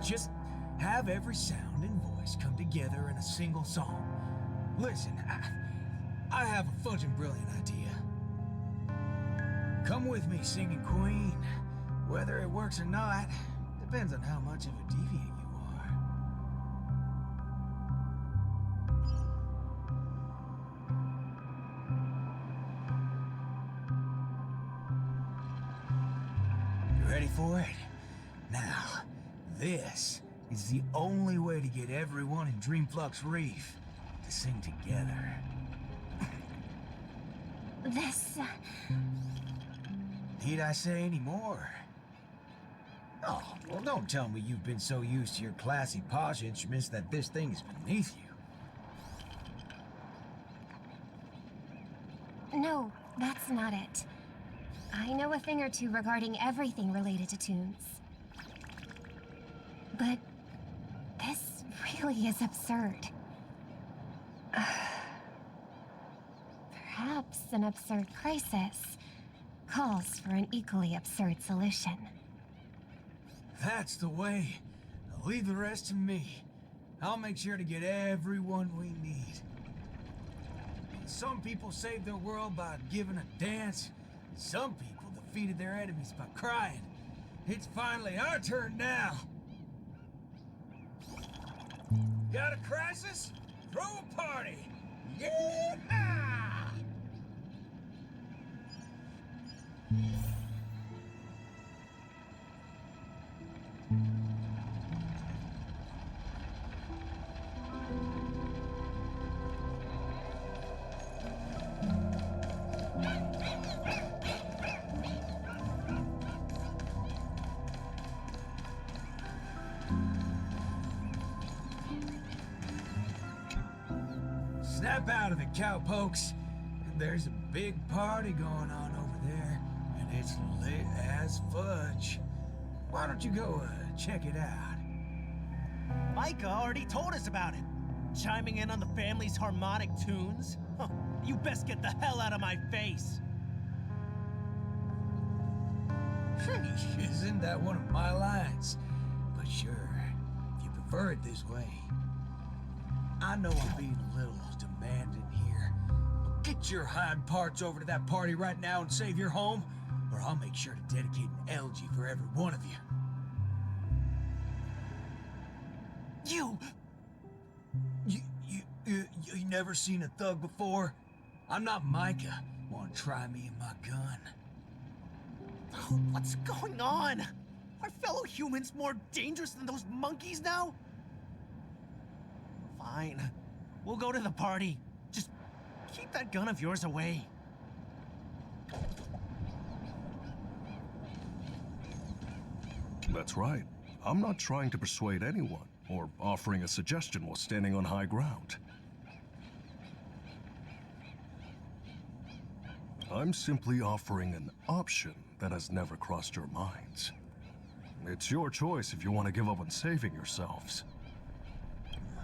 Just have every sound and voice come together in a single song. Listen, I have a fudging brilliant idea. Come with me singing Queen. Whether it works or not, depends on how much of a deviant you are. You ready for it? Now, this is the only way to get everyone in Dreamflux Reef to sing together. This... Need I say any more? Oh, well, don't tell me you've been so used to your classy, posh instruments that this thing is beneath you. No, that's not it. I know a thing or two regarding everything related to tunes. But this really is absurd. Perhaps an absurd crisis calls for an equally absurd solution. That's the way. Leave the rest to me. I'll make sure to get everyone we need. Some people saved their world by giving a dance. Some people defeated their enemies by crying. It's finally our turn now. Got a crisis? Throw a party! Yeah! Snap out of it, cowpokes. There's a big party going on over there, and it's lit as fudge. Why don't you go check it out? Micah already told us about it. Chiming in on the family's harmonic tunes? Huh, you best get the hell out of my face. Isn't that one of my lines? But sure, if you prefer it this way. I know I'm being a little demanding here, but get your hind parts over to that party right now and save your home, or I'll make sure to dedicate an elegy for every one of you. You never seen a thug before? I'm not Micah. Wanna try me and my gun? Oh, what's going on? Are fellow humans more dangerous than those monkeys now? Fine. We'll go to the party. Just keep that gun of yours away. That's right. I'm not trying to persuade anyone, or offering a suggestion while standing on high ground. I'm simply offering an option that has never crossed your minds. It's your choice if you want to give up on saving yourselves.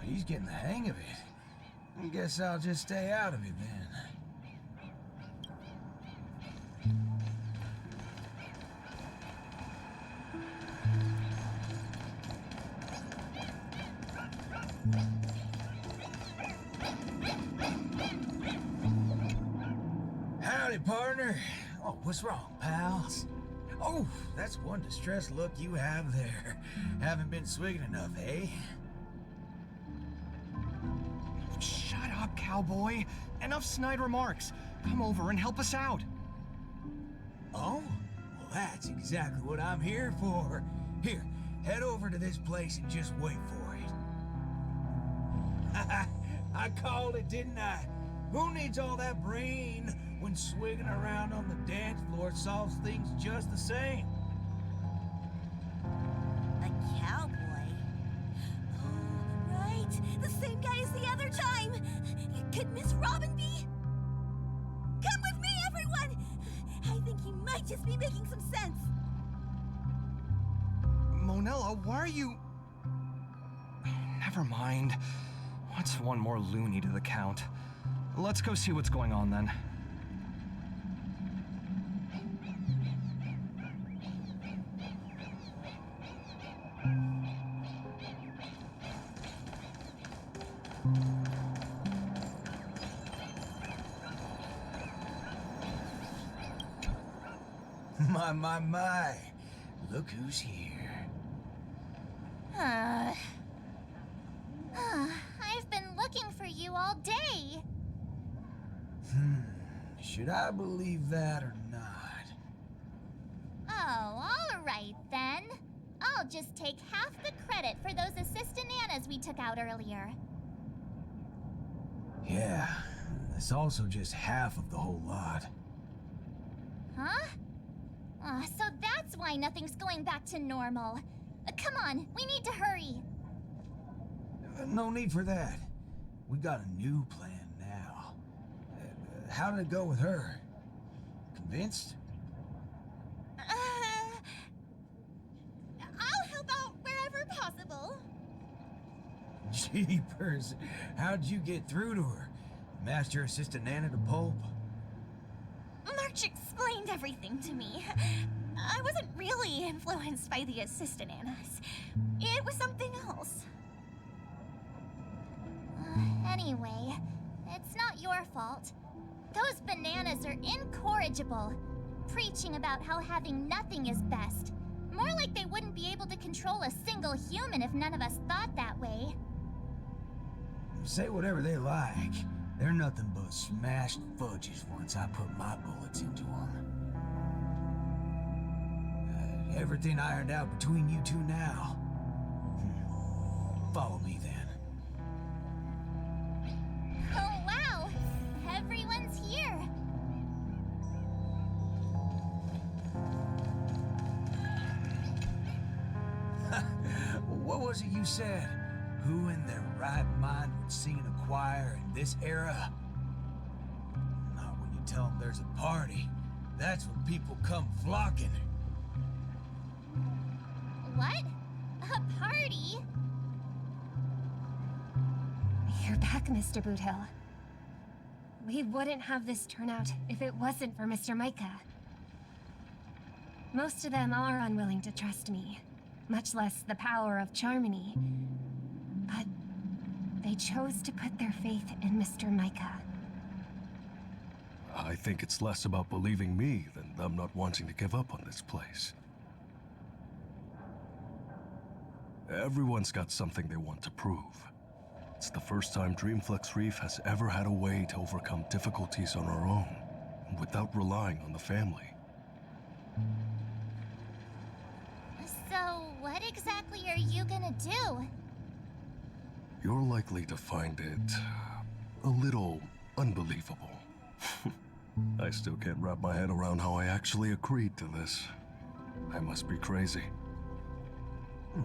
He's getting the hang of it. I guess I'll just stay out of it then. Howdy, partner. Oh, what's wrong, pals? Oh, that's one distressed look you have there. Haven't been swigging enough, eh? Shut up, cowboy. Enough snide remarks. Come over and help us out. Oh? Well, that's exactly what I'm here for. Here, head over to this place and just wait for it. I called it, didn't I? Who needs all that brain when swigging around on the dance floor solves things just the same? A cowboy? Oh, right. The same guy as the other time. Could Miss Robin be? Come with me, everyone! I think he might just be making some sense. Monella, why are you... Never mind. What's one more loony to the count? Let's go see what's going on then. My. Look who's here. I've been looking for you all day. Should I believe that or not? Oh, all right then. I'll just take half the credit for those assistant nanas we took out earlier. Yeah, that's also just half of the whole lot. Huh? So that's why nothing's going back to normal. Come on, we need to hurry. No need for that. We got a new plan now. How did it go with her? Convinced? I'll help out wherever possible. Jeepers, how'd you get through to her? Master Assistant Nana to pulp? March explained everything to me. I wasn't really influenced by the assistant Annas. It was something else. Anyway, it's not your fault. Those bananas are incorrigible, preaching about how having nothing is best. More like they wouldn't be able to control a single human if none of us thought that way. Say whatever they like. They're nothing but smashed fudges once I put my bullets into them. Everything ironed out between you two now. Follow me then. Oh wow! Everyone's here! What was it you said? Who in their right mind would sing in a choir in this era? Not when you tell them there's a party. That's when people come flocking. What? A party? You're back, Mr. Boothill. We wouldn't have this turnout if it wasn't for Mr. Micah. Most of them are unwilling to trust me, much less the power of Charmony. But they chose to put their faith in Mr. Micah. I think it's less about believing me than them not wanting to give up on this place. Everyone's got something they want to prove. It's the first time Dreamflex Reef has ever had a way to overcome difficulties on our own, without relying on the family. So, what exactly are you gonna do? You're likely to find it a little unbelievable. I still can't wrap my head around how I actually agreed to this. I must be crazy.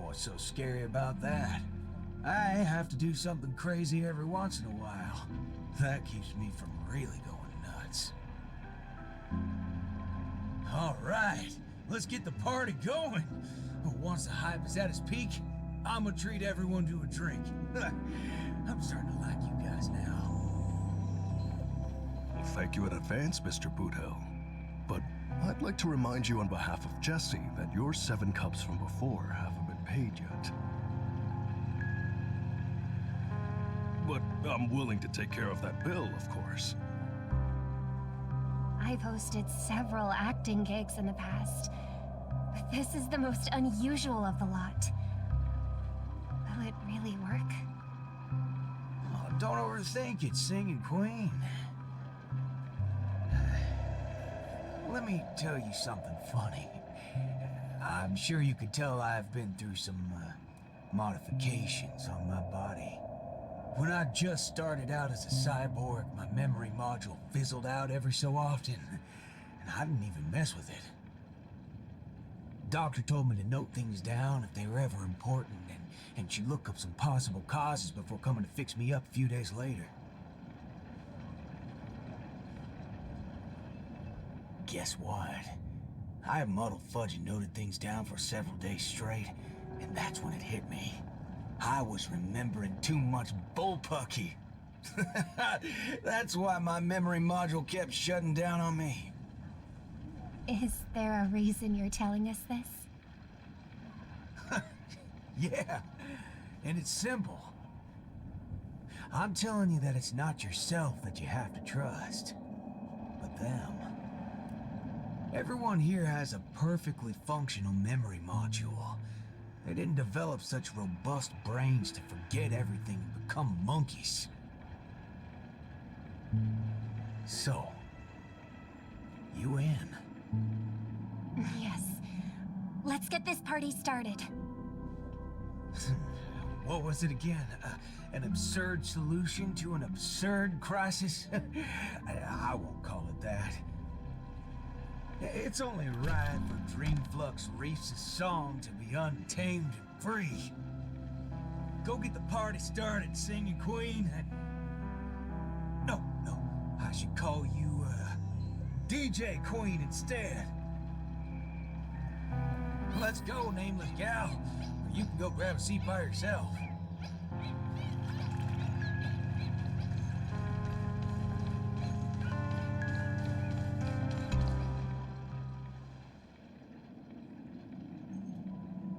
What's so scary about that? I have to do something crazy every once in a while. That keeps me from really going nuts. All right, let's get the party going. Once the hype is at its peak, I'm gonna treat everyone to a drink. I'm starting to like you guys now. Well, thank you in advance, Mr. Boothill. But I'd like to remind you on behalf of Jesse that your 7 cups from before haven't been paid yet. But I'm willing to take care of that bill, of course. I've hosted several acting gigs in the past, but this is the most unusual of the lot. Will it really work? Oh, don't overthink it, Singing Queen. Let me tell you something funny. I'm sure you could tell I've been through some modifications on my body. When I just started out as a cyborg, my memory module fizzled out every so often, and I didn't even mess with it. Doctor told me to note things down if they were ever important, and she'd look up some possible causes before coming to fix me up a few days later. Guess what? I muddled fudge and noted things down for several days straight, and that's when it hit me. I was remembering too much bullpucky. That's why my memory module kept shutting down on me. Is there a reason you're telling us this? Yeah, and it's simple. I'm telling you that it's not yourself that you have to trust, but them. Everyone here has a perfectly functional memory module. They didn't develop such robust brains to forget everything and become monkeys. So, you in? Yes. Let's get this party started. What was it again? An absurd solution to an absurd crisis? I won't call it that. It's only right for Dreamflux Reefs' song to be untamed and free. Go get the party started, singing queen. No, I should call you, DJ Queen instead. Let's go, nameless gal. Or you can go grab a seat by yourself.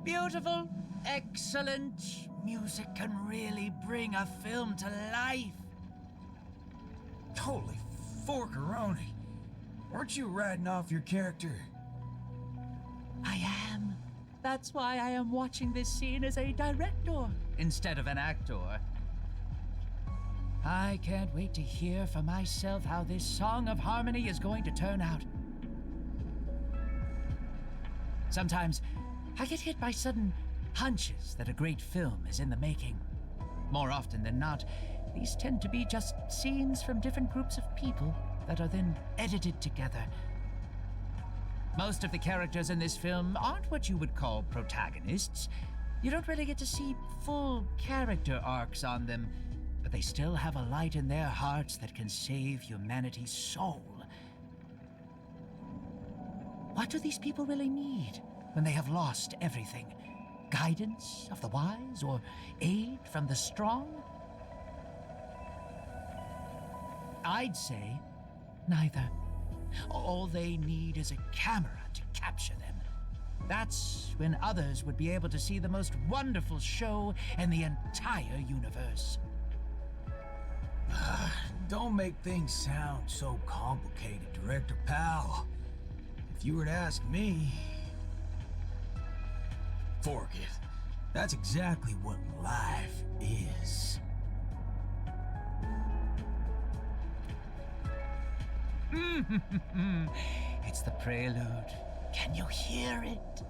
Beautiful, excellent. Music can really bring a film to life. Holy forkeroni. Weren't you riding off your character? I am. That's why I am watching this scene as a director instead of an actor. I can't wait to hear for myself how this song of harmony is going to turn out. Sometimes I get hit by sudden hunches that a great film is in the making. More often than not, these tend to be just scenes from different groups of people that are then edited together. Most of the characters in this film aren't what you would call protagonists. You don't really get to see full character arcs on them, but they still have a light in their hearts that can save humanity's soul. What do these people really need when they have lost everything? Guidance of the wise or aid from the strong? I'd say neither. All they need is a camera to capture them. That's when others would be able to see the most wonderful show in the entire universe. Don't make things sound so complicated, Director Pal. If you were to ask me... Fork it. That's exactly what life is. It's the prelude. Can you hear it?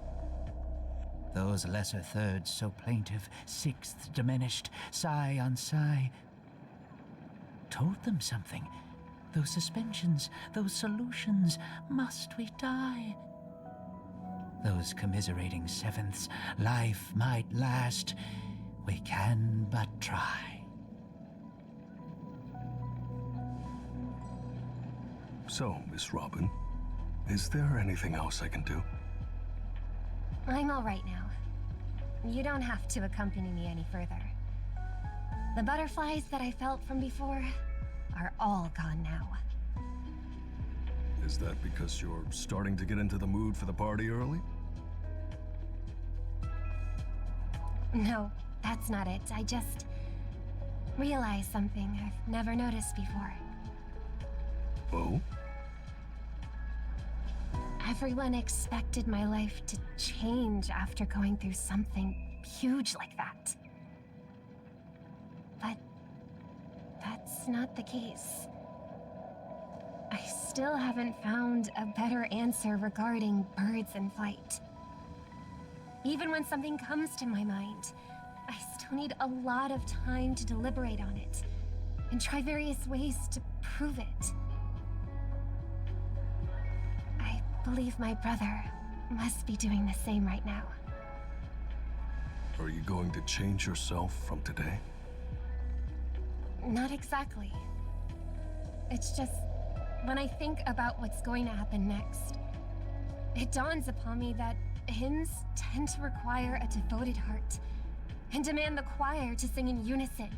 Those lesser thirds so plaintive, sixths diminished, sigh on sigh, told them something. Those suspensions, those solutions, must we die? Those commiserating sevenths, life might last, we can but try. So, Miss Robin, is there anything else I can do? I'm all right now. You don't have to accompany me any further. The butterflies that I felt from before are all gone now. Is that because you're starting to get into the mood for the party early? No, that's not it. I just realized something I've never noticed before. Oh? Everyone expected my life to change after going through something huge like that. But that's not the case. I still haven't found a better answer regarding birds in flight. Even when something comes to my mind, I still need a lot of time to deliberate on it and try various ways to prove it. I believe my brother must be doing the same right now. Are you going to change yourself from today? Not exactly. It's just, when I think about what's going to happen next, it dawns upon me that hymns tend to require a devoted heart and demand the choir to sing in unison.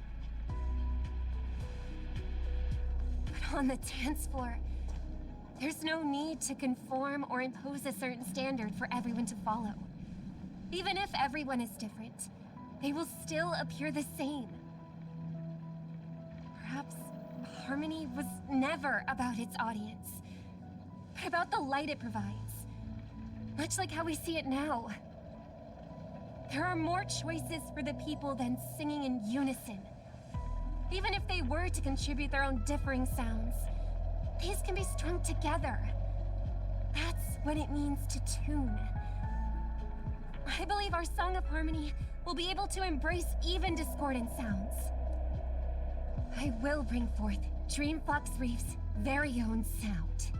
But on the dance floor, there's no need to conform or impose a certain standard for everyone to follow. Even if everyone is different, they will still appear the same. Perhaps harmony was never about its audience, but about the light it provides. Much like how we see it now. There are more choices for the people than singing in unison. Even if they were to contribute their own differing sounds, these can be strung together. That's what it means to tune. I believe our Song of Harmony will be able to embrace even discordant sounds. I will bring forth Dreamflux Reef's very own sound.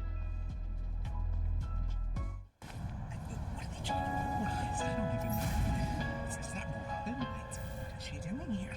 What are they trying to do? I don't even know. Is that Robin? What's she doing here?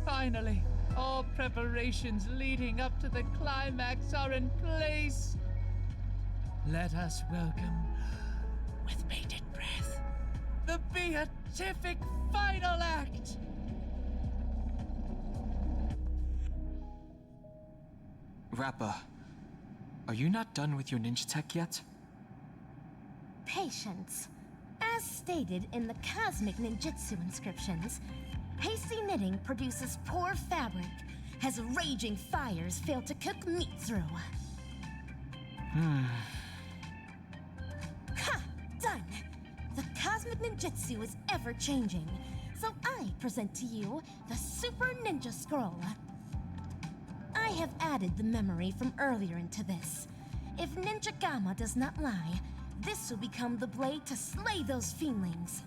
Finally, all preparations leading up to the climax are in place. Let us welcome, with bated breath, the beatific final act. Rappa, are you not done with your ninja tech yet? Patience. As stated in the cosmic ninjutsu inscriptions, hasty knitting produces poor fabric, as raging fires fail to cook meat through. Ha! Done! The cosmic ninjutsu is ever-changing, so I present to you the Super Ninja Scroll. I have added the memory from earlier into this. If Ninja Gamma does not lie, this will become the blade to slay those fiendlings.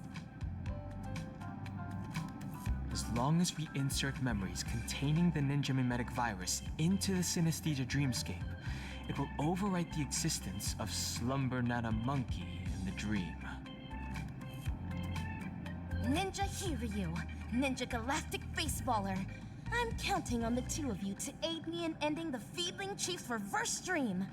As long as we insert memories containing the ninja mimetic virus into the synesthesia dreamscape, it will overwrite the existence of Slumber Nana Monkey in the dream. Ninja Hiryu, Ninja Galactic Baseballer. I'm counting on the two of you to aid me in ending the Feedling Chief's reverse dream.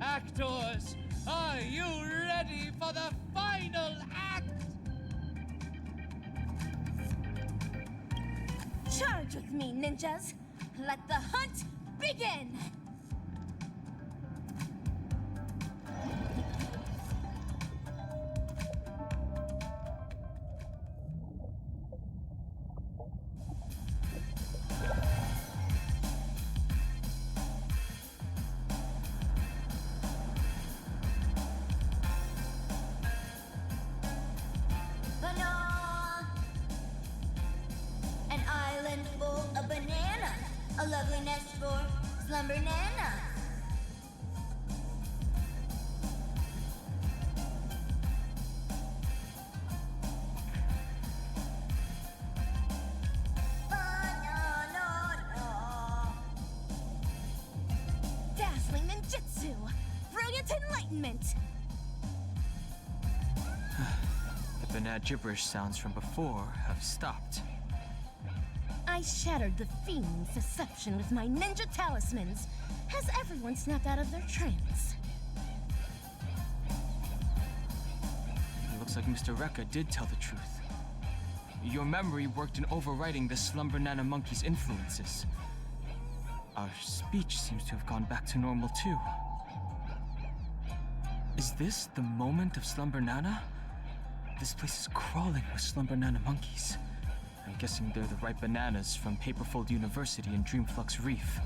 Actors, are you ready for the final act? Charge with me, ninjas! Let the hunt begin! An island full of bananas. A lovely nest for Slumber Nana. Banana. enlightenment! The banal gibberish sounds from before have stopped. I shattered the fiend's deception with my ninja talismans. Has everyone snapped out of their trance? It looks like Mr. Rekka did tell the truth. Your memory worked in overriding the Slumber Nana Monkey's influences. Our speech seems to have gone back to normal too. Is this the moment of Slumber Nana? This place is crawling with Slumber Nana monkeys. I'm guessing they're the right bananas from Paperfold University and Dreamflux Reef.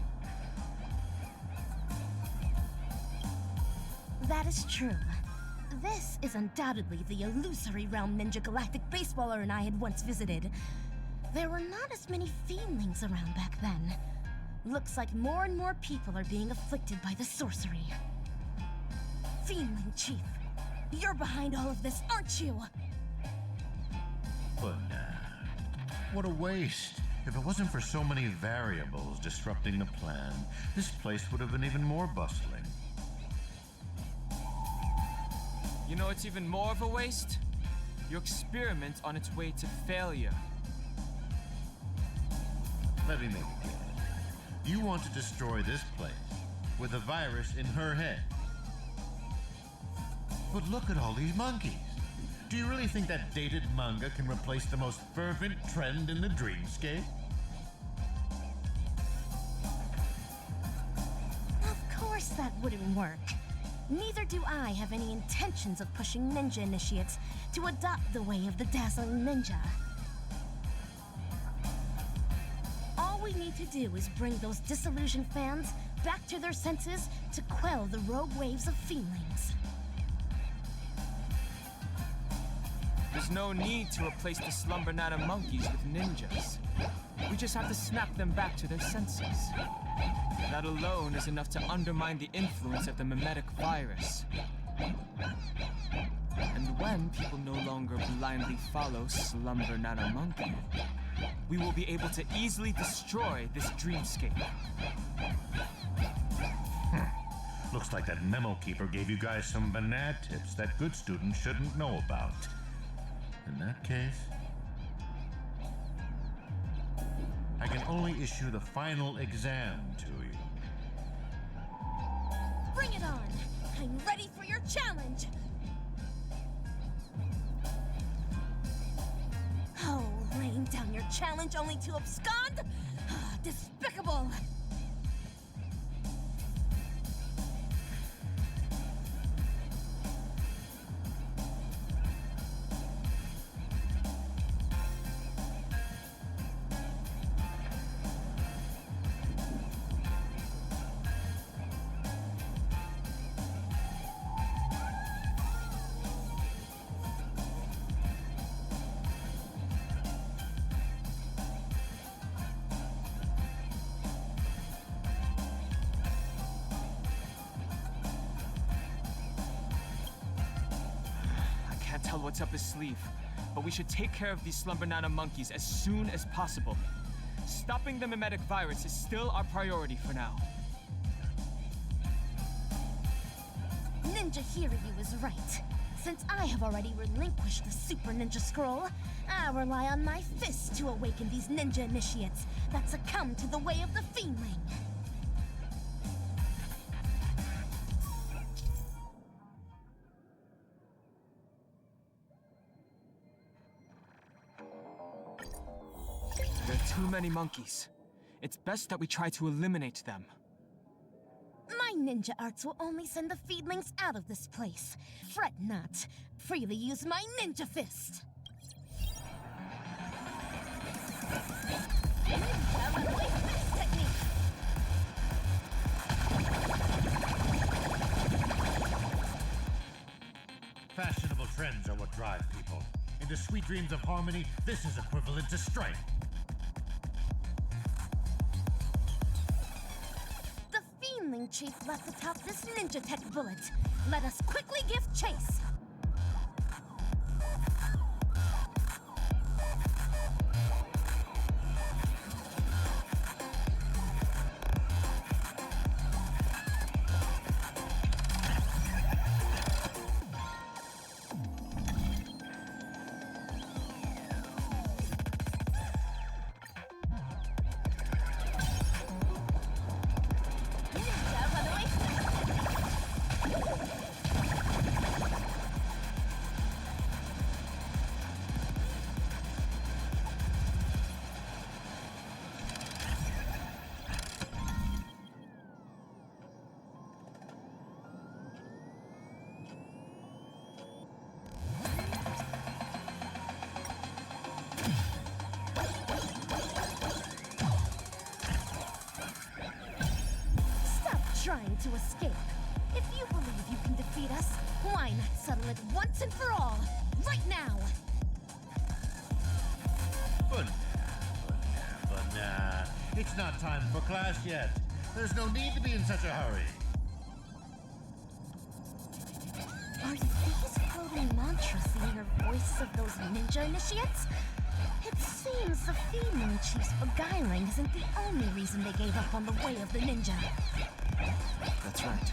That is true. This is undoubtedly the illusory realm Ninja Galactic Baseballer and I had once visited. There were not as many fiendlings around back then. Looks like more and more people are being afflicted by the sorcery. Fiendling Chief, you're behind all of this, aren't you? But what a waste. If it wasn't for so many variables disrupting the plan, this place would have been even more bustling. You know it's even more of a waste? Your experiment on its way to failure. Let me make it clear. You want to destroy this place with a virus in her head. But look at all these monkeys. Do you really think that dated manga can replace the most fervent trend in the dreamscape? Of course that wouldn't work. Neither do I have any intentions of pushing ninja initiates to adopt the way of the dazzling ninja. All we need to do is bring those disillusioned fans back to their senses to quell the rogue waves of feelings. There's no need to replace the Slumber Nana monkeys with ninjas. We just have to snap them back to their senses. That alone is enough to undermine the influence of the mimetic virus. And when people no longer blindly follow Slumber Nana Monkey, we will be able to easily destroy this dreamscape. Looks like that memo keeper gave you guys some banana tips that good students shouldn't know about. In that case, I can only issue the final exam to you. Bring it on! I'm ready for your challenge! Oh, laying down your challenge only to abscond? Despicable! Tell what's up his sleeve, but we should take care of these Slumber Nana monkeys as soon as possible. Stopping the mimetic virus is still our priority for now. Ninja Hiryu is right. Since I have already relinquished the Super Ninja Scroll, I rely on my fists to awaken these ninja initiates that succumb to the way of the Fiendling. There are too many monkeys. It's best that we try to eliminate them. My ninja arts will only send the feedlings out of this place. Fret not. Freely use my ninja fist. Ninja runaway fist technique. Fashionable trends are what drive people. Into sweet dreams of harmony, this is equivalent to strife. The Fiendling Chief left atop this ninja tech bullet. Let us quickly give chase. trying to escape. If you believe you can defeat us, why not settle it once and for all, right now? But nah. It's not time for class yet. There's no need to be in such a hurry. Are these floating mantras the inner voices of those ninja initiates? It seems the female chief's beguiling isn't the only reason they gave up on the way of the ninja. That's right.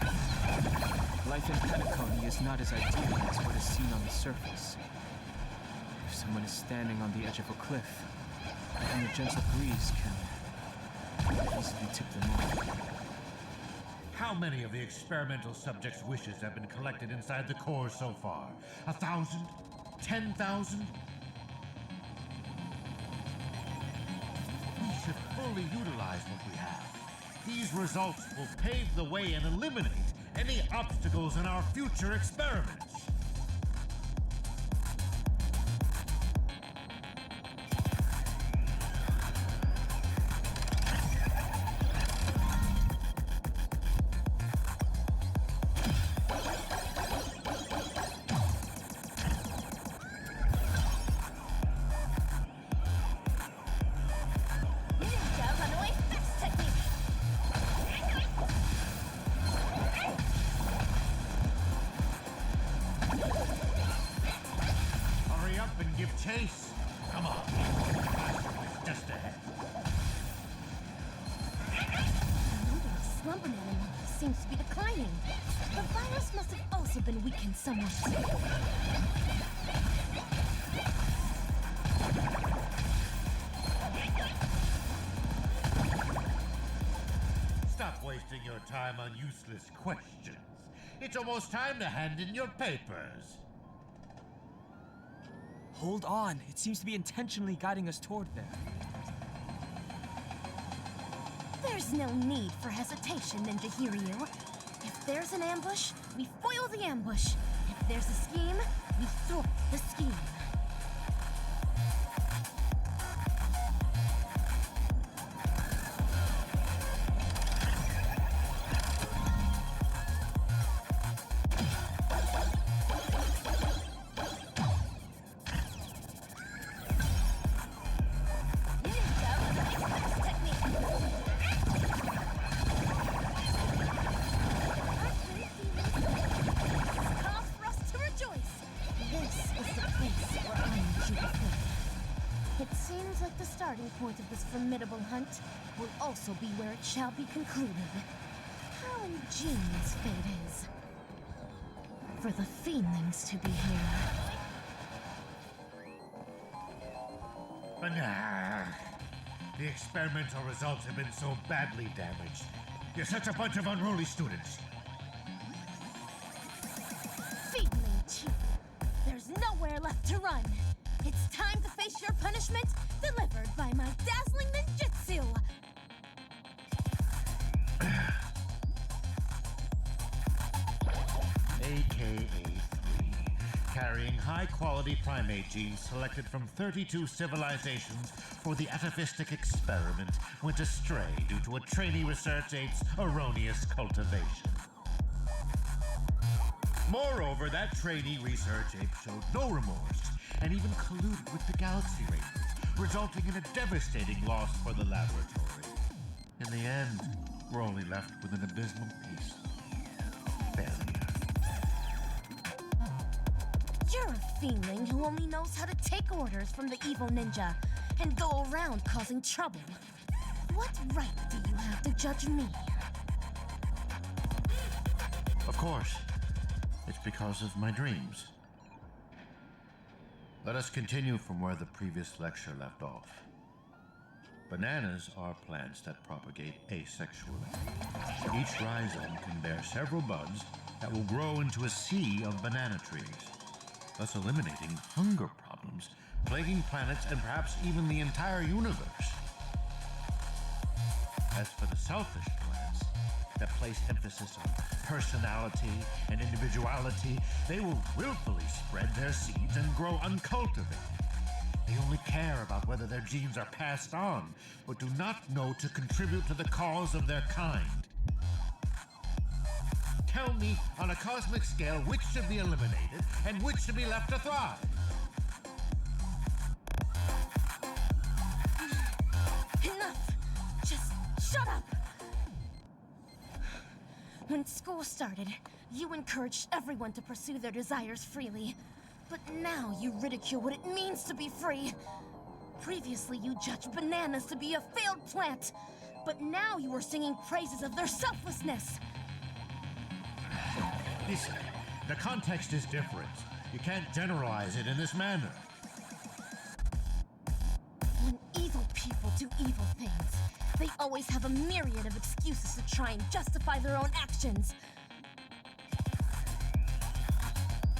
Life in penacony is not as ideal as what is seen on the surface. If someone is standing on the edge of a cliff, and a gentle breeze can easily tip them off. How many of the experimental subjects' wishes have been collected inside the core so far? 1,000? 10,000? We should fully utilize what we have. These results will pave the way and eliminate any obstacles in our future experiments. Chase! Come on. It's just ahead. The number of slumber animals seems to be declining. The virus must have also been weakened somewhat. Stop wasting your time on useless questions. It's almost time to hand in your papers. Hold on. It seems to be intentionally guiding us toward there. There's no need for hesitation, Ninja Hiryu. If there's an ambush, we foil the ambush. If there's a scheme, we thwart the scheme. Point of this formidable hunt will also be where it shall be concluded. How ingenious fate is. For the fiendlings to be here. But the experimental results have been so badly damaged. You're such a bunch of unruly students. Fiendling Chief, there's nowhere left to run. It's time to face your punishment, delivered by my dazzling ninjutsu! AKA-3, carrying high-quality primate genes selected from 32 civilizations for the atavistic experiment, went astray due to a trainee research ape's erroneous cultivation. Moreover, that trainee research ape showed no remorse and even colluded with the Galaxy Rangers, resulting in a devastating loss for the laboratory. In the end, we're only left with an abysmal piece. Failure. You're a fiendling who only knows how to take orders from the evil ninja and go around causing trouble. What right do you have to judge me? Of course. It's because of my dreams. Let us continue from where the previous lecture left off. Bananas are plants that propagate asexually. Each rhizome can bear several buds that will grow into a sea of banana trees, thus eliminating hunger problems plaguing planets and perhaps even the entire universe. As for the selfish plants that place emphasis on personality and individuality, they will willfully spread their seeds and grow uncultivated. They only care about whether their genes are passed on, but do not know to contribute to the cause of their kind. tell me on a cosmic scale which should be eliminated and which should be left to thrive. Enough! Just shut up! When school started, you encouraged everyone to pursue their desires freely. But now you ridicule what it means to be free. Previously, you judged bananas to be a failed plant. But now you are singing praises of their selflessness. Listen, the context is different. You can't generalize it in this manner. When evil people do evil things, they always have a myriad of excuses to try and justify their own actions.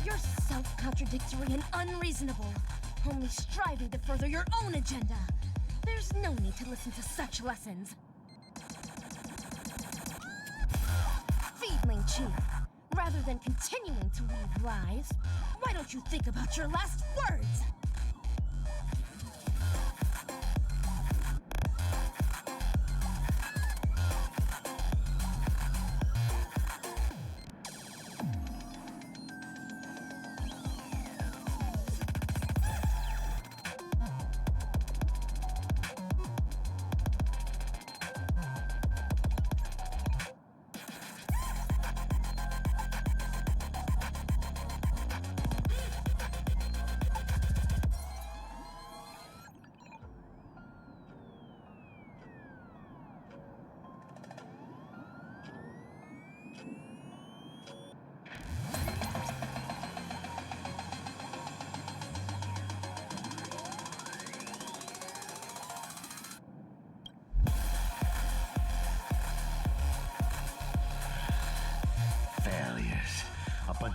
You're self-contradictory and unreasonable, only striving to further your own agenda. There's no need to listen to such lessons. Feedling Chief, rather than continuing to weave lies, why don't you think about your last words?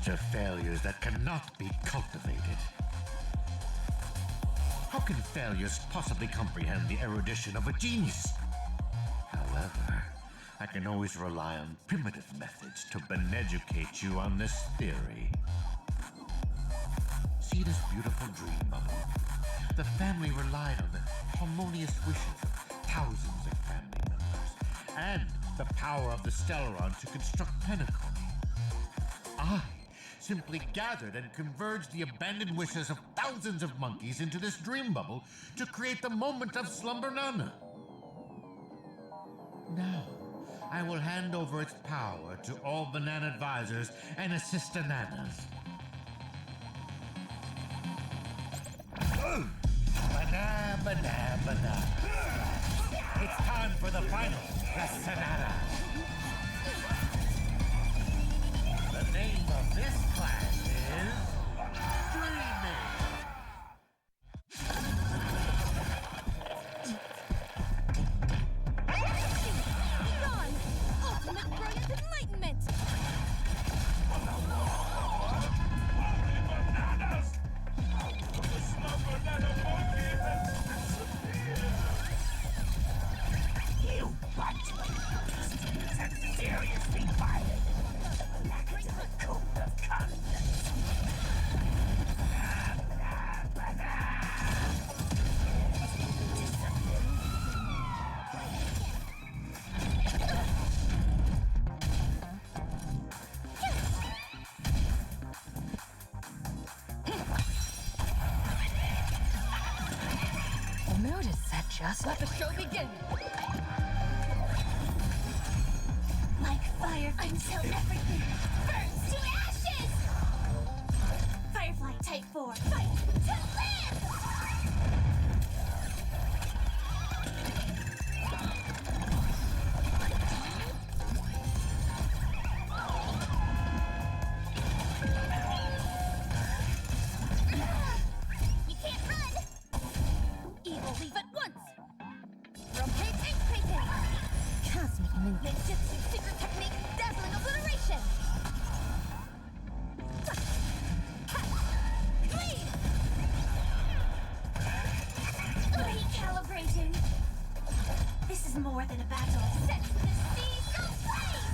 Of failures that cannot be cultivated. How can failures possibly comprehend the erudition of a genius? However, I can always rely on primitive methods to beneducate you on this theory. See this beautiful dream bubble? The family relied on the harmonious wishes of thousands of family members and the power of the Stellaron to construct penacony. I simply gathered and converged the abandoned wishes of thousands of monkeys into this dream bubble to create the moment of Slumber Nana. Now, I will hand over its power to all banana advisors and assistananas. Banana, banana, banana. It's time for the final, the Sonata. The name of this class is Dreaming. Ron! Ultimate Brilliant Enlightenment! You bunch have seriously violated the code of conduct. The mood is set, just let the show begin! Like fire until everything burns to ashes! Firefly Type 4, fight to live! You can't run! Evil leave at once! Rotate ink painting! Cosmic ninjutsu secret technique, dazzling obliteration! Recalibrating. This is more than a battle. Set the seas aflame!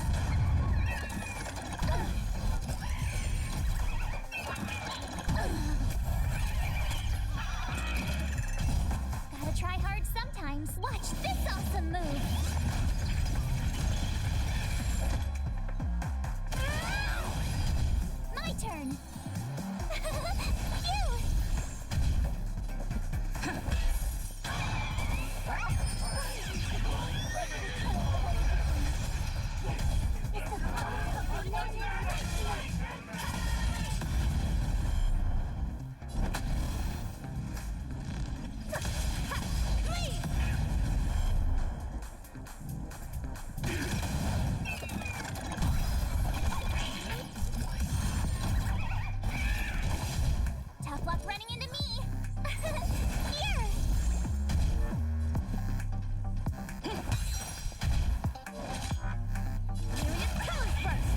Gotta try hard sometimes. Watch this awesome move. again. Phew! Tough luck running into me. Here! Myriad colors burst!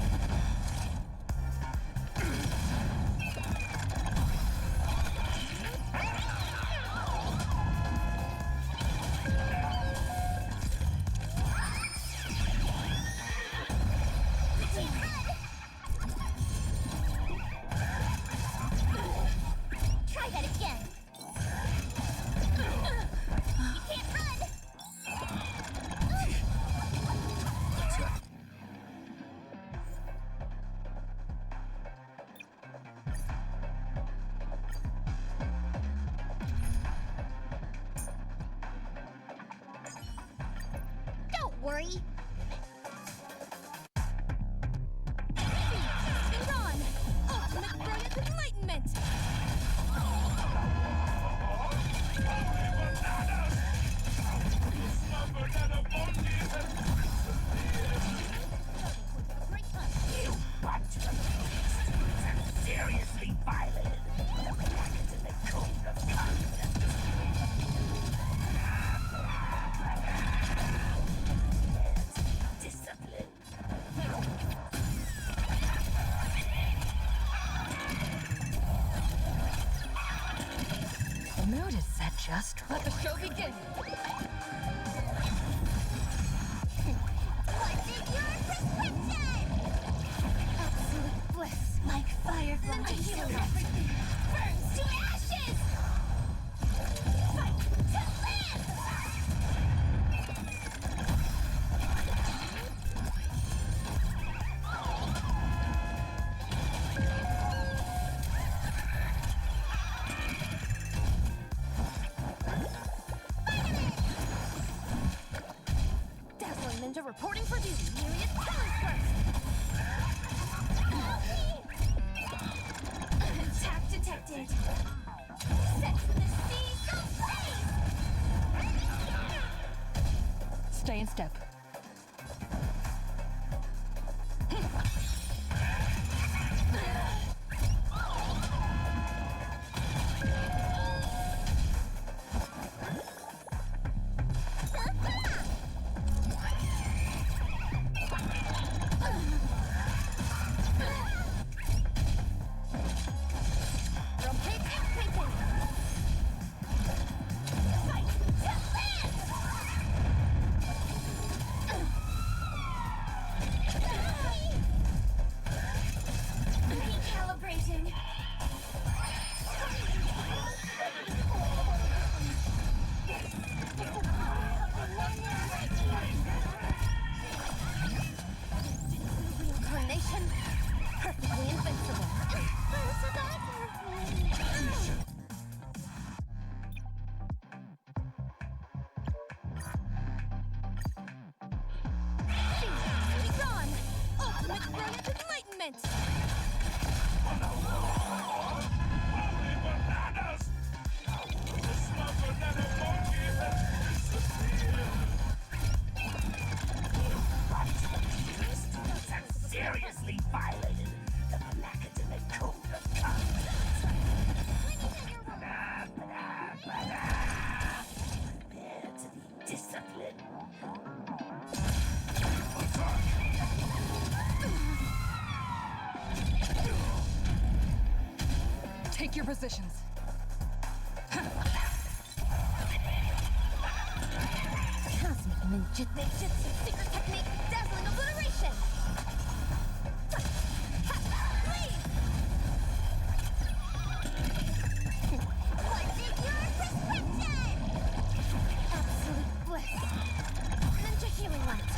Try that again. You can't run. Don't worry. Iran! Ultimate brilliant enlightenment! Seriously violated the penacony code of conduct. Discipline. The mood is set just right. Let the show begin! What's in your prescription? Absolute bliss, like fireflies. Till everything burns to ashes! Fight to live! Dazzling Ninja reporting for duty. Myriad colors burst! Attack detected. Set to the seas of faith! Stay in step. From pit to printing. Fight to live! Recalibrating. Reincarnation, perfectly invincible. Iran! Ultimate brilliant enlightenment! Seriously violated the penacony code of conduct. Prepare to be disciplined. Take your positions. Cosmic ninjutsu, secret technique, dazzling obliteration! What's in your prescription? Absolute bliss. Ninja healing light.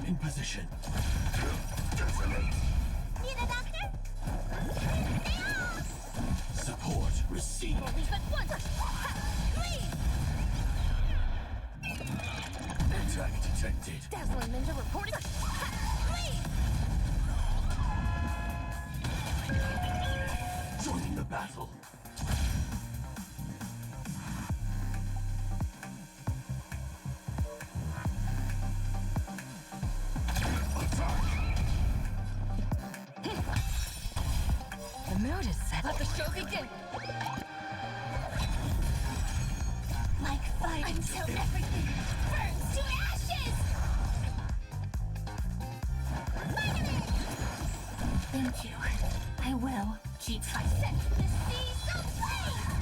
Stand in position. Need a doctor? Support received. Only but once! Please! Attack detected. Dazzling ninja reporting! Please! Joining the battle. The mood is set. Let the show begin! Like fire until everything burns to ashes! Thank you. I will keep fighting. Set the seas aflame!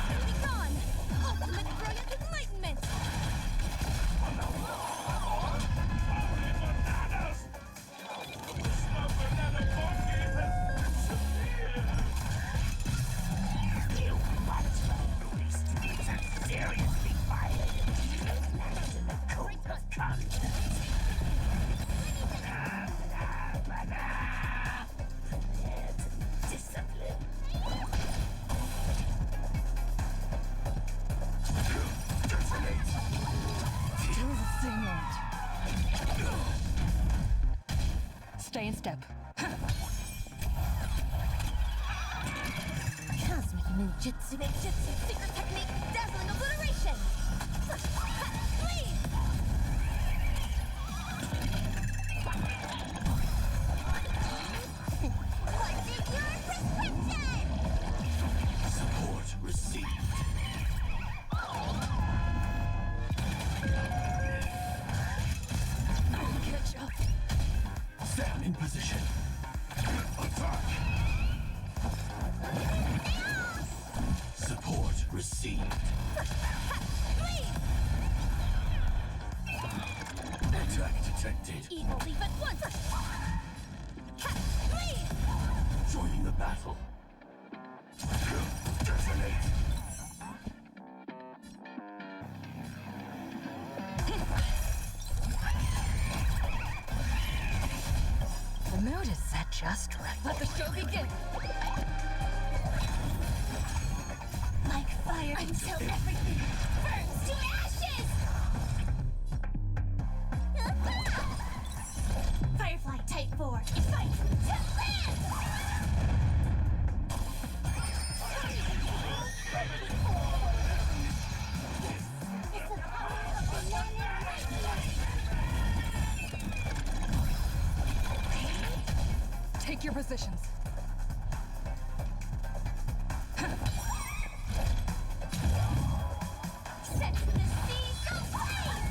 Be gone! Ultimate brilliant enlightenment! Still the same old. Stay in step. Cosmic ninjutsu, secret technique, dazzling obliteration! Please! What's in your prescription? Support received. Catch up. Stand in position. Attack. Support received. Attack detected. Evil leave at once! Please! Joining the battle. Detonate. The mood is set just right. Let the show begin! Like fire until everything burns to ashes! Firefly Type 4, fight to live! It's the power of the Take your positions. Set the seas aflame!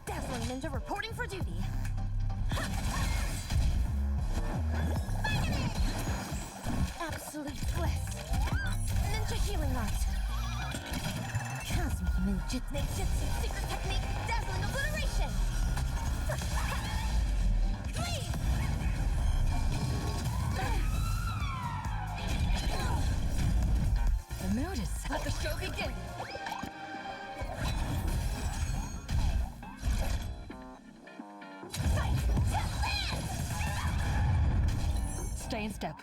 Dazzling ninja reporting for duty. Absolute bliss. Ninja healing art. Cosmic ninjutsu, secret technique, dazzling obliteration. Please! The mood is set. Let the show begin! Fight to live! Stay in step.